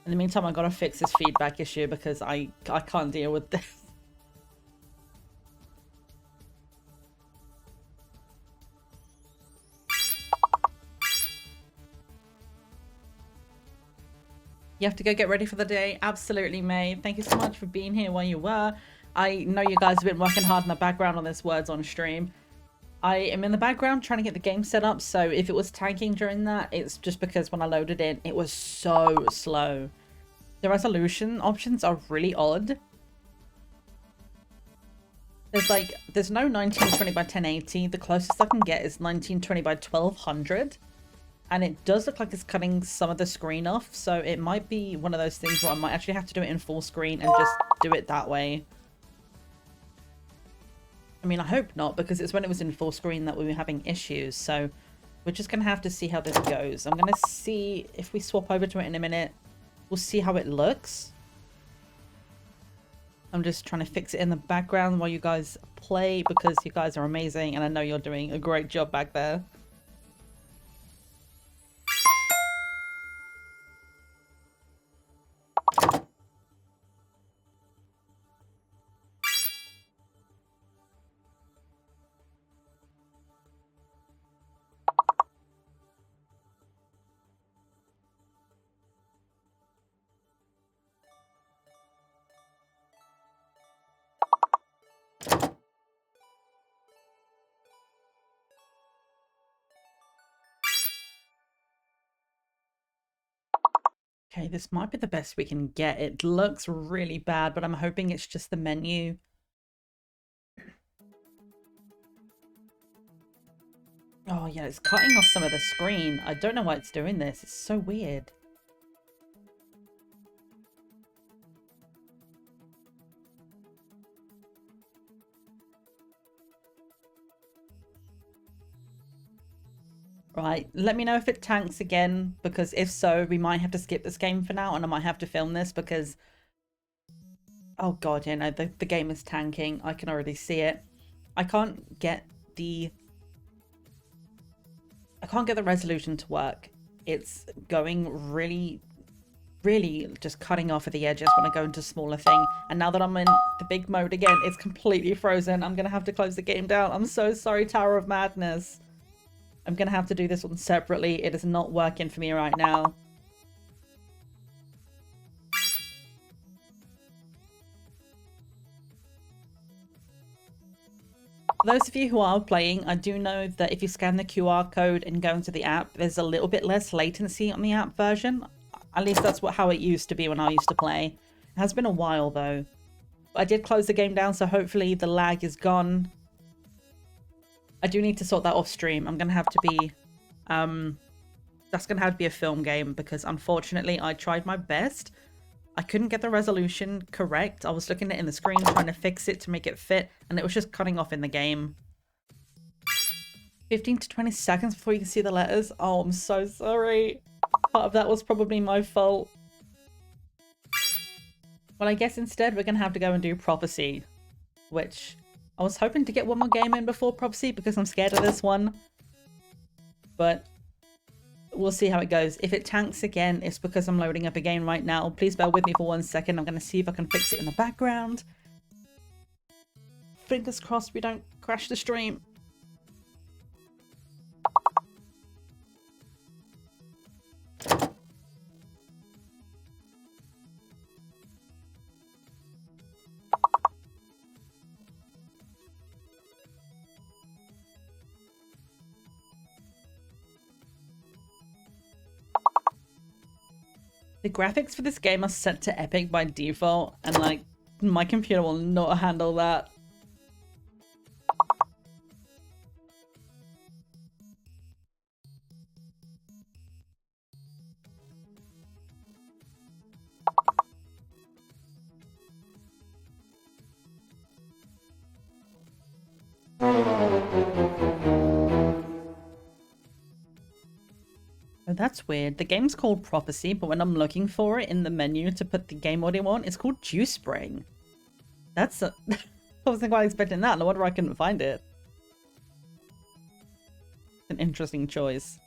In the meantime, I gotta fix this feedback issue because I can't deal with this. You have to go get ready for the day? Absolutely, May. Thank you so much for being here while you were. I know you guys have been working hard in the background on this Words on Stream. I am in the background trying to get the game set up, so if it was tanking during that, it's just because when I loaded in, it was so slow. The resolution options are really odd. There's no 1920 by 1080. The closest I can get is 1920 by 1200. And it does look like it's cutting some of the screen off, so it might be one of those things where I might actually have to do it in full screen and just do it that way. I mean, I hope not, because it's when it was in full screen that we were having issues, so we're just going to have to see how this goes. I'm going to see if we swap over to it in a minute. We'll see how it looks. I'm just trying to fix it in the background while you guys play because you guys are amazing and I know you're doing a great job back there. Okay, this might be the best we can get. It looks really bad, but I'm hoping it's just the menu. Oh yeah, it's cutting off some of the screen. I don't know why it's doing this. It's so weird. Right, let me know if it tanks again, because if so, we might have to skip this game for now, and I might have to film this because... Oh god, you know, the game is tanking. I can already see it. I can't get the resolution to work. It's going really just cutting off at the edges when I go into smaller thing. And now that I'm in the big mode again, it's completely frozen. I'm gonna have to close the game down. I'm so sorry, Tower of Madness. I'm gonna have to do this one separately. It is not working for me right now. For those of you who are playing, I do know that if you scan the QR code and go into the app, there's a little bit less latency on the app version. At least that's how it used to be when I used to play. It has been a while though. I did close the game down, so hopefully the lag is gone. I do need to sort that off stream. I'm gonna have to be that's gonna have to be a film game because unfortunately I tried my best. I couldn't get the resolution correct. I was looking at it in the screen trying to fix it to make it fit and it was just cutting off in the game. 15 to 20 seconds before you can see the letters. Oh, I'm so sorry. Part of that was probably my fault. Well, I guess instead we're gonna have to go and do Prophecy, which I was hoping to get one more game in before Prophecy because I'm scared of this one. But we'll see how it goes. If it tanks again, it's because I'm loading up again right now. Please bear with me for 1 second. I'm going to see if I can fix it in the background. Fingers crossed we don't crash the stream. The graphics for this game are set to epic by default, and like, my computer will not handle that. Oh, that's weird. The game's called Prophecy, but when I'm looking for it in the menu to put the game audio on, it's called Juice Spring. That's a... I wasn't quite expecting that. No wonder I couldn't find it. An interesting choice.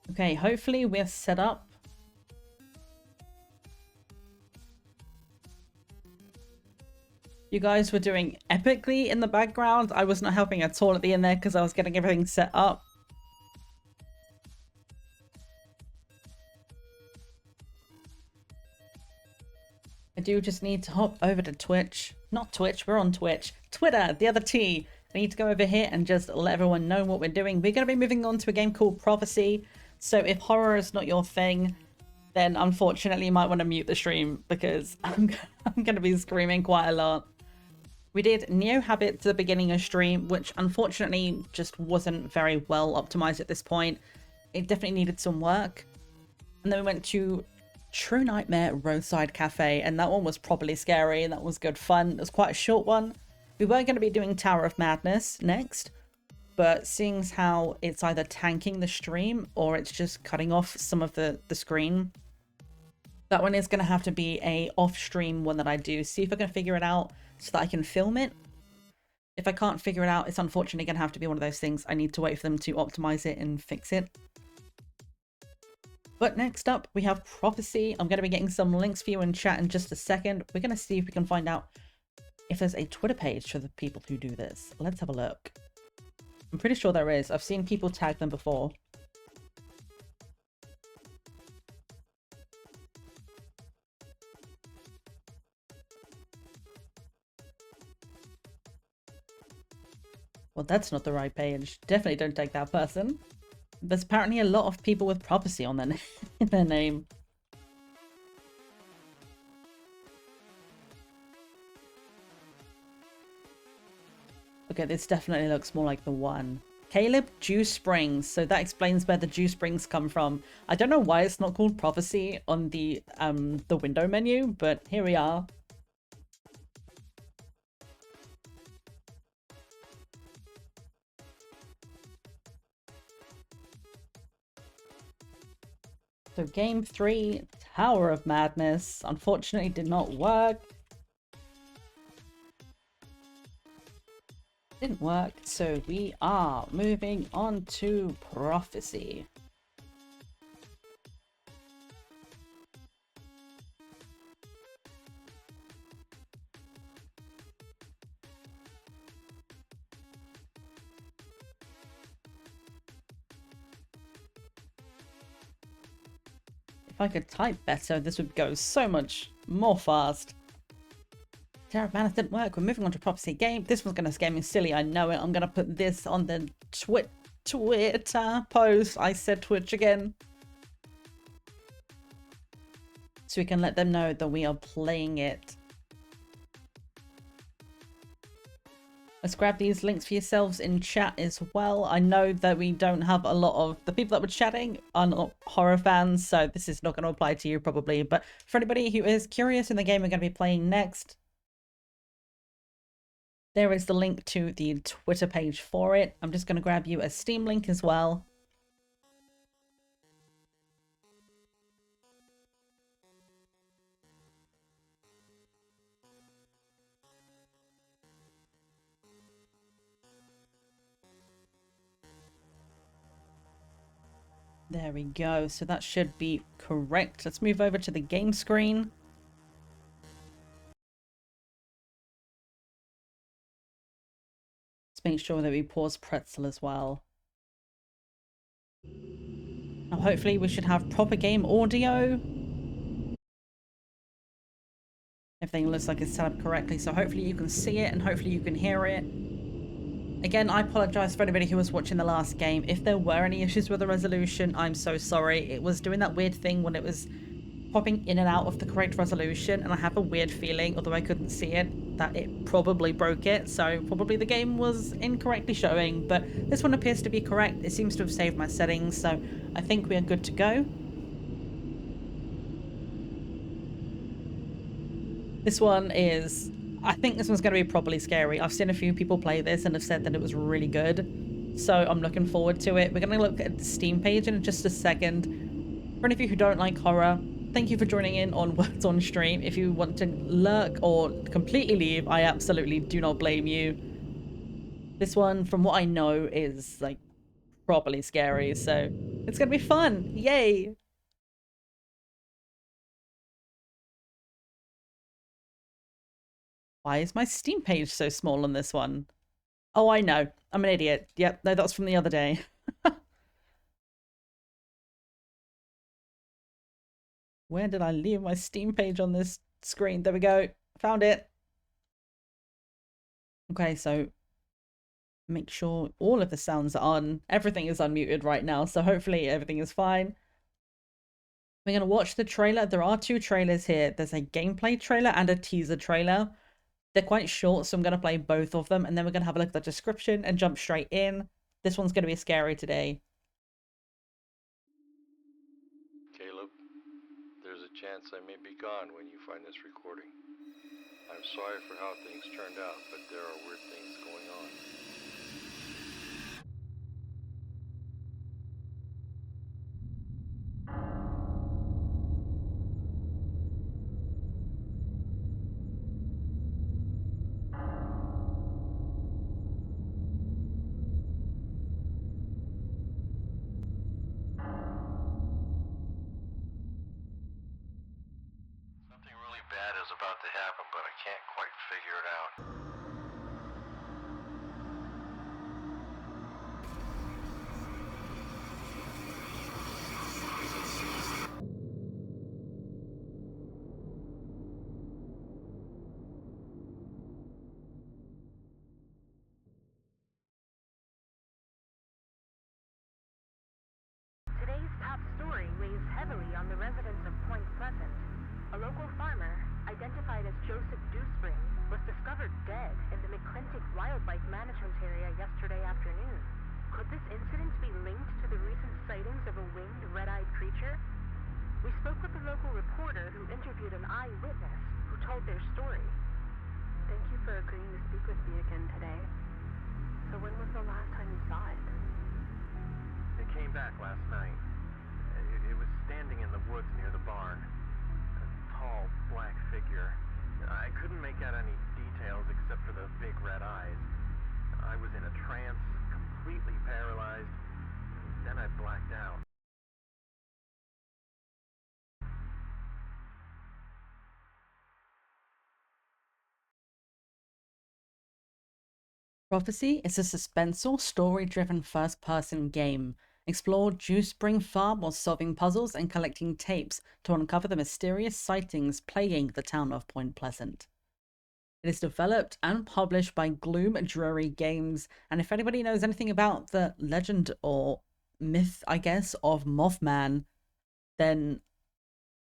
Okay, hopefully we're set up. You guys were doing epically in the background. I was not helping at all at the end there because I was getting everything set up. I do just need to hop over to Twitch. Not Twitch, we're on Twitch. Twitter, the other T. I need to go over here and just let everyone know what we're doing. We're going to be moving on to a game called Prophecy. So if horror is not your thing, then unfortunately you might want to mute the stream because I'm going to be screaming quite a lot. We did Neo Habit to the beginning of stream, which unfortunately just wasn't very well optimized at this point. It definitely needed some work. And then we went to True Nightmare Roadside Cafe, and that one was properly scary, and that was good fun. It was quite a short one. We were going to be doing Tower of Madness next, but seeing as how it's either tanking the stream or it's just cutting off some of the screen, that one is going to have to be a off-stream one that I do. See if I can figure it out so that I can film it. If I can't figure it out, it's unfortunately going to have to be one of those things I need to wait for them to optimize it and fix it. But next up, we have Prophecy. I'm going to be getting some links for you in chat in just a second. We're going to see if we can find out if there's a Twitter page for the people who do this. Let's have a look. I'm pretty sure there is. I've seen people tag them before. Well, that's not the right page. Definitely don't take that person. There's apparently a lot of people with Prophecy on their, their name. Okay, this definitely looks more like the one. Caleb Juice Springs. So that explains where the Juice Springs come from. I don't know why it's not called Prophecy on the window menu, but here we are. So game 3, Tower of Madness, unfortunately did not work. Didn't work, so we are moving on to Prophecy. If I could type better, this would go so much more fast. Tower of Madness didn't work. We're moving on to Prophecy game. This one's going to scare me silly. I know it. I'm going to put this on the Twitter post. I said Twitch again. So we can let them know that we are playing it. Let's grab these links for yourselves in chat as well. I know that we don't have a lot of... The people that were chatting are not horror fans, so this is not going to apply to you probably. But for anybody who is curious in the game we're going to be playing next, there is the link to the Twitter page for it. I'm just going to grab you a Steam link as well. There we go. So that should be correct. Let's move over to the game screen. Let's make sure that we pause Pretzel as well. Now hopefully we should have proper game audio. Everything looks like it's set up correctly, so hopefully you can see it and hopefully you can hear it. Again, I apologize for anybody who was watching the last game. If there were any issues with the resolution, I'm so sorry. It was doing that weird thing when it was popping in and out of the correct resolution, and I have a weird feeling, although I couldn't see it, that it probably broke it, so probably the game was incorrectly showing, but this one appears to be correct. It seems to have saved my settings, so I think we are good to go. This one is... I think this one's going to be properly scary. I've seen a few people play this and have said that it was really good, so I'm looking forward to it. We're going to look at the Steam page in just a second. For any of you who don't like horror, thank you for joining in on Words on Stream. If you want to lurk or completely leave, I absolutely do not blame you. This one, from what I know, is like properly scary, so it's going to be fun. Yay! Why is my Steam page so small on this one? Oh, I know. I'm an idiot. Yep, no, that's from the other day. Where did I leave my Steam page on this screen? There we go. Found it. Okay, so make sure all of the sounds are on. Everything is unmuted right now, so hopefully everything is fine. We're going to watch the trailer. There are two trailers here. There's a gameplay trailer and a teaser trailer. They're quite short, so I'm going to play both of them, and then we're going to have a look at the description and jump straight in. This one's going to be scary today. Caleb, there's a chance I may be gone when you find this recording. I'm sorry for how things turned out, but there are weird things going on. Something really bad is about to happen, but I can't quite figure it out. Today's top story weighs heavily on the residents of Point Pleasant. A local farmer, identified as Joseph Dewspring, was discovered dead in the McClintic Wildlife Management Area yesterday afternoon. Could this incident be linked to the recent sightings of a winged red-eyed creature? We spoke with a local reporter who interviewed an eyewitness who told their story. Thank you for agreeing to speak with me again today. So when was the last time you saw it? It came back last night. It was standing in the woods near the barn. A tall, black figure. I couldn't make out any details except for the big red eyes. I was in a trance, completely paralyzed. Then I blacked out. Prophecy is a suspenseful, story-driven first-person game. Explore Dewspring Farm while solving puzzles and collecting tapes to uncover the mysterious sightings plaguing the town of Point Pleasant. It is developed and published by Gloom Drury Games, and if anybody knows anything about the legend or myth, I guess, of Mothman, then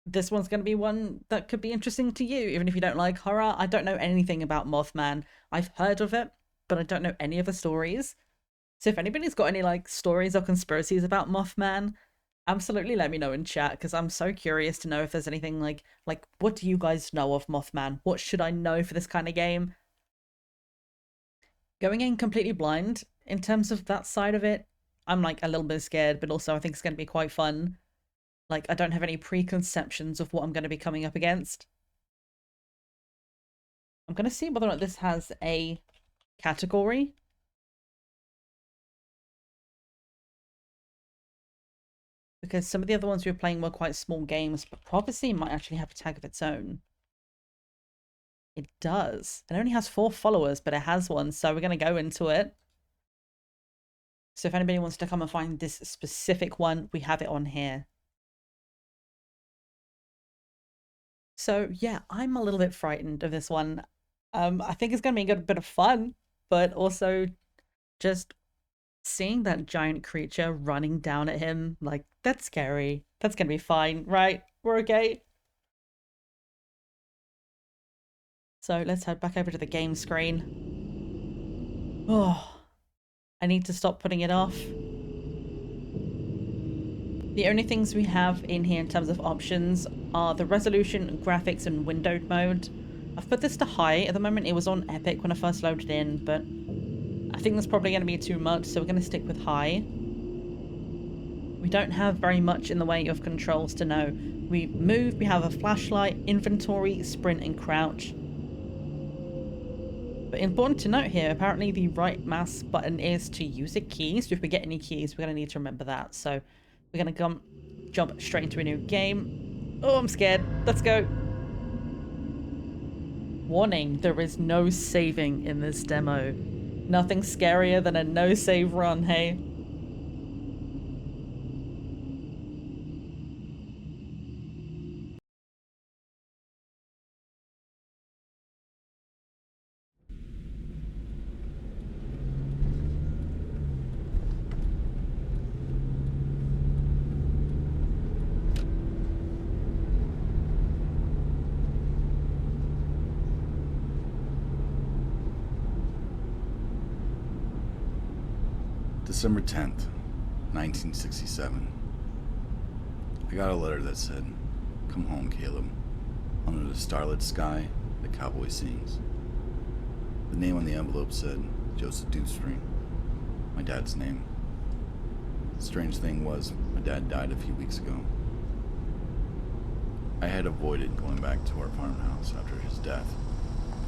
this one's going to be one that could be interesting to you, even if you don't like horror. I don't know anything about Mothman. I've heard of it, but I don't know any of the stories. So if anybody's got any like stories or conspiracies about Mothman, absolutely let me know in chat, because I'm so curious to know if there's anything like what do you guys know of Mothman? What should I know for this kind of game? Going in completely blind in terms of that side of it, I'm like a little bit scared, but also I think it's going to be quite fun. Like, I don't have any preconceptions of what I'm going to be coming up against. I'm going to see whether or not this has a category. Because some of the other ones we were playing were quite small games, but Prophecy might actually have a tag of its own. It does. It only has 4 followers, but it has one, so we're going to go into it. So if anybody wants to come and find this specific one, we have it on here. So yeah, I'm a little bit frightened of this one. I think it's going to be a good bit of fun, but also just seeing that giant creature running down at him, like, that's scary. That's going to be fine, right? We're okay. So let's head back over to the game screen. Oh, I need to stop putting it off. The only things we have in here in terms of options are the resolution, graphics, and windowed mode. I've put this to high. At the moment it was on epic when I first loaded in, but I think that's probably going to be too much, so we're going to stick with high. We don't have very much in the way of controls to know. We move, we have a flashlight, inventory, sprint, and crouch. But important to note here, apparently the right mouse button is to use a key, so if we get any keys, we're going to need to remember that. So we're going to jump straight into a new game. Oh, I'm scared. Let's go. Warning, there is no saving in this demo. Nothing scarier than a no-save run, hey? December 10th, 1967. I got a letter that said, Come home, Caleb. Under the starlit sky, the cowboy sings. The name on the envelope said Joseph Dewspring, my dad's name. The strange thing was, my dad died a few weeks ago. I had avoided going back to our farmhouse after his death.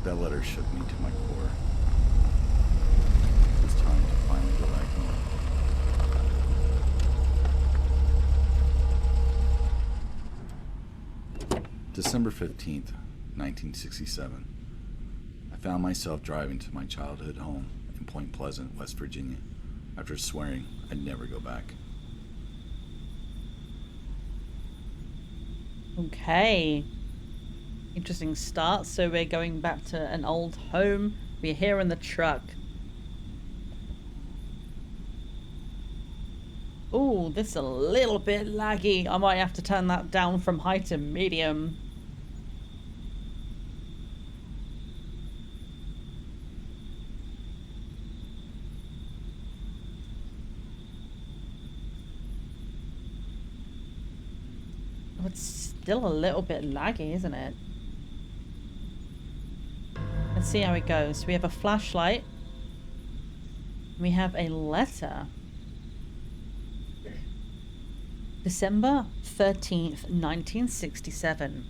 That letter shook me to my core. It was time to finally go back home. December 15th, 1967. I found myself driving to my childhood home in Point Pleasant, West Virginia, after swearing I'd never go back. Okay. Interesting start. So we're going back to an old home. We're here in the truck. Ooh, this is a little bit laggy. I might have to turn that down from high to medium. Oh, it's still a little bit laggy, isn't it? Let's see how it goes. We have a flashlight. We have a letter. December 13th, 1967.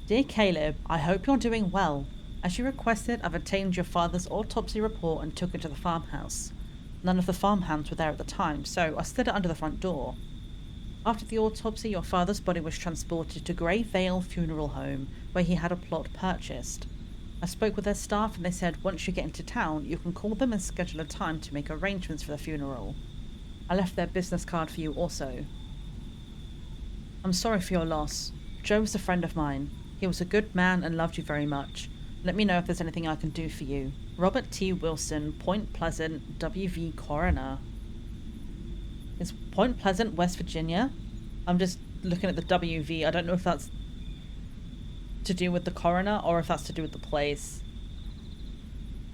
Dear Caleb, I hope you're doing well. As you requested, I've obtained your father's autopsy report and took it to the farmhouse. None of the farmhands were there at the time, so I stood it under the front door. After the autopsy, your father's body was transported to Grey Vale Funeral Home, where he had a plot purchased. I spoke with their staff and they said once you get into town, you can call them and schedule a time to make arrangements for the funeral. I left their business card for you also. I'm sorry for your loss. Joe was a friend of mine. He was a good man and loved you very much. Let me know if there's anything I can do for you. Robert T. Wilson, Point Pleasant, WV Coroner. Is Point Pleasant, West Virginia? I'm just looking at the WV. I don't know if that's to do with the coroner or if that's to do with the place.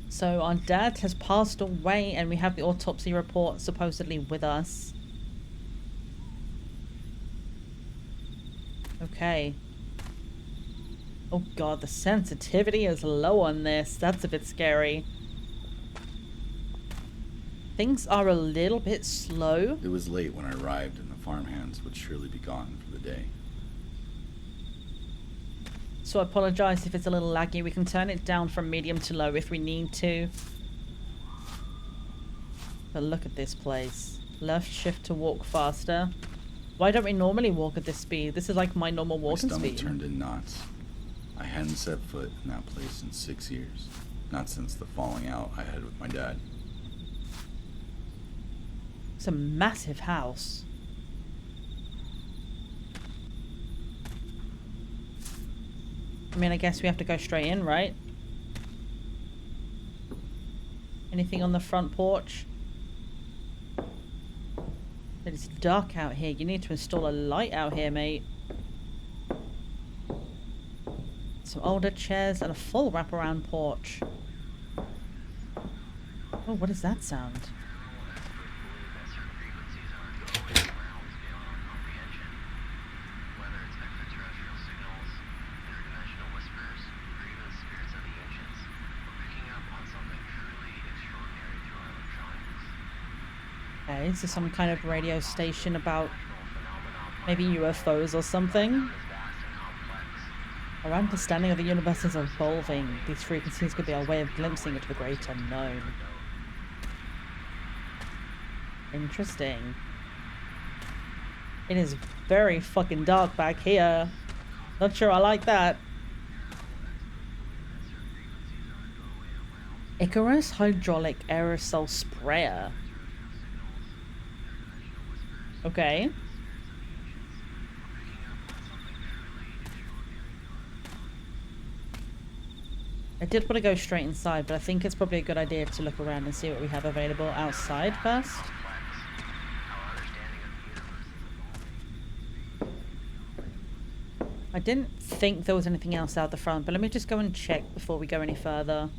So our dad has passed away and we have the autopsy report supposedly with us. Okay. Oh god, the sensitivity is low on this. That's a bit scary. Things are a little bit slow. It was late when I arrived and the farmhands would surely be gone for the day. So I apologise if it's a little laggy. We can turn it down from medium to low if we need to. But look at this place. Left shift to walk faster. Why don't we normally walk at this speed? This is like my normal walking My speed. stomach turned in knots. I hadn't set foot in that place in 6 years. Not since the falling out I had with my dad. It's a massive house. I mean, I guess we have to go straight in, right? Anything on the front porch? It's dark out here. You need to install a light out here, mate. Some older chairs and a full wraparound porch. Oh, what is that sound? Okay, is this some kind of radio station about maybe UFOs or something? Our understanding of the universe is evolving. These frequencies could be our way of glimpsing into the great unknown. Interesting. It is very fucking dark back here. Not sure I like that. Icarus hydraulic aerosol sprayer. Okay. I did want to go straight inside, but I think it's probably a good idea to look around and see what we have available outside first. I didn't think there was anything else out the front, but let me just go and check before we go any further.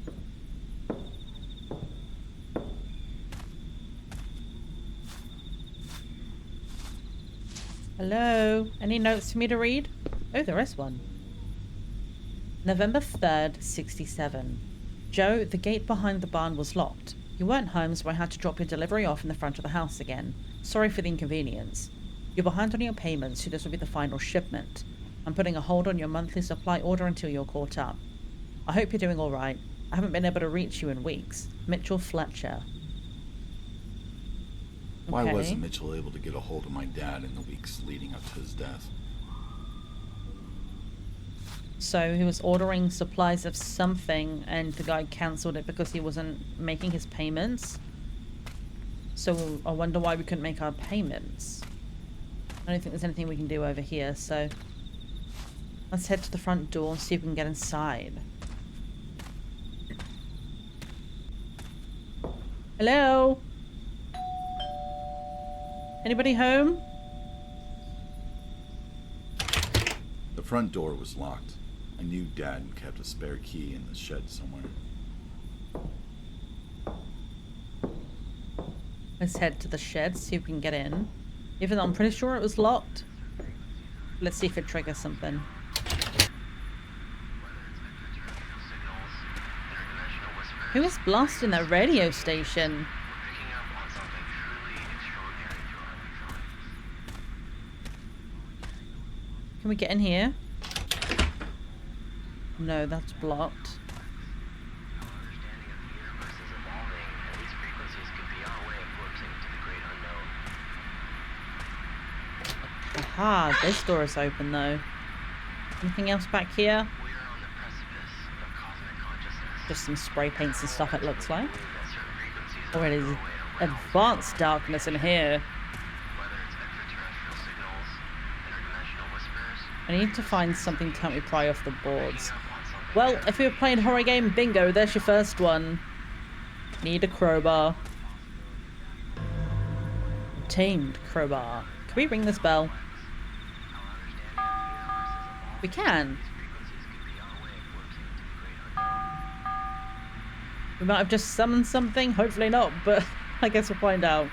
Hello? Any notes for me to read? Oh, there is one. November 3rd, 67. Joe, the gate behind the barn was locked. You weren't home, so I had to drop your delivery off in the front of the house again. Sorry for the inconvenience. You're behind on your payments, so this will be the final shipment. I'm putting a hold on your monthly supply order until you're caught up. I hope you're doing alright. I haven't been able to reach you in weeks. Mitchell Fletcher. Why Okay. wasn't Mitchell able to get a hold of my dad in the weeks leading up to his death? So he was ordering supplies of something and the guy cancelled it because he wasn't making his payments. So I wonder why we couldn't make our payments. I don't think there's anything we can do over here, so let's head to the front door and see if we can get inside. Hello? Anybody home? The front door was locked. I knew Dad kept a spare key in the shed somewhere. Let's head to the shed, see if we can get in. Even though I'm pretty sure it was locked. Let's see if it triggers something. Who is blasting that radio station? Can we get in here? No, that's blocked. Aha, this door is open though. Anything else back here? Just some spray paints and stuff it looks like. Oh, it is advanced darkness in here. I need to find something to help me pry off the boards. Well, if we were playing horror game bingo, there's your first one. Need a crowbar. Tamed crowbar. Can we ring this bell? We can. We might have just summoned something. Hopefully not, but I guess we'll find out.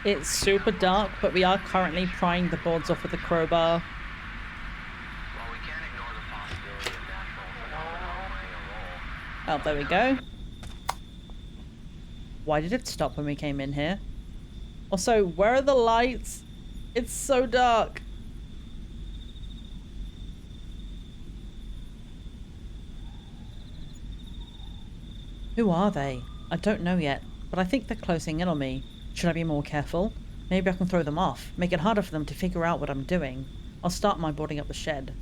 It's super dark, but we are currently prying the boards off with the crowbar. Oh, there we go. Why did it stop when we came in here? Also, where are the lights? It's so dark. Who are they? I don't know yet, but I think they're closing in on me. Should I be more careful? Maybe I can throw them off, make it harder for them to figure out what I'm doing. I'll start my boarding up the shed.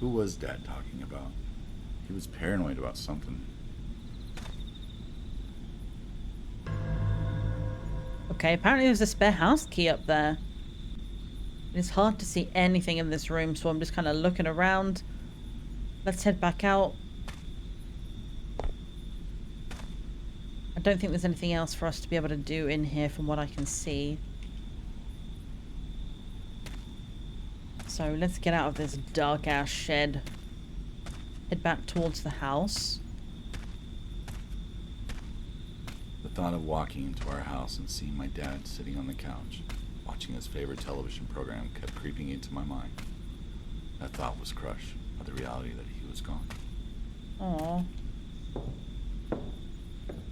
Who was Dad talking about? He was paranoid about something. Okay, apparently there's a spare house key up there. It's hard to see anything in this room, so I'm just kind of looking around. Let's head back out. I don't think there's anything else for us to be able to do in here from what I can see. So let's get out of this dark ass shed. Head back towards the house. The thought of walking into our house and seeing my dad sitting on the couch, watching his favorite television program, kept creeping into my mind. That thought was crushed by the reality that he was gone. Aww.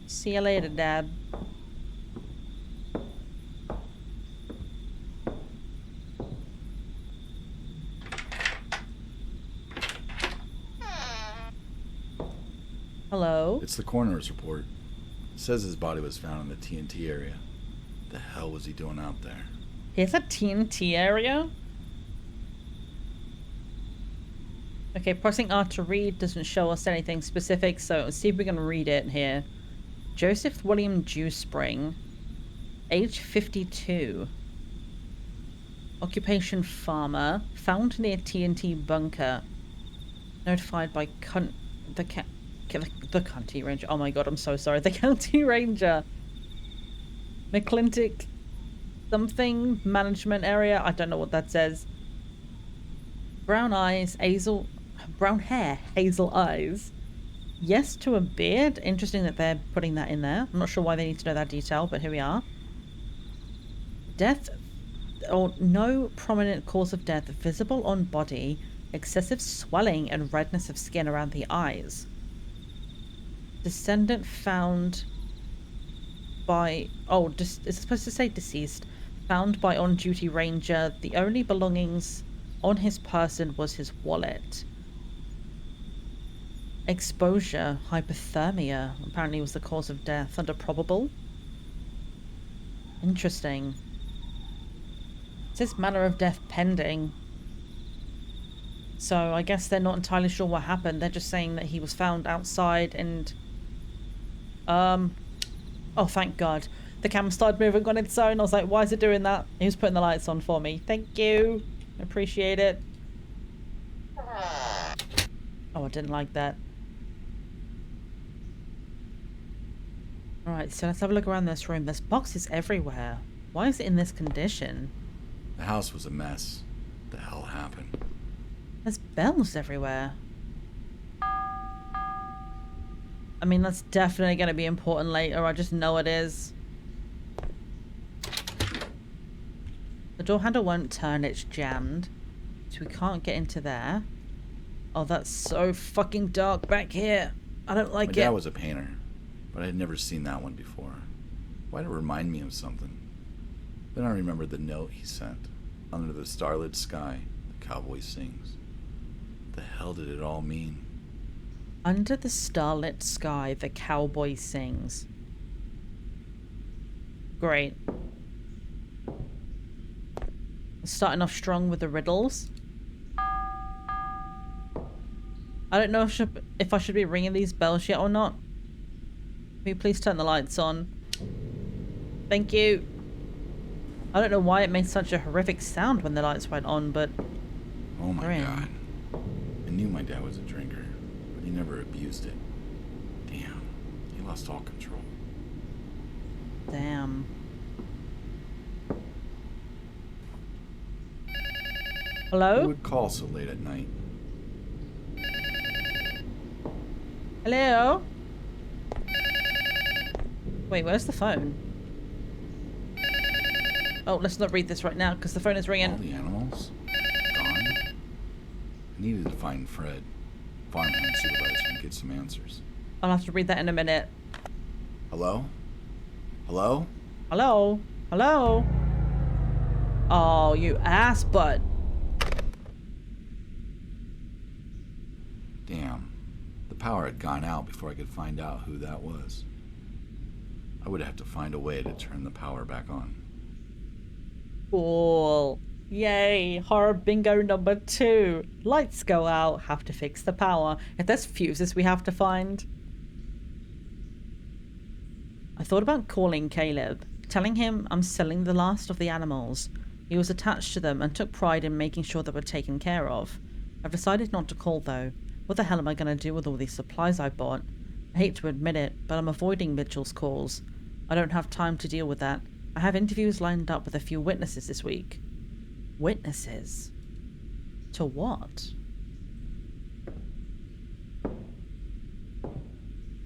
See you later, Dad. Hello? It's the coroner's report. It says his body was found in the TNT area. What the hell was he doing out there? Here's a TNT area? Okay, pressing R to read doesn't show us anything specific, so let's see if we can read it here. Joseph William Dewspring, age 52. Occupation farmer, found near TNT bunker. Notified by the county ranger. Oh my god, I'm so sorry. The county ranger. McClintic something management area. I don't know what that says. Brown eyes, brown hair, hazel eyes. Yes to a beard. Interesting that they're putting that in there. I'm not sure why they need to know that detail, but here we are. Death, or no prominent cause of death visible on body. Excessive swelling and redness of skin around the eyes. Descendant found by... Oh, is it supposed to say deceased? Found by on-duty ranger. The only belongings on his person was his wallet. Exposure, hypothermia, apparently was the cause of death. Under probable. Interesting. It says manner of death pending. So I guess they're not entirely sure what happened. They're just saying that he was found outside and... Oh, thank God. The camera started moving on its own. I was like, why is it doing that? He was putting the lights on for me. Thank you. Appreciate it. Oh, I didn't like that. Alright, so let's have a look around this room. There's boxes everywhere. Why is it in this condition? The house was a mess. What the hell happened? There's bells everywhere. I mean, that's definitely going to be important later. I just know it is. The door handle won't turn. It's jammed. So we can't get into there. Oh, that's so fucking dark back here. I don't like it. My dad was a painter, but I had never seen that one before. Why did it remind me of something? Then I remembered the note he sent. Under the starlit sky, the cowboy sings. What the hell did it all mean? Under the starlit sky, the cowboy sings. Great. Starting off strong with the riddles. I don't know if I should be ringing these bells yet or not. Can you please turn the lights on? Thank you. I don't know why it made such a horrific sound when the lights went on, but... Oh my God. I knew my dad was a drinker, but he never abused it. Damn. He lost all control. Damn. Hello? Who would call so late at night? Hello? Wait, where's the phone? Oh, let's not read this right now, because the phone is ringing. All the animals? Gone? I needed to find Fred, farmhand supervisor, and get some answers. I'll have to read that in a minute. Hello? Hello? Hello? Hello? Oh, you ass butt. Damn. The power had gone out before I could find out who that was. I would have to find a way to turn the power back on. Cool. Yay. Horror bingo number 2. Lights go out. Have to fix the power. If there's fuses we have to find. I thought about calling Caleb, telling him I'm selling the last of the animals. He was attached to them and took pride in making sure they were taken care of. I've decided not to call though. What the hell am I going to do with all these supplies I bought? I hate to admit it, but I'm avoiding Mitchell's calls. I don't have time to deal with that. I have interviews lined up with a few witnesses this week. Witnesses? To what?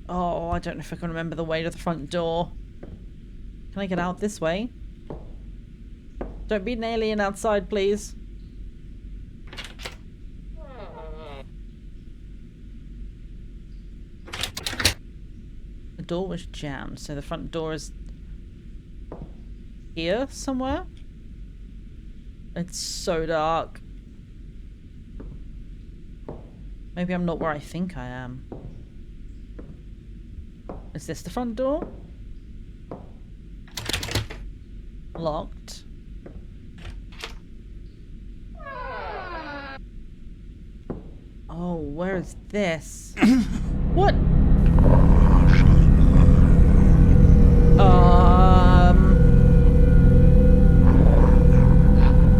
Oh, I don't know if I can remember the way to the front door. Can I get out this way? Don't be an alien outside, please. The door was jammed, so the front door is here somewhere. It's so dark. Maybe I'm not where I think I am. Is this the front door? Locked. Oh, where is this? What?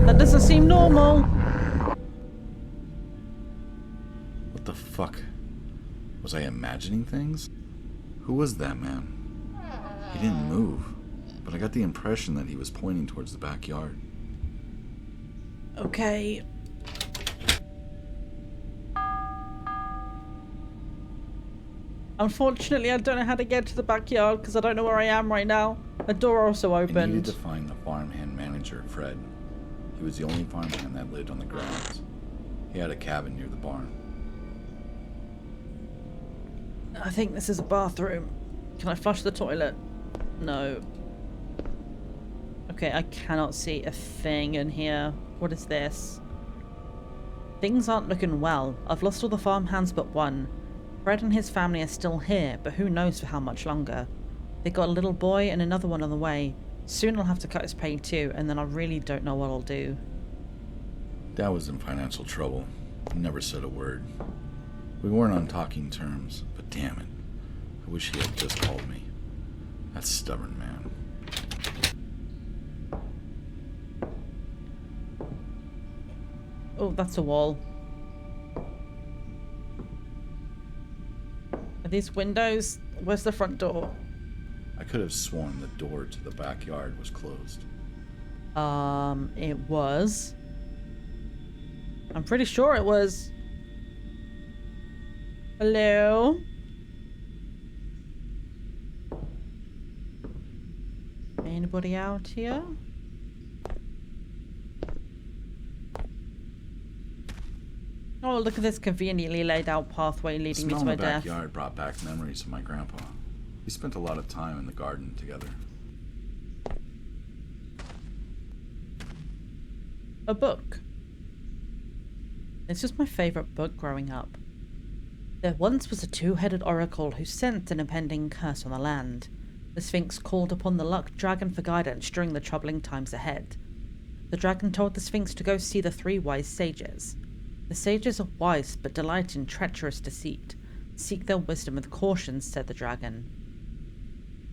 That doesn't seem normal. What the fuck? Was I imagining things? Who was that man? He didn't move, but I got the impression that he was pointing towards the backyard. Okay. Unfortunately, I don't know how to get to the backyard because I don't know where I am right now. The door also I needed opened. to find the farmhand manager, Fred. He was the only farmhand that lived on the grounds. He had a cabin near the barn. I think this is a bathroom. Can I flush the toilet? No. Okay, I cannot see a thing in here. What is this? Things aren't looking well. I've lost all the farmhands but one. Fred and his family are still here, but who knows for how much longer. They got a little boy and another one on the way. Soon I'll have to cut his pay too, and then I really don't know what I'll do. Dad was in financial trouble. He never said a word. We weren't on talking terms, but damn it. I wish he had just called me. That stubborn man. Oh, that's a wall. Are these windows? Where's the front door? I could have sworn the door to the backyard was closed. It was. I'm pretty sure it was. Hello? Anybody out here? Oh, look at this conveniently laid out pathway leading me to my The death. backyard brought back memories of my grandpa. We spent a lot of time in the garden together. A book. This was my favorite book growing up. There once was a two-headed oracle who sensed an impending curse on the land. The Sphinx called upon the luck dragon for guidance during the troubling times ahead. The dragon told the Sphinx to go see the three wise sages. The sages are wise but delight in treacherous deceit. Seek their wisdom with caution, said the dragon.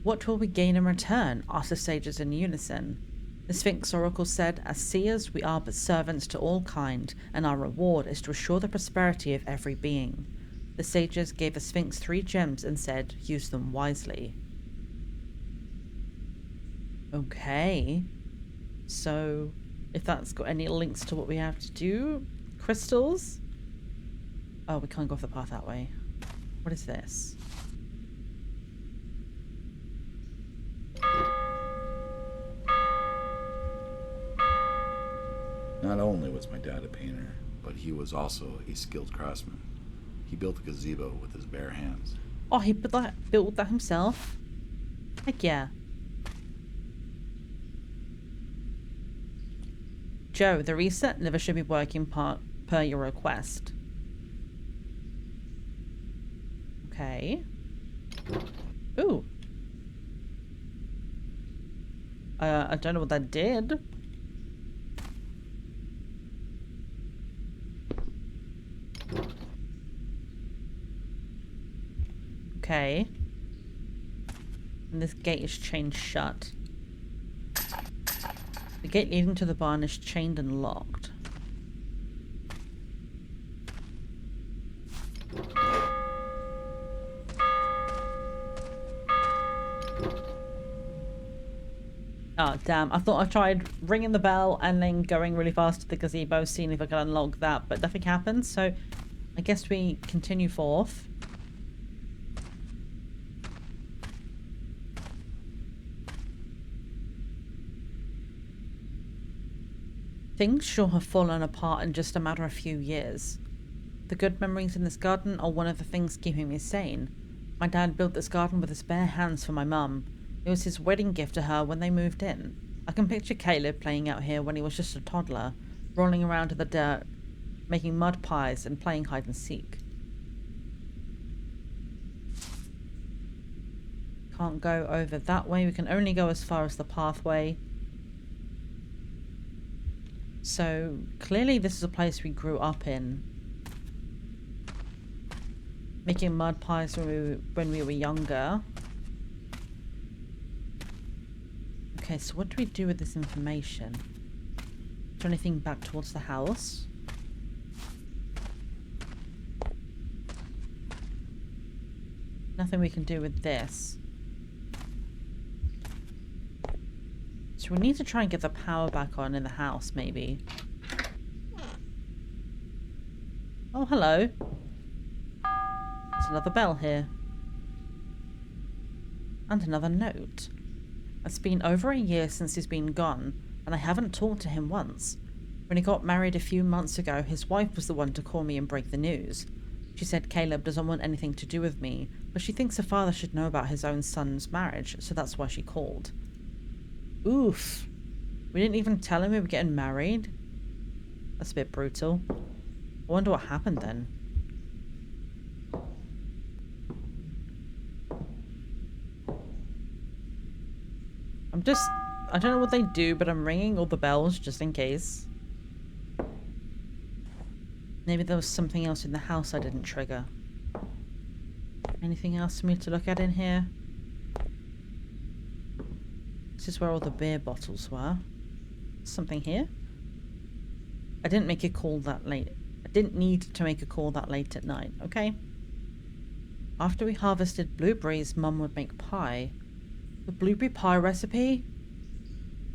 What will we gain in return? Asked the sages in unison. The Sphinx oracle said, as seers we are but servants to all kind, and our reward is to assure the prosperity of every being. The sages gave the Sphinx 3 gems and said, use them wisely. Okay. So, if that's got any links to what we have to do, crystals? Oh, we can't go off the path that way. What is this? Not only was my dad a painter, but he was also a skilled craftsman. He built a gazebo with his bare hands. Oh, he built that himself? Heck yeah. Joe, the reset never should be working per your request. Okay. Ooh. I don't know what that did. Okay. And this gate is chained shut. The gate leading to the barn is chained and locked. Oh, damn. I thought I tried ringing the bell and then going really fast to the gazebo, seeing if I could unlock that, but nothing happened, so I guess we continue forth. Things sure have fallen apart in just a matter of few years. The good memories in this garden are one of the things keeping me sane. My dad built this garden with his bare hands for my mum. It was his wedding gift to her when they moved in. I can picture Caleb playing out here when he was just a toddler, rolling around in the dirt, making mud pies and playing hide and seek. Can't go over that way. We can only go as far as the pathway. So clearly this is a place we grew up in. Making mud pies when we were younger. Okay, so what do we do with this information? Is there anything back towards the house? Nothing we can do with this. So we need to try and get the power back on in the house, maybe. Oh, hello. There's another bell here. And another note. It's been over a year since he's been gone, and I haven't talked to him once. When he got married a few months ago, his wife was the one to call me and break the news. She said Caleb doesn't want anything to do with me, but she thinks her father should know about his own son's marriage, so that's why she called. Oof. We didn't even tell him we were getting married? That's a bit brutal. I wonder what happened then. I don't know what they do, but I'm ringing all the bells just in case. Maybe there was something else in the house I didn't trigger. Anything else for me to look at in here? This is where all the beer bottles were. Something here? I didn't make a call that late. I didn't need to make a call that late at night, okay? After we harvested blueberries, Mum would make pie. The blueberry pie recipe?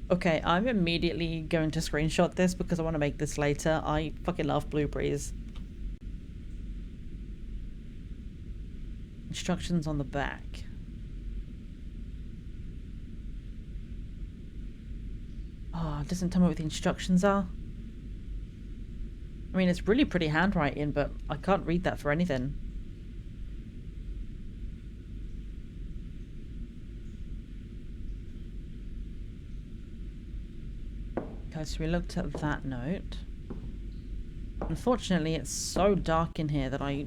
Okay, I'm immediately going to screenshot this because I want to make this later. I fucking love blueberries. Instructions on the back. Oh, it doesn't tell me what the instructions are. I mean, it's really pretty handwriting, but I can't read that for anything. Okay, so we looked at that note. Unfortunately, it's so dark in here that I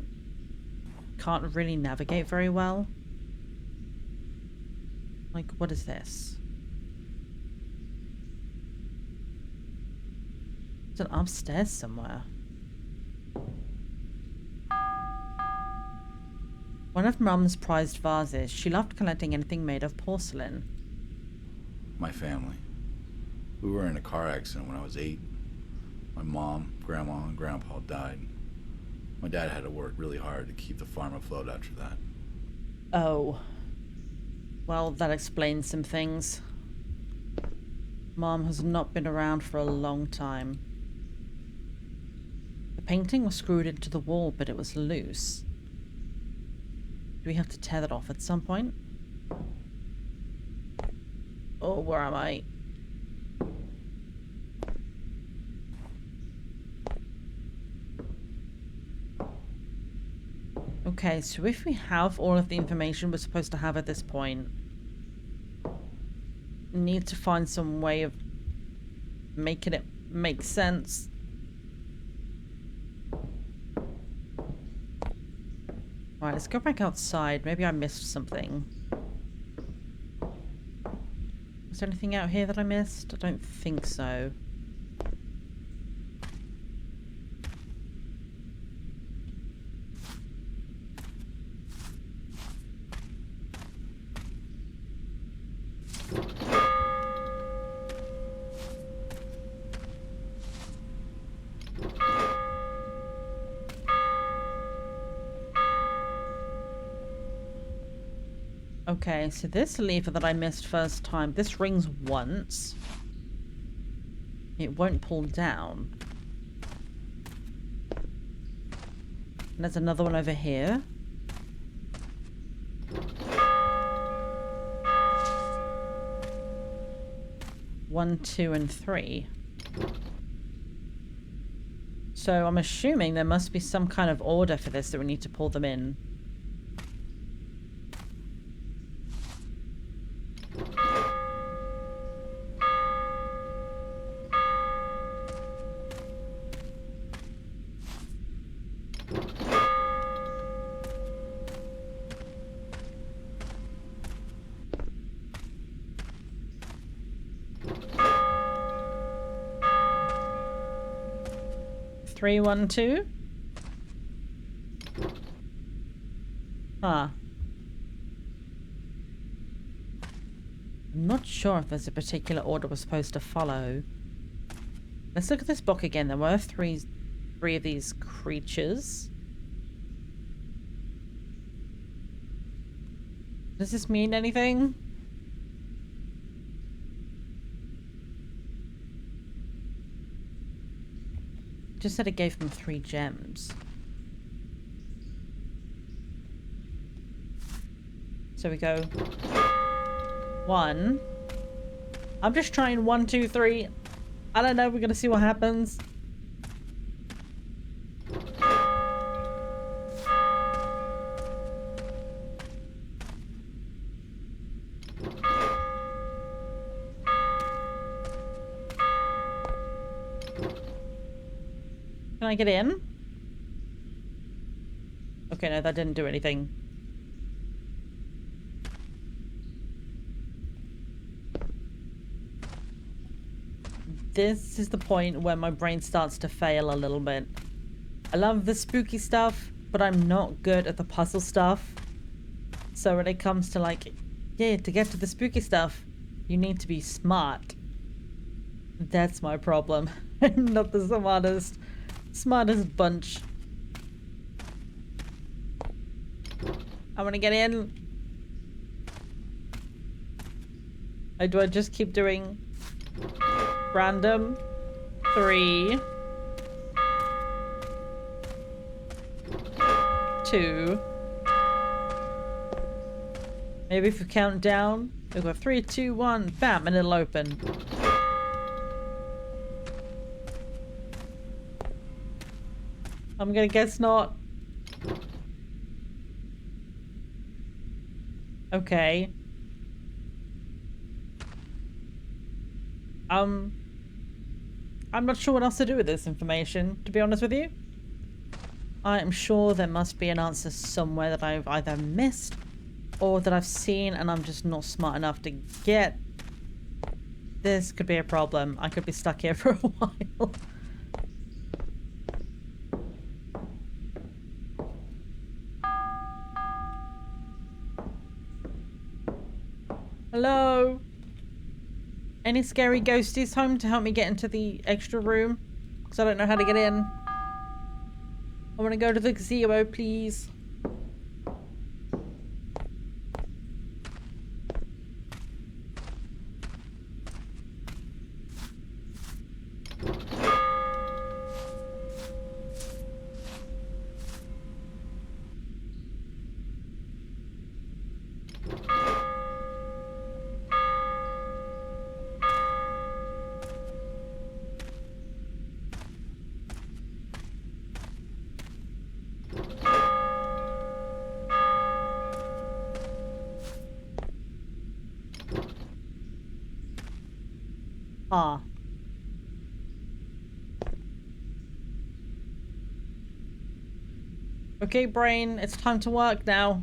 can't really navigate very well. Like, what is this? It's an upstairs somewhere. One of Mum's prized vases. She loved collecting anything made of porcelain. My family. We were in a car accident when I was 8. My mom, grandma, and grandpa died. My dad had to work really hard to keep the farm afloat after that. Oh. Well, that explains some things. Mom has not been around for a long time. The painting was screwed into the wall, but it was loose. Do we have to tear that off at some point? Oh, where am I? Okay, so if we have all of the information we're supposed to have at this point, we need to find some way of making it make sense. Alright, let's go back outside. Maybe I missed something. Is there anything out here that I missed? I don't think so. Okay, so this lever that I missed first time, this rings once. It won't pull down. And there's another one over here. One, 2, and 3. So I'm assuming there must be some kind of order for this that we need to pull them in. Three, 1, 2. Huh. I'm not sure if there's a particular order we're supposed to follow. Let's look at this book again. There were three of these creatures. Does this mean anything? just said it gave them 3 gems. So we go 1. I'm just trying 1, 2, 3. I don't know, we're gonna see what happens. Can I get in? Okay, no, that didn't do anything. This is the point where my brain starts to fail a little bit. I love the spooky stuff, but I'm not good at the puzzle stuff. So when it comes to like, yeah, to get to the spooky stuff, you need to be smart. That's my problem. I'm not the smartest bunch. I want to get in. Do I just keep doing random 3, 2. Maybe if we count down, we'll go 3, 2, 1, bam, and it'll open. I'm gonna guess not. Okay. I'm not sure what else to do with this information, to be honest with you. I am sure there must be an answer somewhere that I've either missed or that I've seen and I'm just not smart enough to get. This could be a problem. I could be stuck here for a while. Hello? Any scary ghosties home to help me get into the extra room? Because I don't know how to get in. I want to go to the gazebo, please. Ah. Okay, brain, it's time to work now.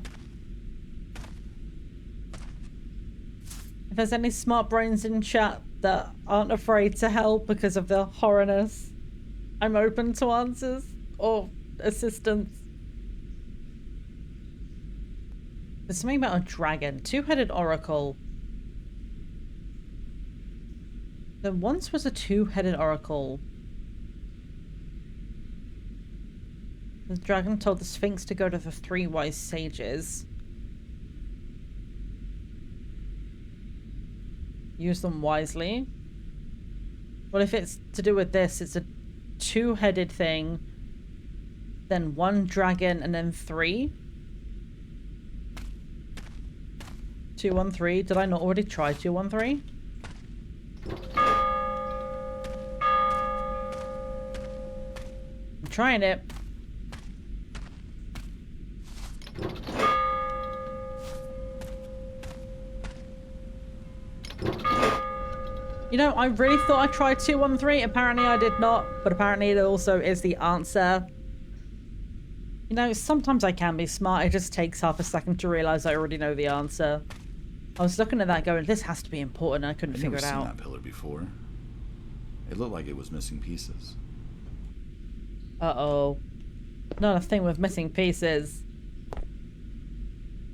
If there's any smart brains in chat that aren't afraid to help because of the horrorness, I'm open to answers or assistance. There's something about a dragon. 2-headed oracle. There once was a 2-headed oracle. The dragon told the Sphinx to go to the 3 wise sages. Use them wisely. Well, if it's to do with this, it's a 2-headed thing. Then 1 dragon and then 3. 2, 1, 3. Did I not already try 2, 1, 3? I'm trying it. You know, I really thought I tried 2, 1, 3. Apparently I did not, but apparently it also is the answer. You know, sometimes I can be smart. It just takes half a second to realize I already know the answer. I was looking at that going, this has to be important. I couldn't figure it out. I've never seen that pillar before. It looked like it was missing pieces. Uh-oh. Not a thing with missing pieces.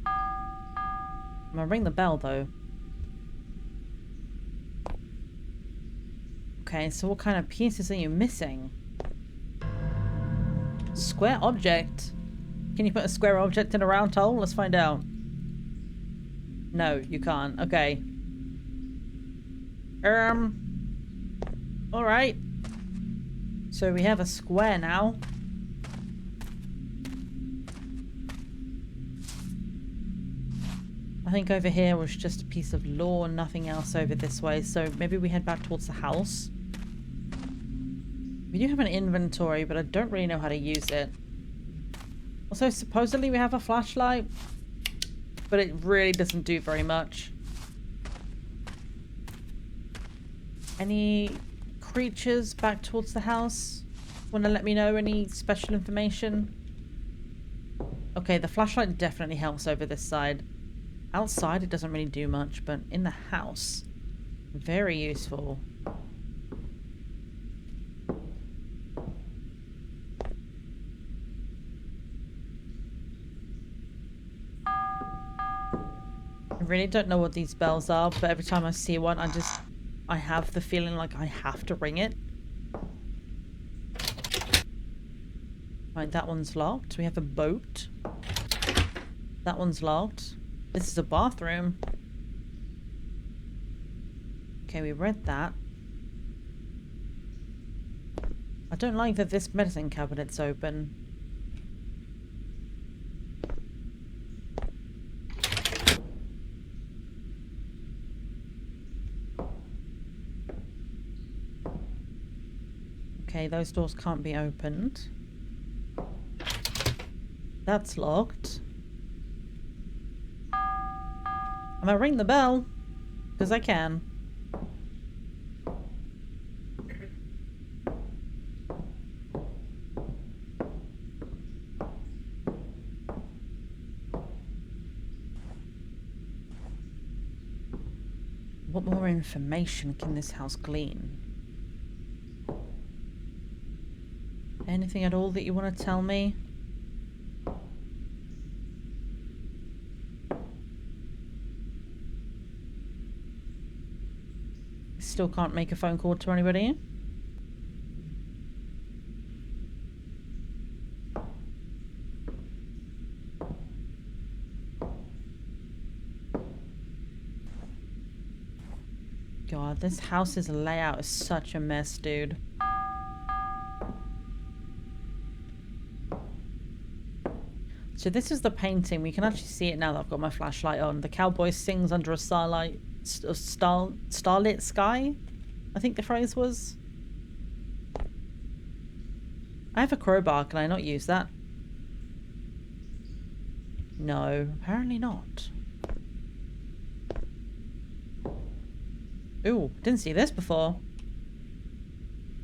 I'm gonna ring the bell, though. Okay, so what kind of pieces are you missing? Square object? Can you put a square object in a round hole? Let's find out. No, you can't. Okay. Alright. So we have a square now. I think over here was just a piece of lawn, nothing else over this way. So maybe we head back towards the house. We do have an inventory, but I don't really know how to use it. Also, supposedly we have a flashlight, but it really doesn't do very much. Any creatures back towards the house? Want to let me know any special information? Okay, the flashlight definitely helps over this side. Outside it doesn't really do much, but in the house, very useful. I really don't know what these bells are, but every time I see one, I have the feeling like I have to ring it. Right, that one's locked. We have a boat. That one's locked. This is a bathroom. Okay, we read that. I don't like that this medicine cabinet's open. Okay, those doors can't be opened. That's locked. I'm gonna ring the bell, because I can. What more information can this house glean? Anything at all that you want to tell me? Still can't make a phone call to anybody. God, this house's layout is such a mess, dude. So this is the painting. We can actually see it now that I've got my flashlight on. The cowboy sings under a starlit sky, I think the phrase was. I have a crowbar. Can I not use that? No, apparently not. Ooh, didn't see this before.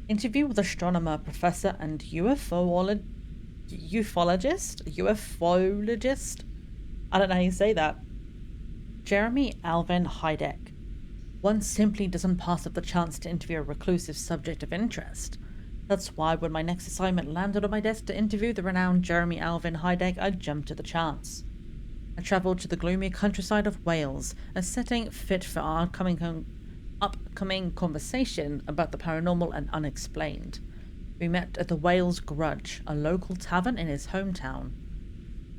Interview with astronomer, professor, and ufologist? I don't know how you say that. Jeremy Alvin Heideck. One simply doesn't pass up the chance to interview a reclusive subject of interest. That's why when my next assignment landed on my desk to interview the renowned Jeremy Alvin Heideck, I jumped at the chance. I travelled to the gloomy countryside of Wales, a setting fit for our upcoming conversation about the paranormal and unexplained. We met at the Wales Grudge, a local tavern in his hometown.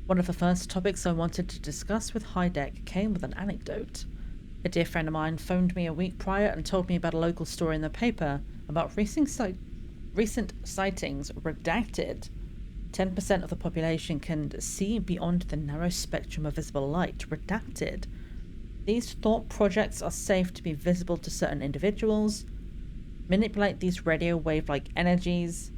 One of the first topics I wanted to discuss with Heideck came with an anecdote. A dear friend of mine phoned me a week prior and told me about a local story in the paper about recent sightings redacted. 10% of the population can see beyond the narrow spectrum of visible light. Redacted. These thought projects are safe to be visible to certain individuals. Manipulate these radio wave-like energies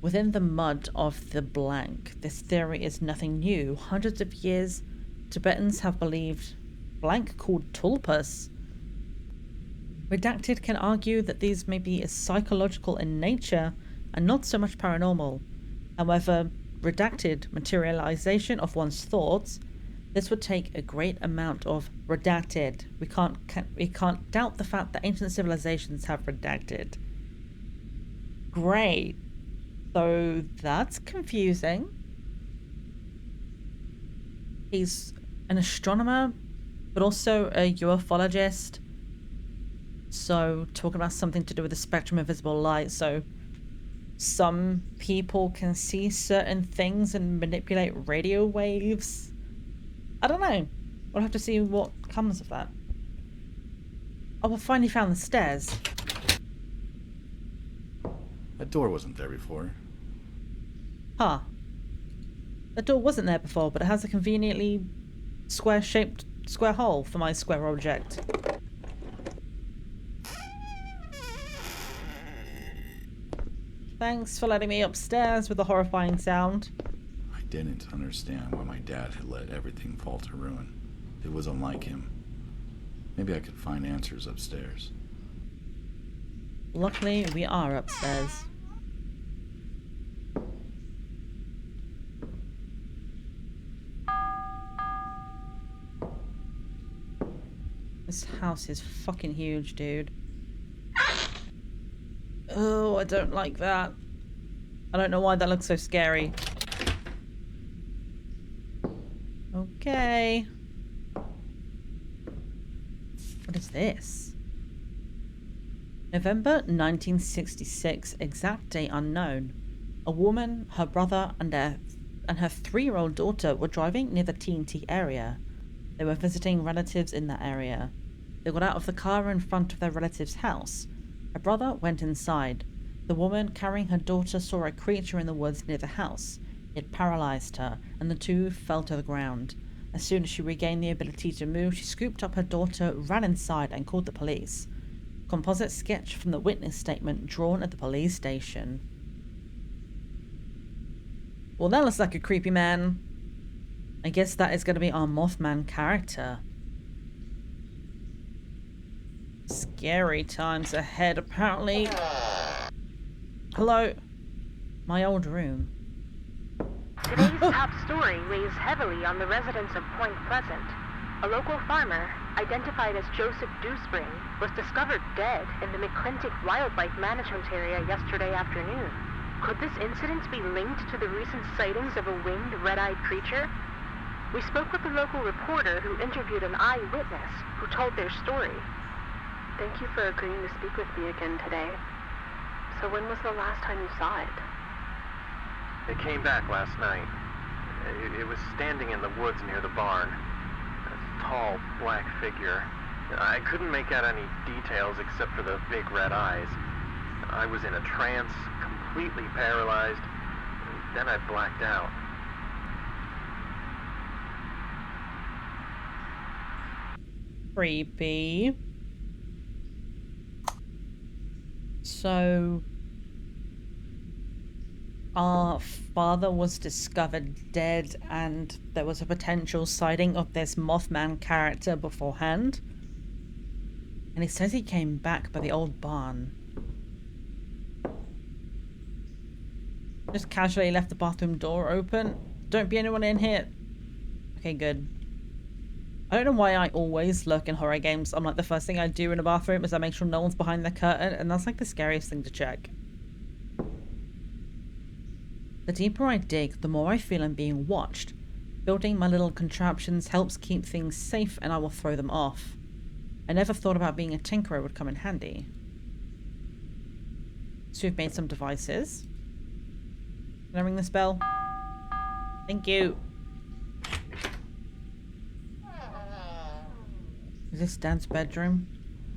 within the mud of the blank. This theory is nothing new. Hundreds of years, Tibetans have believed blank called tulpas. Redacted can argue that these may be psychological in nature and not so much paranormal. However, redacted materialization of one's thoughts, this would take a great amount of redacted. We can't doubt the fact that ancient civilizations have redacted. Great. So that's confusing. He's an astronomer, but also a ufologist. So talking about something to do with the spectrum of visible light. So some people can see certain things and manipulate radio waves. I don't know. We'll have to see what comes of that. Oh, we finally found the stairs. I That door wasn't there before. Huh. The door wasn't there before, but it has a conveniently square-shaped square hole for my square object. Thanks for letting me upstairs with a horrifying sound. I didn't understand why my dad had let everything fall to ruin. It was unlike him. Maybe I could find answers upstairs. Luckily, we are upstairs. This house is fucking huge, dude. Oh, I don't like that. I don't know why that looks so scary. Okay. What is this? November 1966, exact date unknown. A woman, her brother, and her 3-year-old daughter were driving near the TNT area. They were visiting relatives in that area. They got out of the car in front of their relative's house. Her brother went inside. The woman carrying her daughter saw a creature in the woods near the house. It paralyzed her, and the two fell to the ground. As soon as she regained the ability to move, she scooped up her daughter, ran inside, and called the police. Composite sketch from the witness statement drawn at the police station. Well, that looks like a creepy man. I guess that is going to be our Mothman character. Scary times ahead, apparently. Hello? My old room. Today's top story weighs heavily on the residents of Point Pleasant. A local farmer, identified as Joseph Dewspring, was discovered dead in the McClintock Wildlife Management Area yesterday afternoon. Could this incident be linked to the recent sightings of a winged, red-eyed creature? We spoke with a local reporter who interviewed an eyewitness who told their story. Thank you for agreeing to speak with me again today. So when was the last time you saw it? It came back last night. It was standing in the woods near the barn. A tall, black figure. I couldn't make out any details except for the big red eyes. I was in a trance, completely paralyzed. Then I blacked out. Creepy. So, our father was discovered dead and there was a potential sighting of this Mothman character beforehand. And he says he came back by the old barn. Just casually left the bathroom door open. Don't be anyone in here. Okay, good. I don't know why I always lurk in horror games. I'm like, the first thing I do in a bathroom is I make sure no one's behind the curtain, and that's like the scariest thing to check. The deeper I dig, the more I feel I'm being watched. Building my little contraptions helps keep things safe, and I will throw them off. I never thought about being a tinkerer would come in handy. So we've made some devices. Can I ring this bell? Thank you. Is this Dad's bedroom?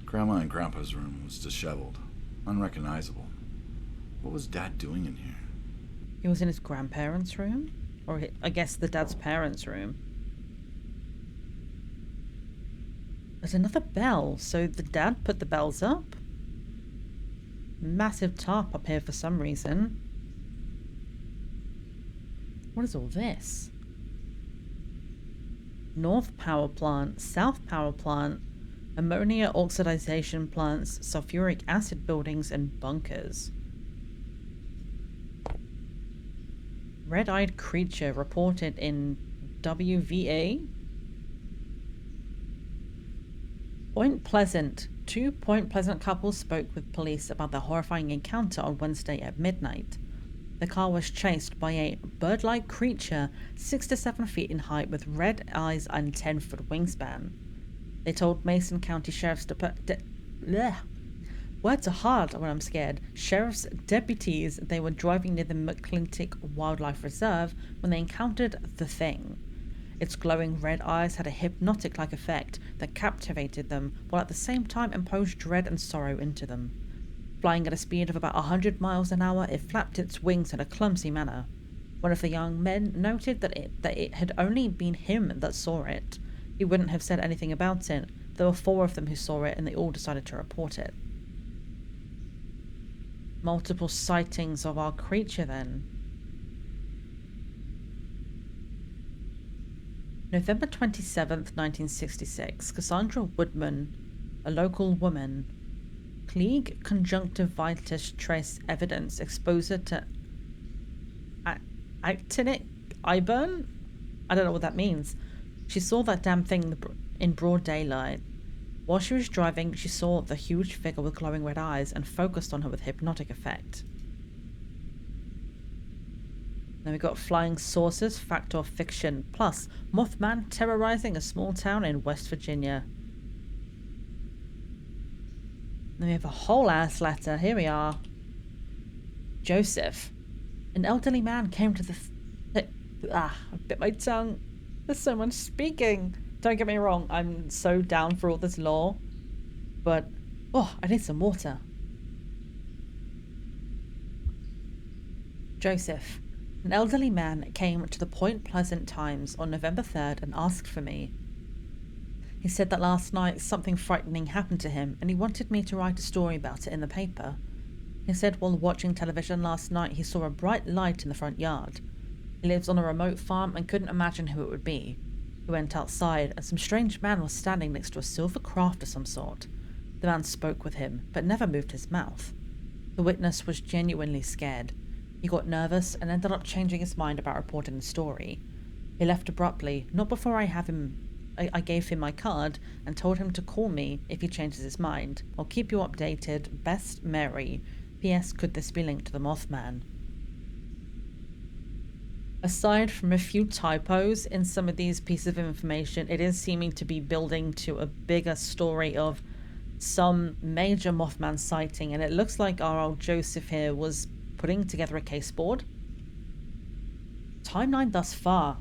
Grandma and Grandpa's room was disheveled, unrecognizable. What was Dad doing in here? He was in his grandparents' room? Or I guess the Dad's parents' room. There's another bell, so the Dad put the bells up? Massive tarp up here for some reason. What is all this? North power plant, south power plant, ammonia oxidization plants, sulfuric acid buildings, and bunkers. Red-eyed creature reported in WVA. Point Pleasant. 2 Point Pleasant couples spoke with police about their horrifying encounter on Wednesday at midnight. The car was chased by a bird-like creature 6 to 7 feet in height with red eyes and 10-foot wingspan. They told Mason County Sheriff's Words are hard when I'm scared. Sheriff's deputies they were driving near the McClintock Wildlife Reserve when they encountered the thing. Its glowing red eyes had a hypnotic-like effect that captivated them, while at the same time imposed dread and sorrow into them. Flying at a speed of about 100 miles an hour, it flapped its wings in a clumsy manner. One of the young men noted that it had only been him that saw it. He wouldn't have said anything about it. There were 4 of them who saw it, and they all decided to report it. Multiple sightings of our creature then. November 27th, 1966, Cassandra Woodman, a local woman. Klieg conjunctivitis trace evidence exposure to actinic eyeburn? I don't know what that means. She saw that damn thing in broad daylight. While she was driving, she saw the huge figure with glowing red eyes and focused on her with hypnotic effect. Then we got flying saucers, fact or fiction, plus Mothman terrorizing a small town in West Virginia. Then we have a whole ass letter. Here we are. Joseph. An elderly man came to I bit my tongue. There's so much speaking. Don't get me wrong, I'm so down for all this lore. But, oh, I need some water. Joseph. An elderly man came to the Point Pleasant Times on November 3rd and asked for me. He said that last night something frightening happened to him and he wanted me to write a story about it in the paper. He said while watching television last night he saw a bright light in the front yard. He lives on a remote farm and couldn't imagine who it would be. He went outside and some strange man was standing next to a silver craft of some sort. The man spoke with him, but never moved his mouth. The witness was genuinely scared. He got nervous and ended up changing his mind about reporting the story. He left abruptly, not before I gave him my card and told him to call me if he changes his mind. I'll keep you updated. Best, Mary. P.S. Could this be linked to the Mothman? Aside from a few typos in some of these pieces of information, it is seeming to be building to a bigger story of some major Mothman sighting, and it looks like our old Joseph here was putting together a case board. Timeline thus far.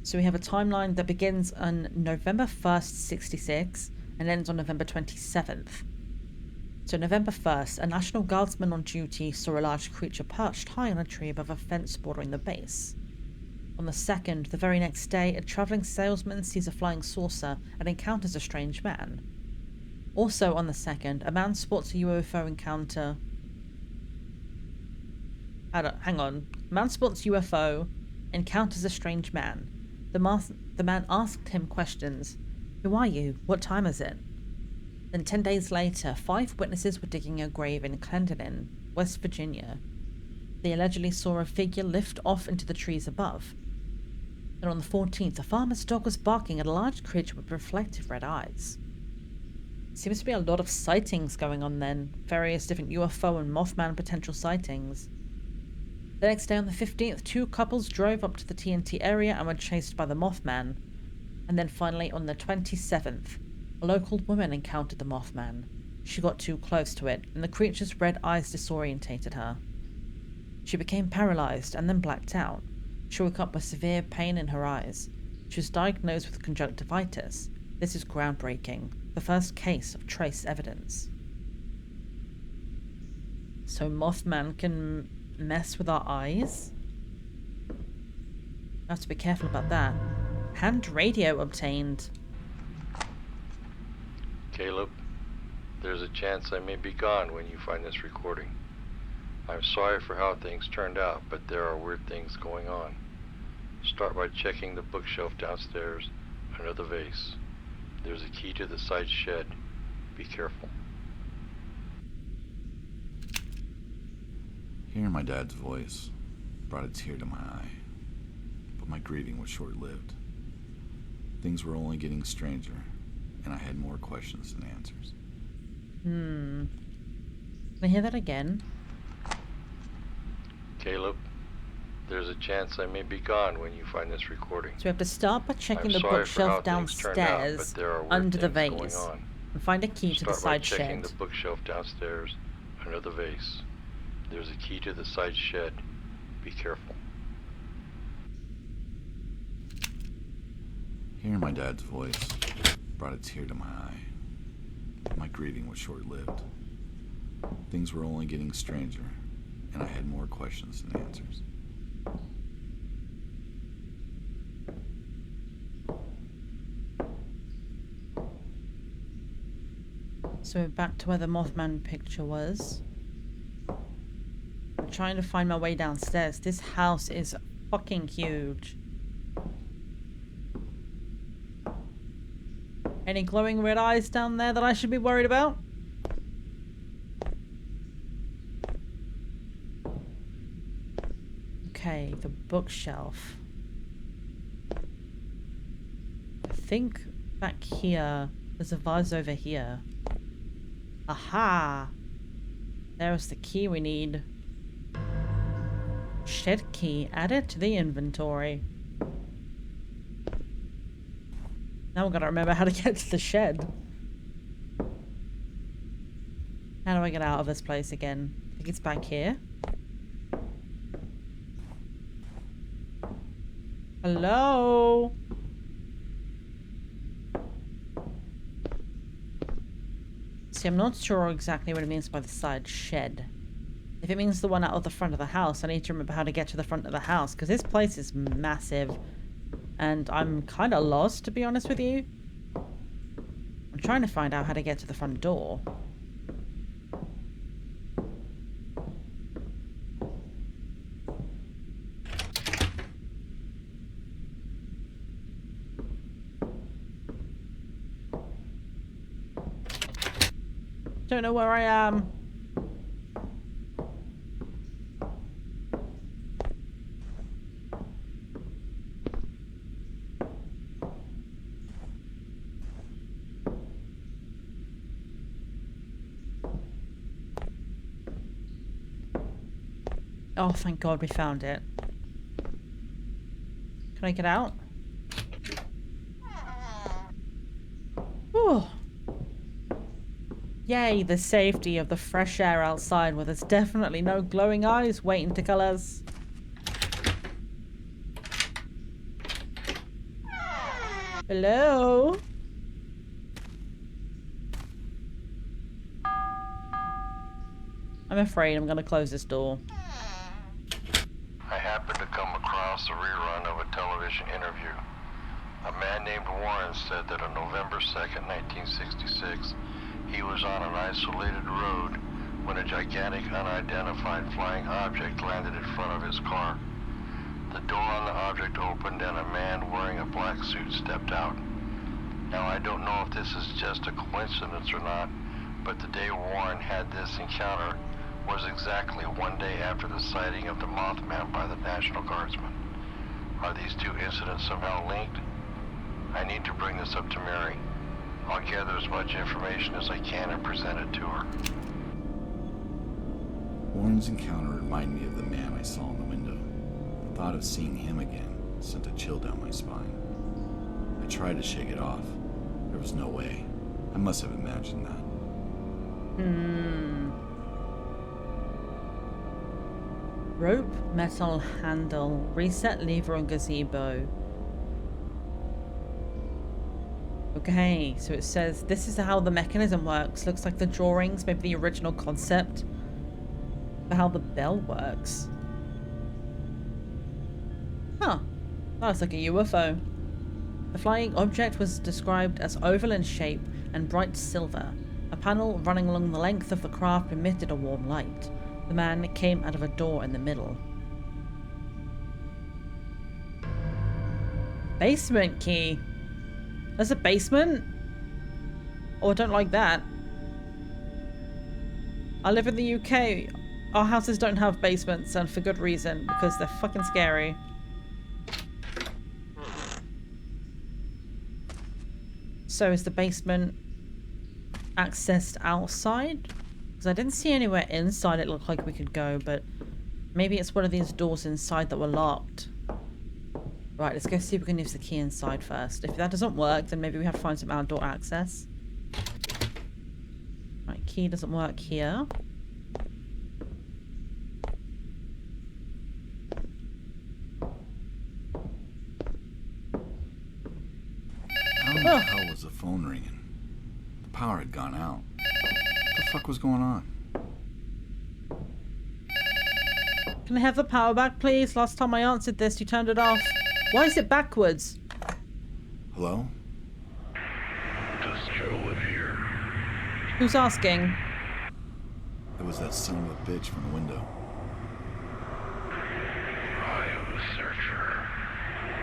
So we have a timeline that begins on November 1st, 66 and ends on November 27th. So November 1st, a National Guardsman on duty saw a large creature perched high on a tree above a fence bordering the base. On the 2nd, the very next day, a travelling salesman sees a flying saucer and encounters a strange man. Also on the 2nd, a man spots a UFO encounter. Hang on. Man spots UFO, encounters a strange man. The man asked him questions. Who are you? What time is it? Then 10 days later, 5 witnesses were digging a grave in Clendenin, West Virginia. They allegedly saw a figure lift off into the trees above. And on the 14th, a farmer's dog was barking at a large creature with reflective red eyes. Seems to be a lot of sightings going on then. Various different UFO and Mothman potential sightings. The next day on the 15th, 2 couples drove up to the TNT area and were chased by the Mothman. And then finally on the 27th, a local woman encountered the Mothman. She got too close to it, and the creature's red eyes disorientated her. She became paralyzed and then blacked out. She woke up with severe pain in her eyes. She was diagnosed with conjunctivitis. This is groundbreaking. The first case of trace evidence. So Mothman can mess with our eyes? I have to be careful about that. Hand radio obtained. Caleb, there's a chance I may be gone when you find this recording. I'm sorry for how things turned out, but there are weird things going on. Start by checking the bookshelf downstairs under the vase. There's a key to the side shed. Be careful. Hearing my dad's voice brought a tear to my eye, but my grieving was short-lived. Things were only getting stranger, and I had more questions than answers. Can I hear that again? Caleb, there's a chance I may be gone when you find this recording. So we have to start by checking the I'm sorry for how bookshelf things turned out, downstairs but there are weird under the things going vase on. and find a key to the Start by side checking shed. the bookshelf downstairs under the vase. There's a key to the side shed. Be careful. Hearing my dad's voice brought a tear to my eye, but my grieving was short-lived. Things were only getting stranger, and I had more questions than answers. So we're back to where the Mothman picture was. I'm trying to find my way downstairs. This house is fucking huge. Any glowing red eyes down there that I should be worried about? Okay, the bookshelf. I think back here, there's a vase over here. Aha! There's the key we need. Shed key added to the inventory. Now we've got to remember how to get to the shed. How do I get out of this place again? I think it's back here. Hello? See, I'm not sure exactly what it means by the side shed. If it means the one out of the front of the house, I need to remember how to get to the front of the house, because this place is massive. And I'm kind of lost, to be honest with you. I'm trying to find out how to get to the front door. Don't know where I am. Oh, thank God we found it. Can I get out? Whew. Yay, the safety of the fresh air outside where there's definitely no glowing eyes waiting to kill us. Hello? I'm afraid I'm gonna close this door. I happened to come across a rerun of a television interview. A man named Warren said that on November 2nd, 1966, he was on an isolated road when a gigantic unidentified flying object landed in front of his car. The door on the object opened and a man wearing a black suit stepped out. Now I don't know if this is just a coincidence or not, but the day Warren had this encounter was exactly 1 day after the sighting of the Mothman by the National Guardsmen. Are these two incidents somehow linked? I need to bring this up to Mary. I'll gather as much information as I can and present it to her. Warren's encounter reminded me of the man I saw in the window. The thought of seeing him again sent a chill down my spine. I tried to shake it off. There was no way. I must have imagined that. Rope, metal handle, reset lever on gazebo. Okay, so it says this is how the mechanism works. Looks like the drawings, maybe the original concept for how the bell works. Huh. That's like a UFO. The flying object was described as oval in shape and bright silver. A panel running along the length of the craft emitted a warm light. The man came out of a door in the middle. Basement key. There's a basement? Oh, I don't like that. I live in the UK. Our houses don't have basements, and for good reason, because they're fucking scary. So is the basement accessed outside? Because I didn't see anywhere inside it looked like we could go, but maybe it's one of these doors inside that were locked. Right, let's go see if we can use the key inside first. If that doesn't work, then maybe we have to find some outdoor access. Right, key doesn't work here. How in the hell was the phone ringing? The power had gone out. What the fuck was going on? Can I have the power back, please? Last time I answered this, you turned it off. Why is it backwards? Hello? Does Joe live here? Who's asking? It was that son of a bitch from the window. I am the searcher.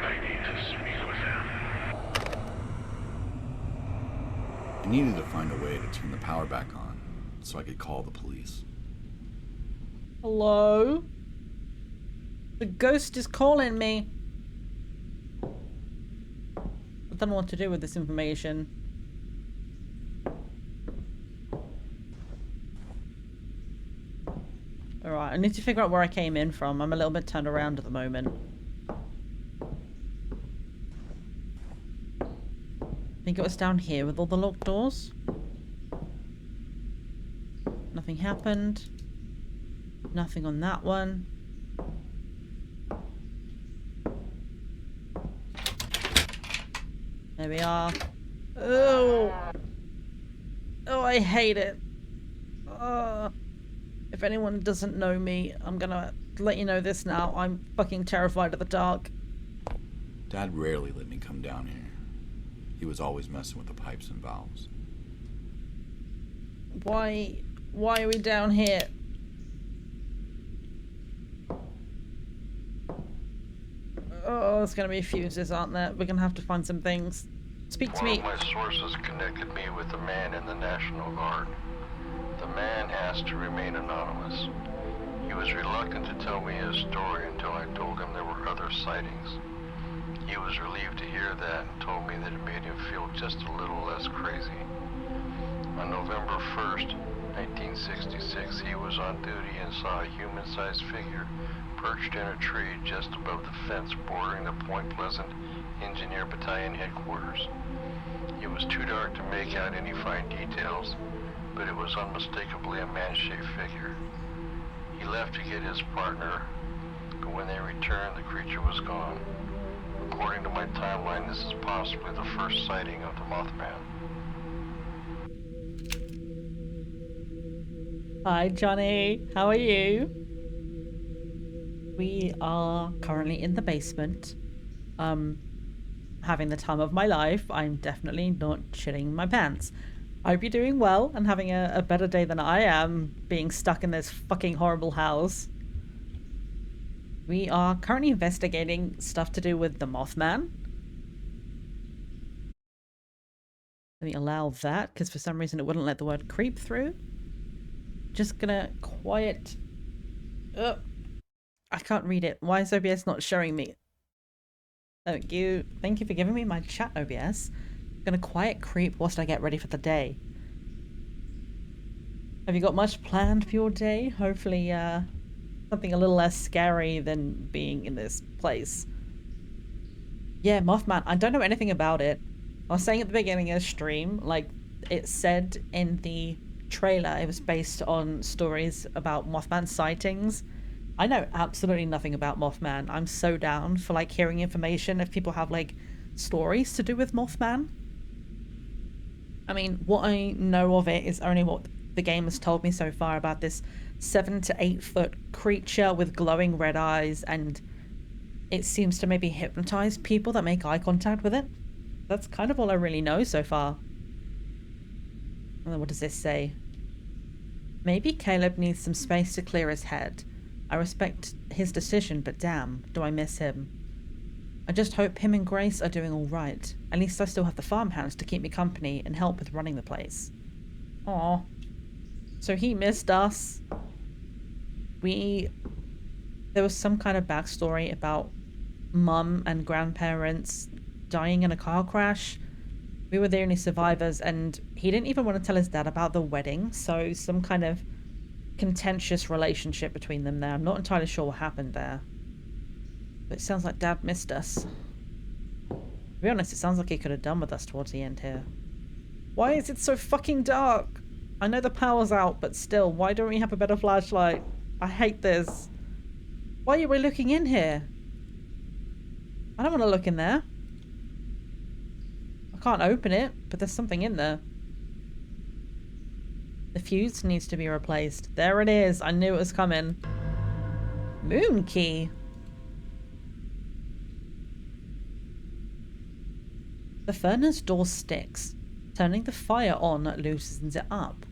I need to speak with him. I needed to find a way to turn the power back on so I could call the police. Hello? The ghost is calling me. I don't know what to do with this information. Alright, I need to figure out where I came in from. I'm a little bit turned around at the moment. I think it was down here with all the locked doors. Nothing happened. Nothing on that one. There we are. Oh! Oh, I hate it. If anyone doesn't know me, I'm gonna let you know this now. I'm fucking terrified of the dark. Dad rarely let me come down here. He was always messing with the pipes and valves. Why are we down here? Oh, there's gonna be fuses, aren't there? We're gonna have to find some things. Speak to me. One of my sources connected me with a man in the National Guard. The man asked to remain anonymous. He was reluctant to tell me his story until I told him there were other sightings. He was relieved to hear that and told me that it made him feel just a little less crazy. On November 1st, 1966, he was on duty and saw a human-sized figure perched in a tree just above the fence bordering the Point Pleasant Engineer Battalion headquarters. It was too dark to make out any fine details, but it was unmistakably a man-shaped figure. He left to get his partner, but when they returned, the creature was gone. According to my timeline, this is possibly the first sighting of the Mothman. Hi, Johnny. How are you? We are currently in the basement. Having the time of my life. I'm definitely not shitting my pants. I hope you're doing well and having a better day than I am being stuck in this fucking horrible house. We are currently investigating stuff to do with the Mothman. Let me allow that, because for some reason it wouldn't let the word creep through. Just gonna quiet... I can't read it. Why is OBS not showing me? Thank you. Thank you for giving me my chat, OBS. Gonna quiet creep whilst I get ready for the day. Have you got much planned for your day? Hopefully, something a little less scary than being in this place. Yeah, Mothman. I don't know anything about it. I was saying at the beginning of the stream, like, it said in the trailer it was based on stories about Mothman sightings. I know absolutely nothing about Mothman. I'm so down for, like, hearing information if people have, like, stories to do with Mothman. I mean, what I know of it is only what the game has told me so far about this 7 to 8 foot creature with glowing red eyes, and it seems to maybe hypnotize people that make eye contact with it. That's kind of all I really know so far. And then what does this say? Maybe Caleb needs some space to clear his head. I respect his decision, but damn, do I miss him. I just hope him and Grace are doing all right. At least I still have the farmhands to keep me company and help with running the place. Aw. So he missed us. There was some kind of backstory about mum and grandparents dying in a car crash. We were the only survivors, and he didn't even want to tell his dad about the wedding, so some kind of contentious relationship between them there. I'm not entirely sure what happened there. But it sounds like Dad missed us. To be honest, it sounds like he could have done with us towards the end here. Why is it so fucking dark? I know the power's out, but still, why don't we have a better flashlight? I hate this. Why are we looking in here? I don't want to look in there. I can't open it, but there's something in there. The fuse needs to be replaced. There it is. I knew it was coming. Moon key. The furnace door sticks. Turning the fire on loosens it up.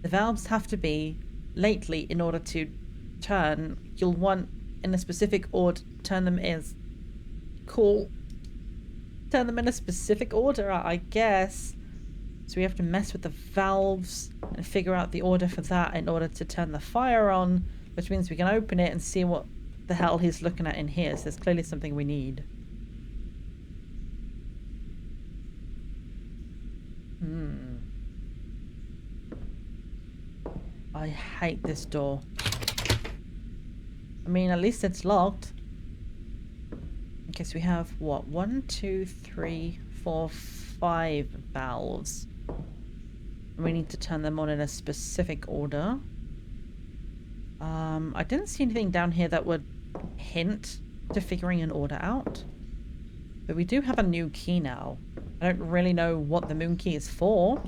The valves have to be lately in order to turn. You'll want in a specific order. Turn them is cool. Turn them in a specific order, I guess. So we have to mess with the valves and figure out the order for that in order to turn the fire on, which means we can open it and see what the hell he's looking at in here. So there's clearly something we need. I hate this door. I mean, at least it's locked. Okay, so we have what? 1, 2, 3, 4, 5 valves. We need to turn them on in a specific order. I didn't see anything down here that would hint to figuring an order out. But we do have a new key now. I don't really know what the moon key is for.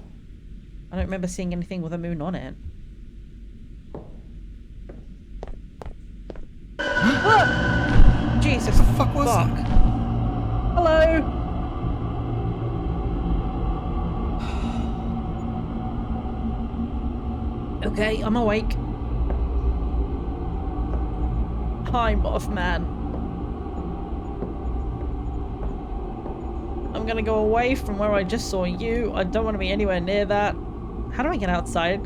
I don't remember seeing anything with a moon on it. Jesus fuck was that? Hello. Okay, I'm awake. Hi, Mothman. I'm gonna go away from where I just saw you. I don't want to be anywhere near that. How do I get outside?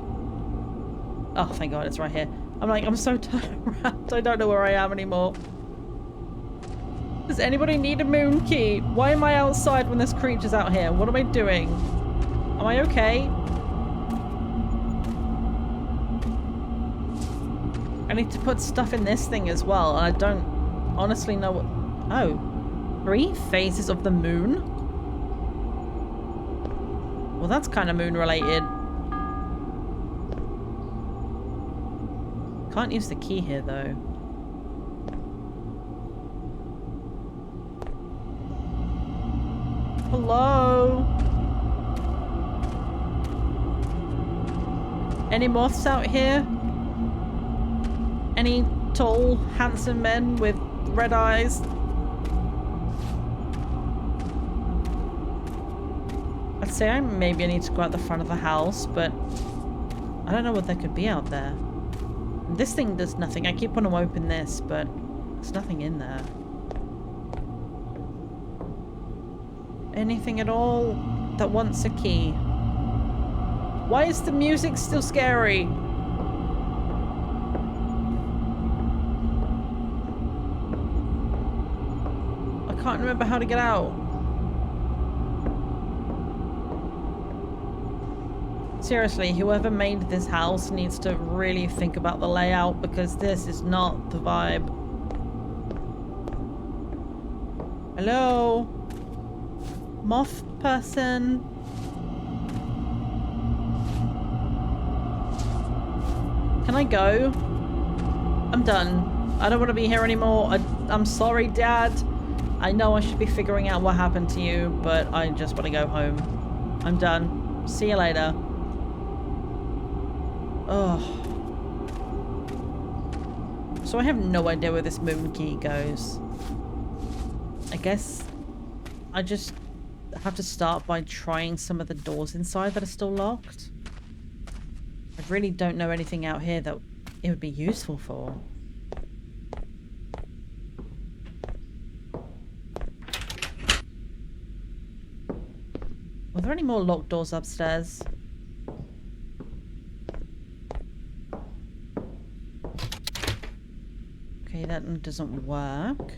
Oh, thank God, it's right here. I'm so turned around. I don't know where I am anymore. Does anybody need a moon key? Why am I outside when there's creatures out here? What am I doing? Am I okay? I need to put stuff in this thing as well. I don't honestly know what... Oh. 3 phases of the moon? Well, that's kind of moon related. Can't use the key here though. Hello? Any moths out here? Any tall, handsome men with red eyes? I'd say maybe I need to go out the front of the house, but I don't know what there could be out there. This thing does nothing. I keep wanting to open this, but there's nothing in there. Anything at all that wants a key? Why is the music still scary? I can't remember how to get out. Seriously, whoever made this house needs to really think about the layout because this is not the vibe. Hello? Moth person? Can I go? I'm done. I don't want to be here anymore. I'm sorry, Dad. I know I should be figuring out what happened to you, but I just want to go home. I'm done. See you later. Oh. So I have no idea where this moon key goes. I guess I just have to start by trying some of the doors inside that are still locked. I really don't know anything out here that it would be useful for. Were there any more locked doors upstairs? Okay, that doesn't work.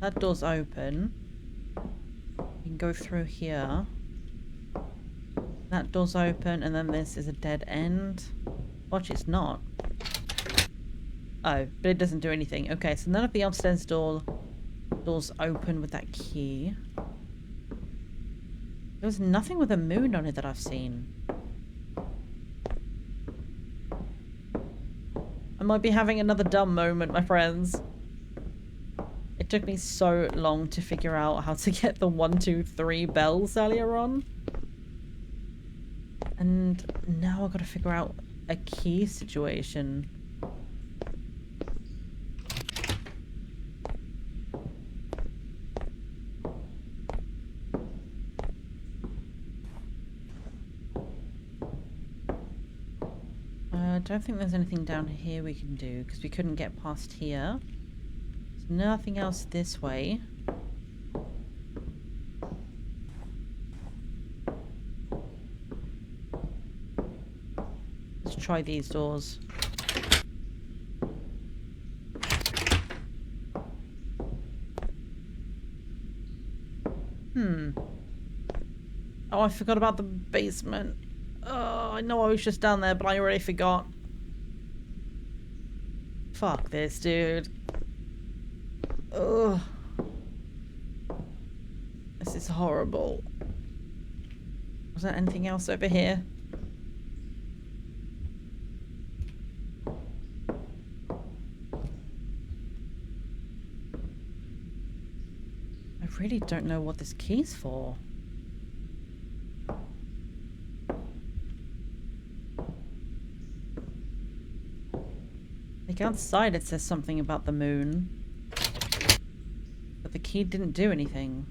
That door's open. You can go through here. That door's open, and then this is a dead end. Watch, it's not. Oh, but it doesn't do anything. Okay, so none of the upstairs doors open with that key. There was nothing with a moon on it that I've seen. I might be having another dumb moment, my friends. It took me so long to figure out how to get the 1, 2, 3 bells earlier on. And now I've got to figure out a key situation. I don't think there's anything down here we can do because we couldn't get past here. There's nothing else this way. Let's try these doors. Oh, I forgot about the basement. Oh, I know I was just down there, but I already forgot. Fuck this, dude. Ugh. This is horrible. Was there anything else over here? I really don't know what this key's for. Like outside it says something about the moon. But the key didn't do anything.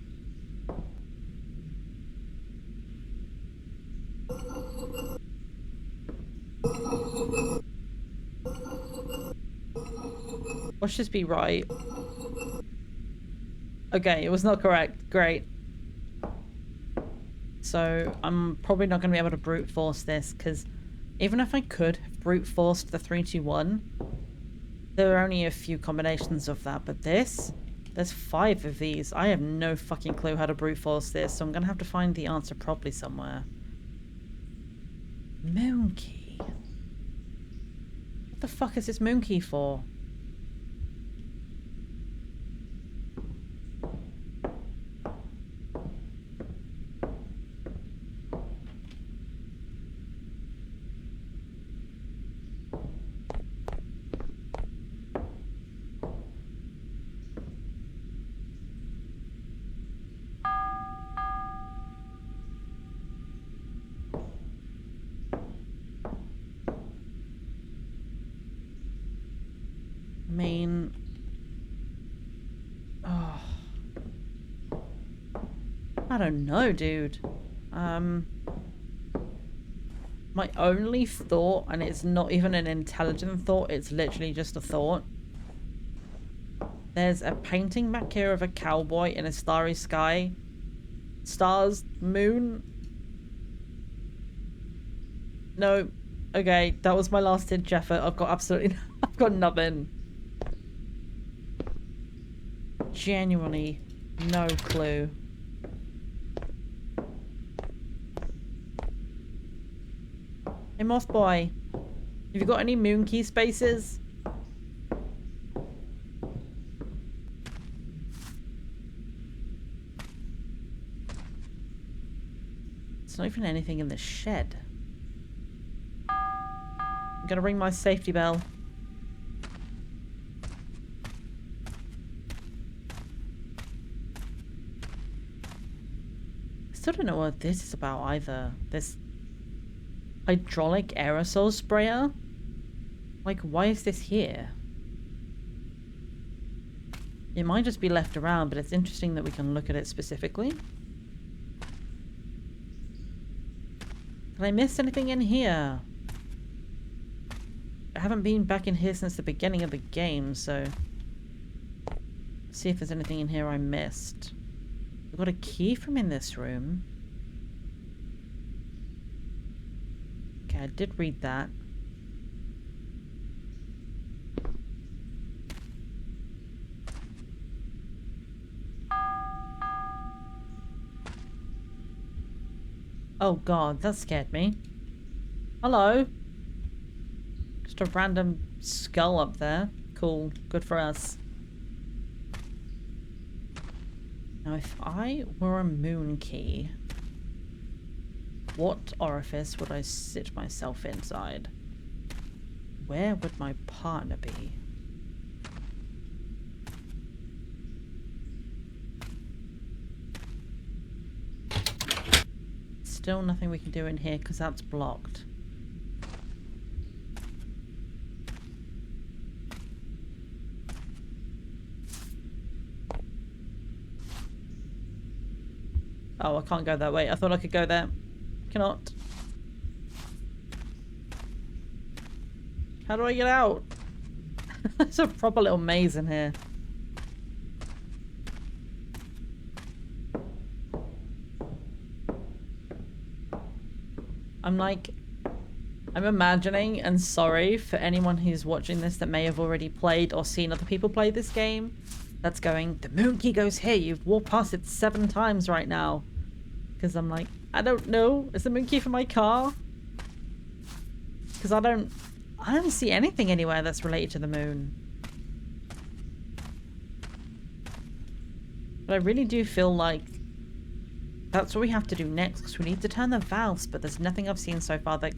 Watch this be right. Okay, it was not correct. Great. So I'm probably not going to be able to brute force this because even if I could have brute forced the 3-2-1, there are only a few combinations of that, but this, there's 5 of these. I have no fucking clue how to brute force this, so I'm gonna have to find the answer properly somewhere. Moon key. What the fuck is this moon key for? I mean, oh, I don't know, dude. My only thought, and it's not even an intelligent thought, it's literally just a thought. There's a painting back here of a cowboy in a starry sky. Stars, moon. No. Okay, that was my last ditch effort. I've got absolutely, I've got nothing. Genuinely no clue. Hey Moth Boy, have you got any moon key spaces? There's not even anything in the shed. I'm gonna ring my safety bell. I still don't know what this is about either. This hydraulic aerosol sprayer? Like, why is this here? It might just be left around, but it's interesting that we can look at it specifically. Did I miss anything in here? I haven't been back in here since the beginning of the game, so... Let's see if there's anything in here I missed. We've got a key from in this room. Okay, I did read that. Oh god, that scared me. Hello? Just a random skull up there. Cool, good for us. Now if I were a moon key, what orifice would I sit myself inside? Where would my partner be? Still nothing we can do in here because that's blocked. Oh, I can't go that way. I thought I could go there. Cannot. How do I get out? There's a proper little maze in here. I'm imagining, and sorry for anyone who's watching this that may have already played or seen other people play this game, that's going, the moon key goes here, you've walked past it 7 times right now. Because I'm like, I don't know, is the moon key for my car? Because I don't see anything anywhere that's related to the moon. But I really do feel like that's what we have to do next, because we need to turn the valves, but there's nothing I've seen so far that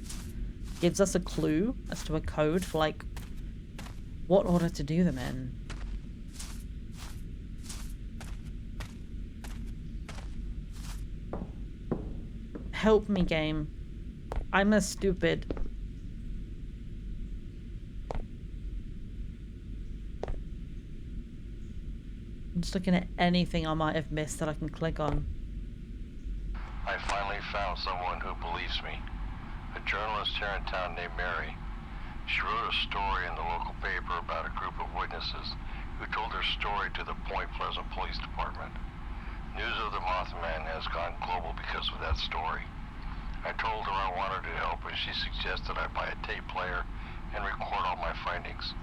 gives us a clue as to a code for, like, what order to do them in. Help me, game. I'm a stupid. I'm just looking at anything I might have missed that I can click on. I finally found someone who believes me. A journalist here in town named Mary. She wrote a story in the local paper about a group of witnesses who told their story to the Point Pleasant Police Department. News of the Mothman has gone global because of that story. I told her I wanted to help, and she suggested I buy a tape player and record all my findings.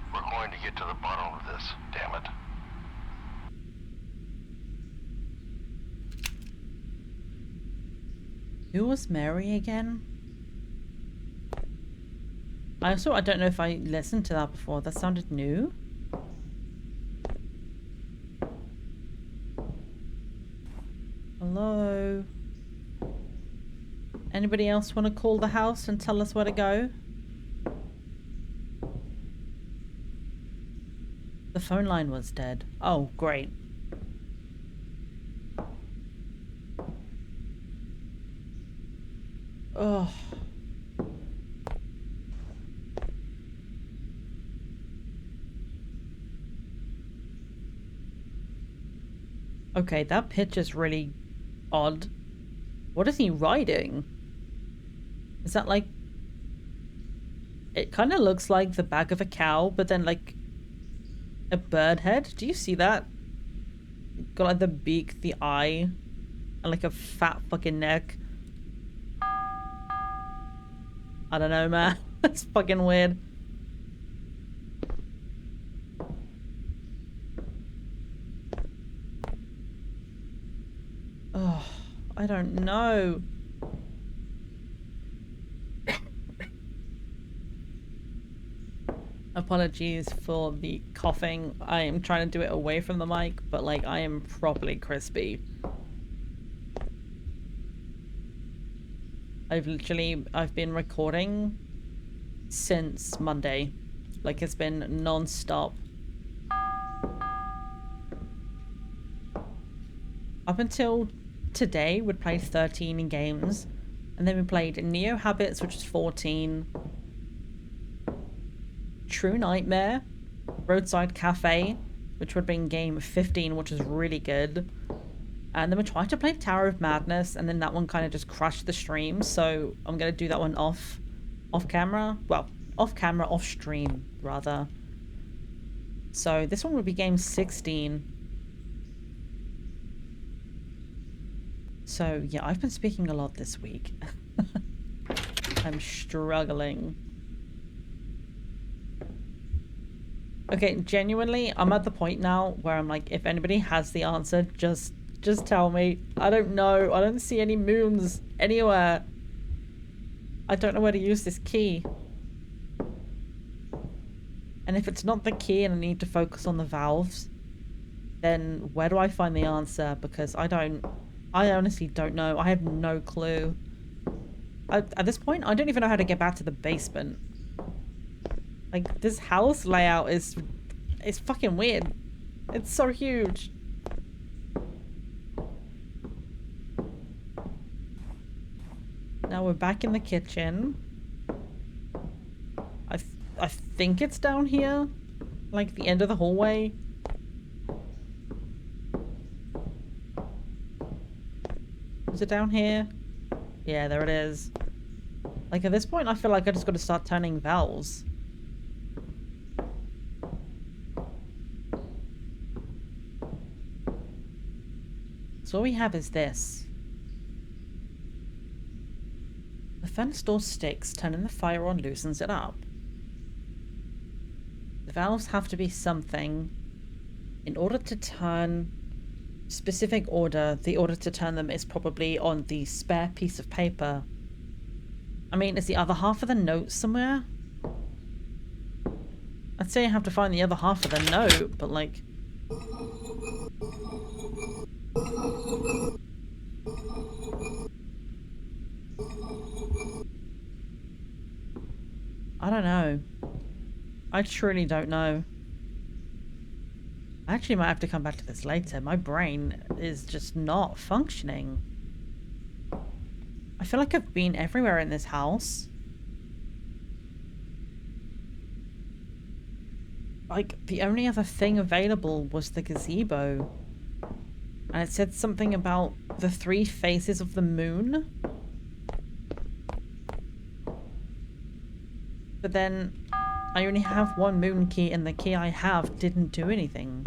We're going to get to the bottom of this, damn it. Who was Mary again? I don't know if I listened to that before. That sounded new. Hello? Anybody else want to call the house and tell us where to go? The phone line was dead. Oh, great. Oh. Okay, that pitch is really odd. What is he riding? Is that like... It kind of looks like the back of a cow, but then like a bird head. Do you see that? Got like the beak, the eye, and like a fat fucking neck. I don't know, man. That's fucking weird. Oh, I don't know. Apologies for the coughing. I am trying to do it away from the mic, but like I am properly crispy. I've been recording since Monday. Like it's been non-stop. Up until today, we'd played 13 games. And then we played Neo Habits, which is 14. True Nightmare. Roadside Cafe, which would have been game 15, which is really good. And then we tried to play Tower of Madness, and then that one kind of just crashed the stream. So I'm going to do that one off camera. Well, off camera, off stream, rather. So this one would be game 16. So yeah, I've been speaking a lot this week. I'm struggling. Okay, genuinely, I'm at the point now where I'm like, if anybody has the answer, just tell me. I don't know. I don't see any moons anywhere. I don't know where to use this key. And if it's not the key and I need to focus on the valves, then where do I find the answer? Because I honestly don't know. I have no clue. At this point, I don't even know how to get back to the basement. Like, this house layout is fucking weird. It's so huge. Now we're back in the kitchen. I think it's down here. Like, the end of the hallway. Is it down here? Yeah, there it is. Like, at this point, I feel like I just got to start turning valves. So all we have is this. The furnace door sticks, turning the fire on loosens it up. The valves have to be something. In order to turn specific order, the order to turn them is probably on the spare piece of paper. I mean, is the other half of the note somewhere? I'd say I have to find the other half of the note, but like... I don't know. I truly don't know. I actually might have to come back to this later. My brain is just not functioning. I feel like I've been everywhere in this house. Like, the only other thing available was the gazebo. And it said something about the 3 faces of the moon. But then, I only have 1 moon key, and the key I have didn't do anything.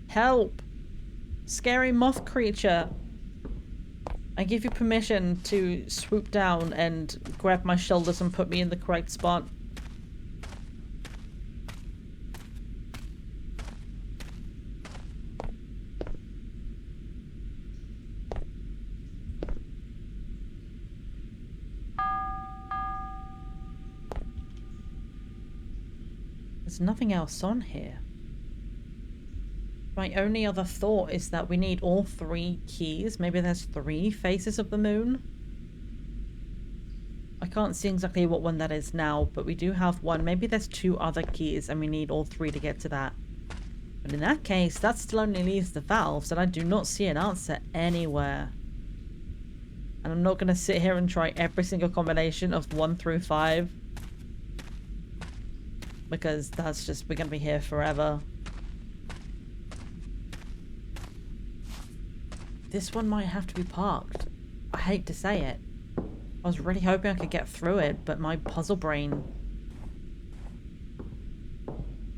Help! Scary moth creature! I give you permission to swoop down and grab my shoulders and put me in the correct spot. There's nothing else on here. My only other thought is that we need all 3 keys. Maybe there's 3 faces of the moon. I can't see exactly what one that is now, but we do have 1. Maybe there's 2 other keys and we need all 3 to get to that. But in that case, that still only leaves the valves, and I do not see an answer anywhere. And I'm not going to sit here and try every single combination of 1 through 5. Because that's just, we're going to be here forever. This one might have to be parked. I hate to say it. I was really hoping I could get through it, but my puzzle brain...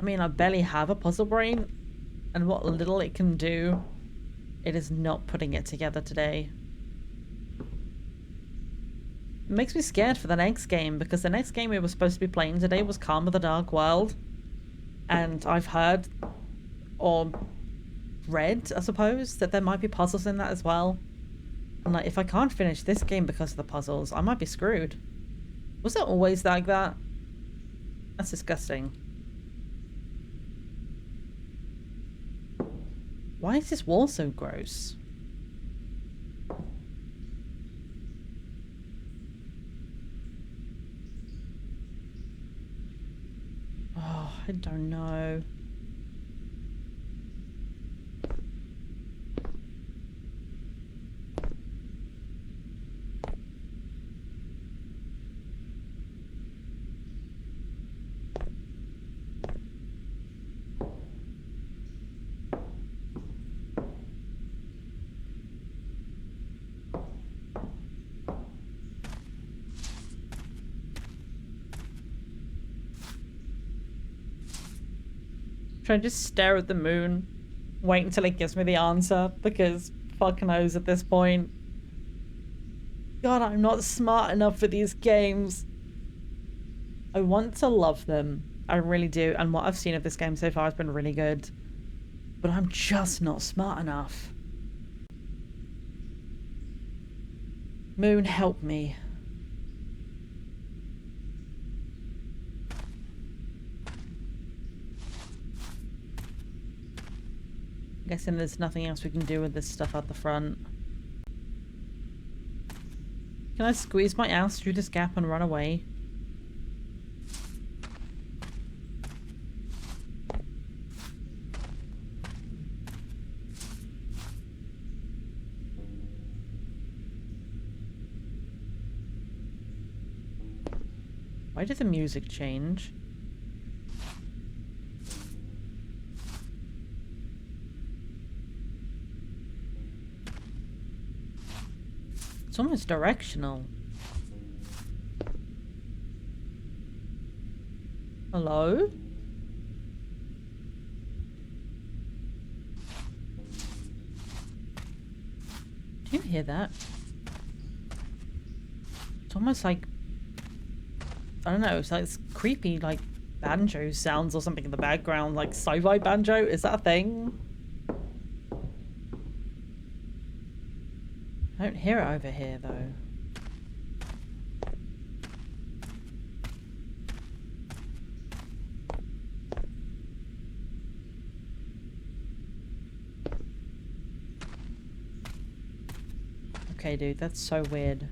I mean, I barely have a puzzle brain, and what little it can do, it is not putting it together today. It makes me scared for the next game, because the next game we were supposed to be playing today was Calm of the Dark World. And I've heard, or read, I suppose, that there might be puzzles in that as well. And like, if I can't finish this game because of the puzzles, I might be screwed. Was it always like that? That's disgusting. Why is this wall so gross? Oh, I don't know. Try and just stare at the moon, wait until it gives me the answer, because fuck knows at this point. God, I'm not smart enough for these games. I want to love them. I really do, and what I've seen of this game so far has been really good. But I'm just not smart enough. Moon, help me. Guessing there's nothing else we can do with this stuff out the front. Can I squeeze my ass through this gap and run away? Why did the music change? It's almost directional. Hello? Do you hear that? It's almost like, I don't know, it's like it's creepy, like banjo sounds or something in the background, like sci-fi banjo. Is that a thing? I don't hear it over here though. Okay, dude, that's so weird.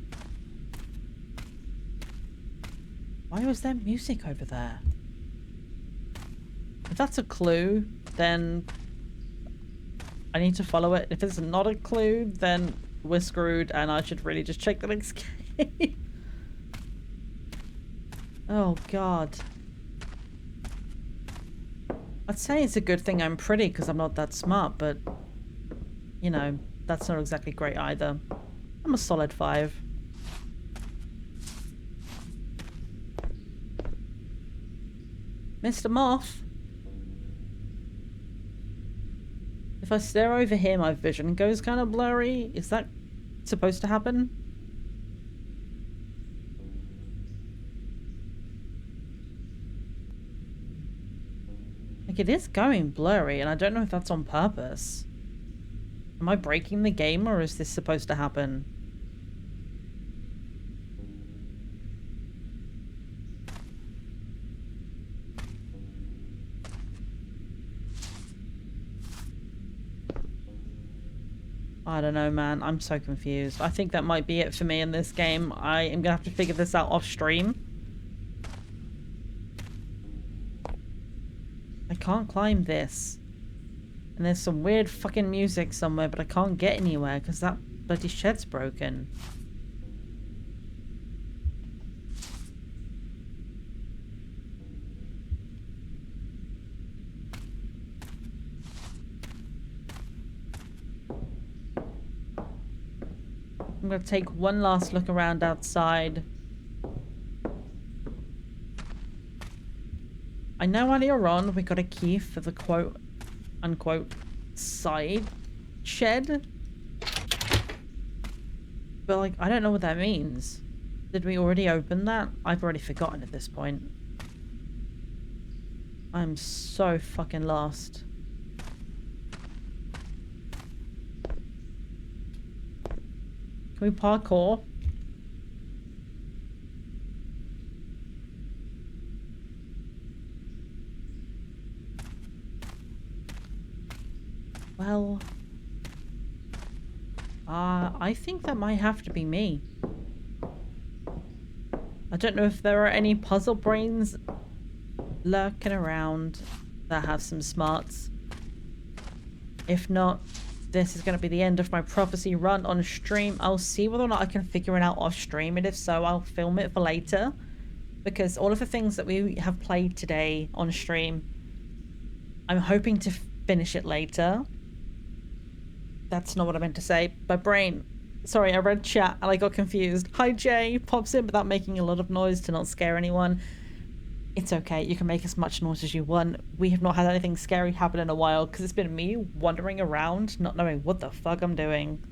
Why was there music over there? If that's a clue, then I need to follow it. If it's not a clue, then we're screwed and I should really just check the next game. Oh, God. I'd say it's a good thing I'm pretty because I'm not that smart, but, you know, that's not exactly great either. I'm a solid 5. Mr. Moth? If I stare over here, my vision goes kind of blurry. Is that supposed to happen? Like, it is going blurry, and I don't know if that's on purpose. Am I breaking the game, or is this supposed to happen? I don't know, man. I'm so confused. I think that might be it for me in this game. I am gonna have to figure this out off stream. I can't climb this. And there's some weird fucking music somewhere, but I can't get anywhere because that bloody shed's broken. I'm gonna take one last look around outside. I know earlier on we got a key for the quote unquote side shed, but like I don't know what that means. Did we already open that? I've already forgotten at this point. I'm so fucking lost. Can we parkour? Well, I think that might have to be me. I don't know if there are any puzzle brains lurking around that have some smarts. If not, this is going to be the end of my prophecy run on stream. I'll see whether or not I can figure it out off stream, and if so, I'll film it for later. Because all of the things that we have played today on stream, I'm hoping to finish it later. That's not what I meant to say. My brain. Sorry, I read chat and I got confused. Hi Jay, pops in without making a lot of noise to not scare anyone. It's okay, you can make as much noise as you want. We have not had anything scary happen in a while because it's been me wandering around, not knowing what the fuck I'm doing.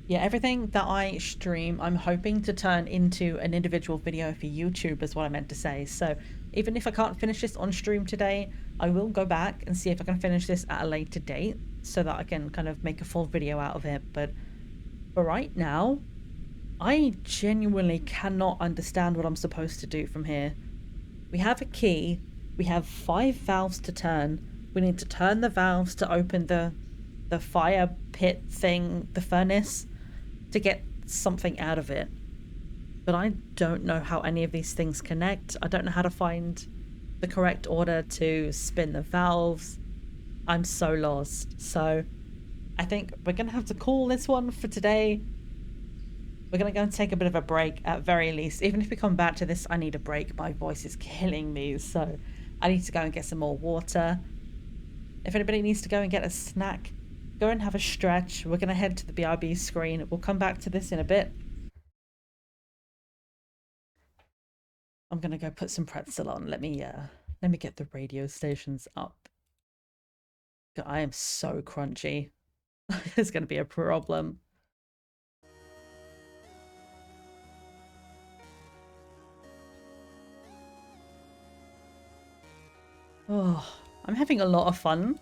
Yeah, everything that I stream, I'm hoping to turn into an individual video for YouTube is what I meant to say. So even if I can't finish this on stream today, I will go back and see if I can finish this at a later date so that I can kind of make a full video out of it. But for right now, I genuinely cannot understand what I'm supposed to do from here. We have a key. We have 5 valves to turn. We need to turn the valves to open the fire pit thing, the furnace, to get something out of it. But I don't know how any of these things connect. I don't know how to find the correct order to spin the valves. I'm so lost. So I think we're gonna have to call this one for today. We're gonna go and take a bit of a break at very least. Even if we come back to this, I need a break. My voice is killing me, so I need to go and get some more water. If anybody needs to go and get a snack, go and have a stretch. We're gonna head to the BRB screen. We'll come back to this in a bit. I'm gonna go put some pretzel on. Let me get the radio stations up. God, I am so crunchy. It's gonna be a problem. Oh, I'm having a lot of fun.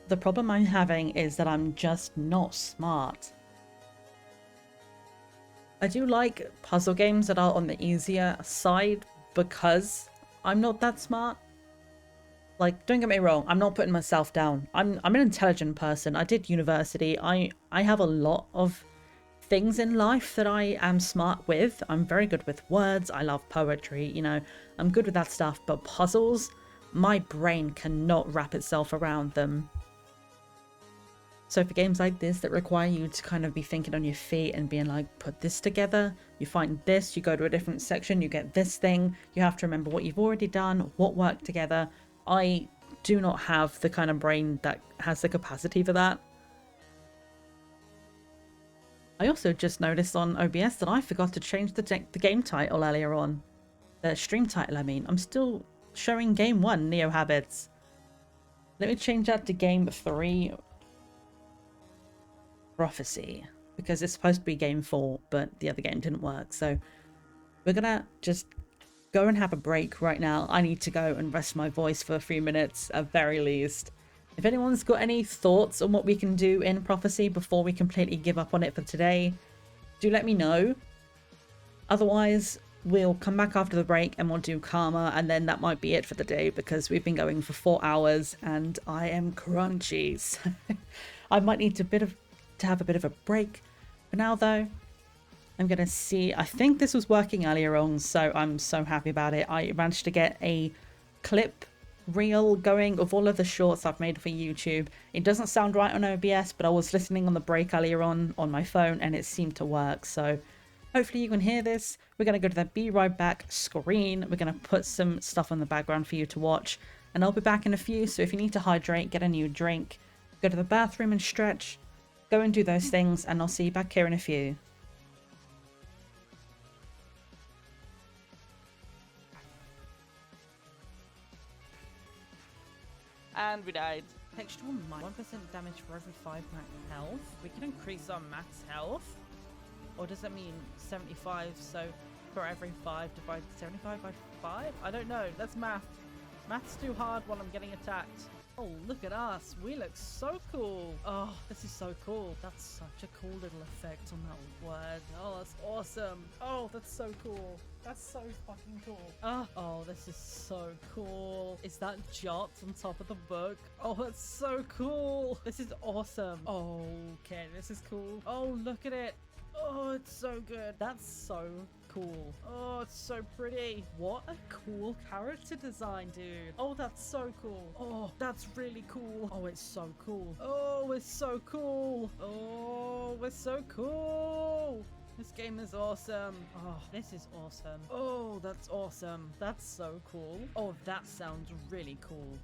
The problem I'm having is that I'm just not smart. I do like puzzle games that are on the easier side because I'm not that smart. Like, don't get me wrong, I'm not putting myself down. I'm an intelligent person. I did university. I have a lot of things in life that I am smart with. I'm very good with words. I love poetry, you know. I'm good with that stuff, but puzzles, my brain cannot wrap itself around them. So for games like this that require you to kind of be thinking on your feet and being like, put this together, you find this, you go to a different section, you get this thing, you have to remember what you've already done, what worked together. I do not have the kind of brain that has the capacity for that. I also just noticed on OBS that I forgot to change the game title earlier on. The stream title, I mean. I'm still showing Game 1, Neo Habits. Let me change that to Game 3, Prophecy, because it's supposed to be Game 4, but the other game didn't work. So we're gonna just go and have a break right now. I need to go and rest my voice for a few minutes at very least. If anyone's got any thoughts on what we can do in Prophecy before we completely give up on it for today, do let me know. Otherwise, we'll come back after the break and we'll do Karma, and then that might be it for the day because we've been going for 4 hours and I am crunchy. So I might need to have a bit of a break. For now though, I'm gonna see, I think this was working earlier on, so I'm so happy about it. I managed to get a clip reel going of all of the shorts I've made for YouTube. It doesn't sound right on OBS, but I was listening on the break earlier on my phone and it seemed to work. So hopefully you can hear this. We're gonna go to the Be Right Back screen. We're gonna put some stuff on the background for you to watch, and I'll be back in a few. So if you need to hydrate, get a new drink, go to the bathroom and stretch, go and do those things, and I'll see you back here in a few. And we died. Textual 1% damage for every 5 max health. We can increase our max health? Or does that mean 75? So for every 5 divide 75 by 5? I don't know. That's math. Math's too hard when I'm getting attacked. Oh, look at us. We look so cool. Oh, this is so cool. That's such a cool little effect on that word. Oh, that's awesome. Oh, that's so cool. That's so fucking cool. Oh, this is so cool. Is that Jot on top of the book? Oh, that's so cool. This is awesome. Oh, okay, this is cool. Oh, look at it. Oh, it's so good. That's so cool. Oh, it's so pretty. What a cool character design, dude. Oh, that's so cool. Oh, that's really cool. Oh, it's so cool. Oh, it's so cool. Oh, it's so cool. This game is awesome. Oh, this is awesome. Oh, that's awesome. That's so cool. Oh, that sounds really cool.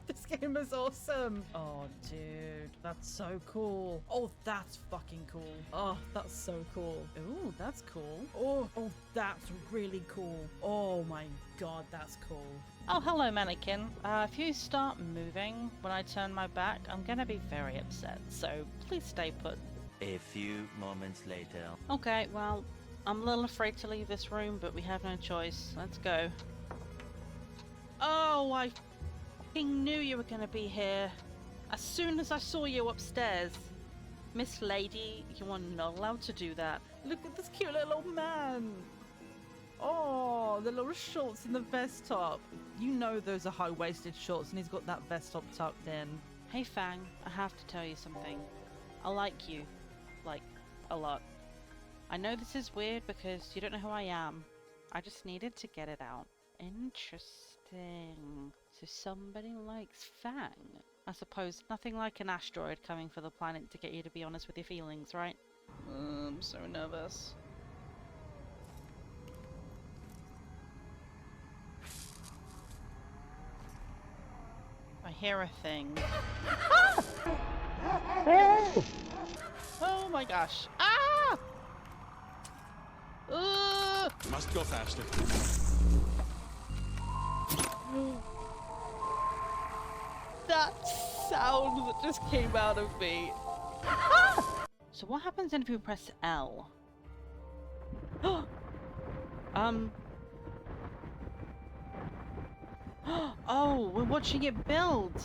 This game is awesome. Oh, dude, that's so cool. Oh, that's fucking cool. Oh, that's so cool. Ooh, that's cool. Oh, that's really cool. Oh my god, that's cool. Oh, hello, mannequin. If you start moving when I turn my back, I'm gonna be very upset, so please stay put. A few moments later. Okay, well, I'm a little afraid to leave this room, but we have no choice. Let's go. Oh, I fucking knew you were gonna be here. As soon as I saw you upstairs. Miss Lady, you are not allowed to do that. Look at this cute little old man. Oh, the little shorts and the vest top. You know those are high-waisted shorts and he's got that vest top tucked in. Hey Fang, I have to tell you something. I like you. Like, a lot. I know this is weird because you don't know who I am. I just needed to get it out. Interesting. So somebody likes Fang. I suppose nothing like an asteroid coming for the planet to get you to be honest with your feelings, right? I'm so nervous. I hear a thing. Oh my gosh. Ah! Must go faster. That sound that just came out of me. So what happens then if you press L? Oh, we're watching it build.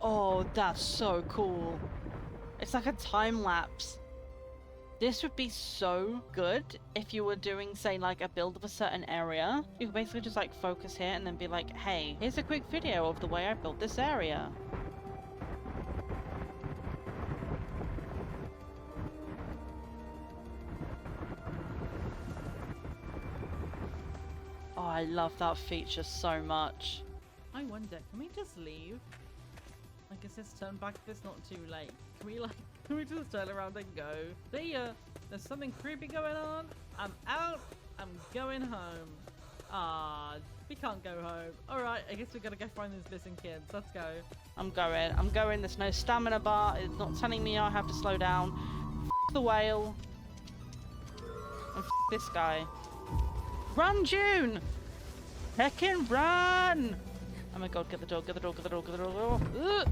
Oh, that's so cool. It's like a time lapse. This would be so good if you were doing, say, like a build of a certain area. You could basically just like focus here and then be like, hey, here's a quick video of the way I built this area. Oh, I love that feature so much. I wonder, can we just leave? Like, is this turn back if it's not too late? Can we just turn around and go? See ya! There's something creepy going on. I'm out. I'm going home. Ah, we can't go home. Alright, I guess we gotta go find these missing kids. Let's go. I'm going. There's no stamina bar. It's not telling me I have to slow down. F the whale. And f this guy. Run, June! Heckin' run! Oh my god, get the door, get the door, get the door, get the door. Ugh.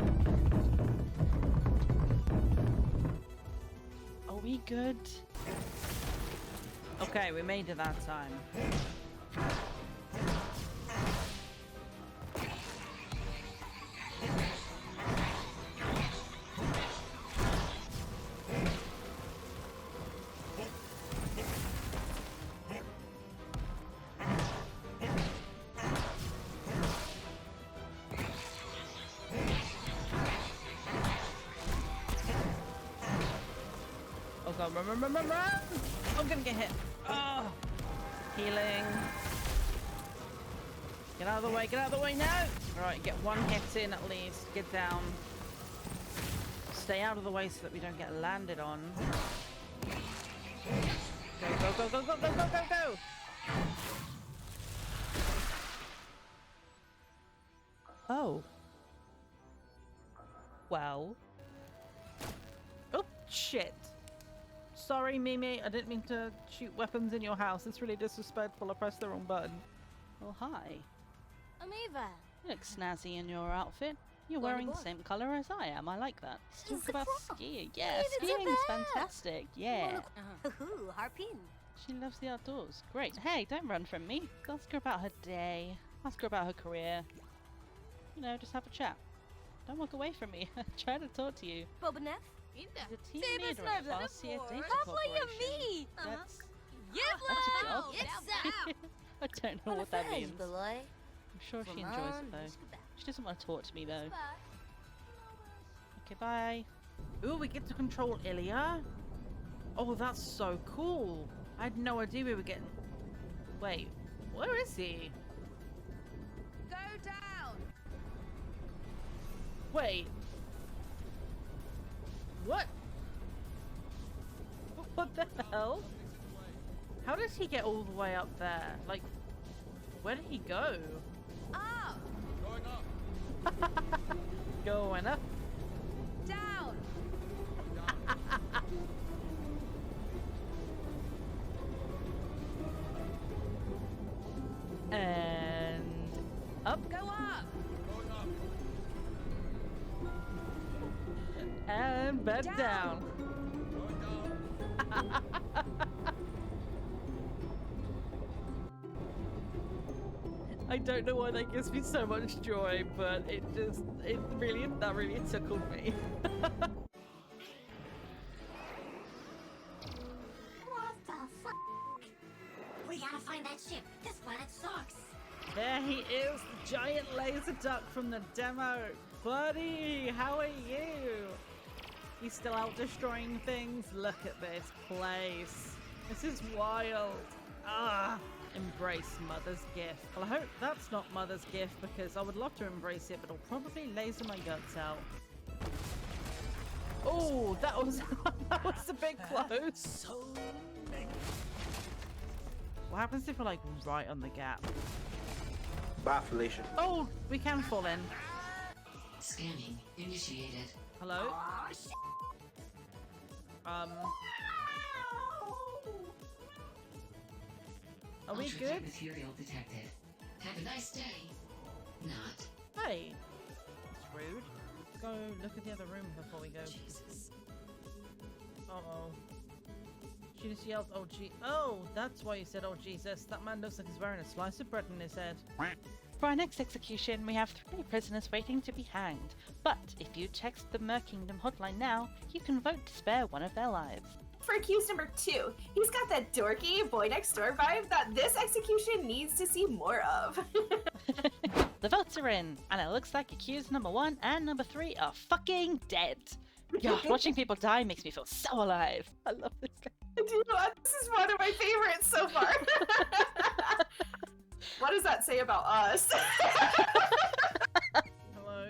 Are we good? Okay, we made it that time. Oh god, run! I'm gonna get hit. Oh, healing. Get out of the way now! Alright, get one hit in at least. Get down. Stay out of the way so that we don't get landed on. Go! Oh. Well. Oh, shit. Sorry, Mimi. I didn't mean to shoot weapons in your house. It's really disrespectful. I pressed the wrong button. Well, hi. I'm Eva. You look snazzy in your outfit. You're wearing the same colour as I am. I like that. Let's talk about skiing. Yeah, skiing's fantastic. Yeah. Harpin. She loves the outdoors. Great. Hey, don't run from me. Ask her about her day. Ask her about her career. You know, just have a chat. Don't walk away from me. I'm trying to talk to you. Bobanef? The team leader at Farsia Data Corporation. That's a job. I don't know what that means. I'm sure she enjoys it though. She doesn't want to talk to me though. Okay, bye. Ooh, we get to control Ilya? Oh, that's so cool. I had no idea we were getting... Wait, where is he? Go down! Wait. What? What the hell? How did he get all the way up there? Like, where did he go? Up! Going up. Going up. Down! And up. Go up! Going up. And back down. Going down. I don't know why that gives me so much joy, but that really tickled me. What the fuck? We gotta find that ship. This planet sucks. There he is, the giant laser duck from the demo. Buddy, how are you? He's still out destroying things. Look at this place. This is wild. Ah, embrace Mother's gift. Well, I hope that's not Mother's gift because I would love to embrace it, but it'll probably laser my guts out. Oh, that was a bit close. What happens if we're like right on the gap? Bafflation. Oh, we can fall in. Scanning initiated. Hello? Are we Ultraviolet good? material detected. Have a nice day. Not. Hey! That's rude. Let's go look at the other room before we go. Jesus. Uh-oh. She just yelled, oh gee. Oh, that's why you said, oh Jesus. That man looks like he's wearing a slice of bread in his head. For our next execution, we have 3 prisoners waiting to be hanged. But if you text the Mer Kingdom hotline now, you can vote to spare one of their lives. For accused number 2, he's got that dorky boy next door vibe that this execution needs to see more of. The votes are in, and it looks like accused number 1 and number 3 are fucking dead. God, watching people die makes me feel so alive. I love this guy. This is one of my favorites so far. What does that say about us? Hello?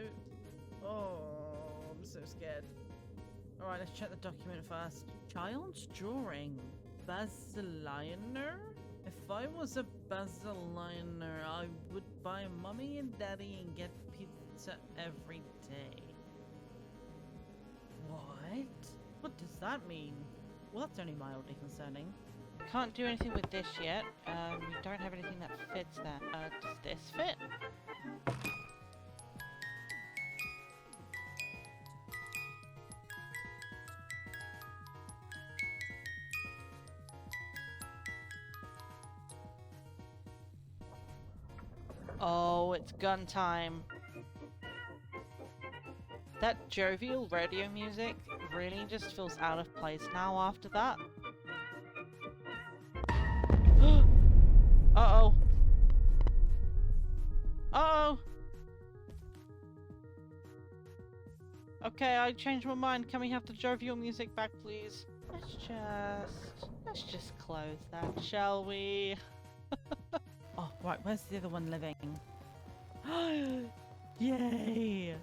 Oh, I'm so scared. Alright, let's check the document first. Child's drawing. Basiliner? If I was a Basiliner, I would buy mommy and daddy and get pizza every day. What? What does that mean? Well, that's only mildly concerning. Can't do anything with this yet. We don't have anything that fits that. Does this fit? Oh, it's gun time. That jovial radio music really just feels out of place now after that. Uh-oh. Uh-oh. Okay, I changed my mind. Can we have the jovial music back, please? Let's just close that, shall we? Oh, right, where's the other one living? Yay!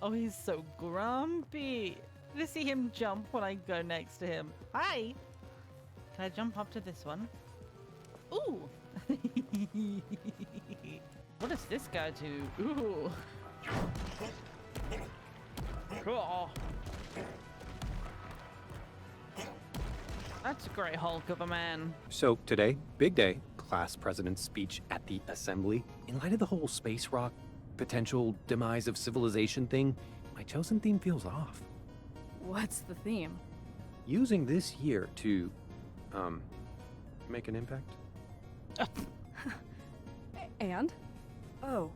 Oh, he's so grumpy. Did I see him jump when I go next to him? Hi! Can I jump up to this one? Ooh! What does this guy do? Ooh! Cool. That's a great hulk of a man. So today, big day, class president's speech at the assembly. In light of the whole space rock potential demise of civilization thing, my chosen theme feels off. What's the theme? Using this year to, make an impact. And? Oh.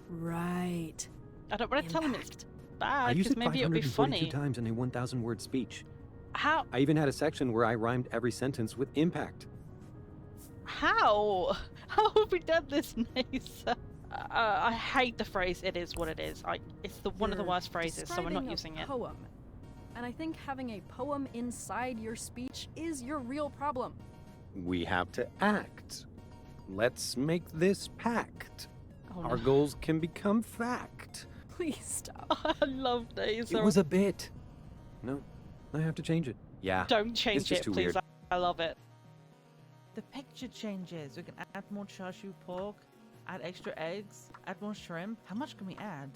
Right. I don't want to tell him it's bad, I used because it maybe it'll be 542 funny. times in a 1,000-word speech. How? I even had a section where I rhymed every sentence with impact. How? How have we done this, Nasa? I hate the phrase, it is what it is. It's one of the worst phrases, so we're not using it. Poem. And I think having a poem inside your speech is your real problem. We have to act. Let's make this pact. Oh, Our no. goals can become fact. Please stop. I love Nasa. It was a bit. No, I have to change it. Yeah. Don't it's change just it, too please. weird. I love it. The picture changes. We can add more chashu pork, add extra eggs, add more shrimp. How much can we add?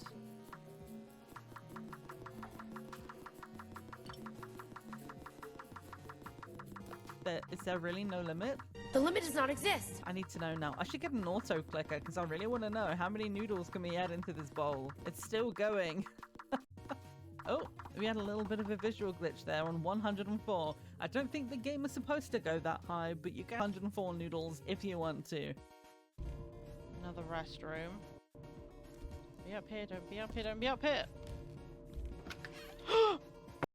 Is there really no limit? The limit does not exist. I need to know now. I should get an auto clicker because I really want to know how many noodles can we add into this bowl. It's still going. Oh, we had a little bit of a visual glitch there on 104. I don't think the game is supposed to go that high, but you get 104 noodles if you want to. Another restroom. Be up here, don't be up here, don't be up here.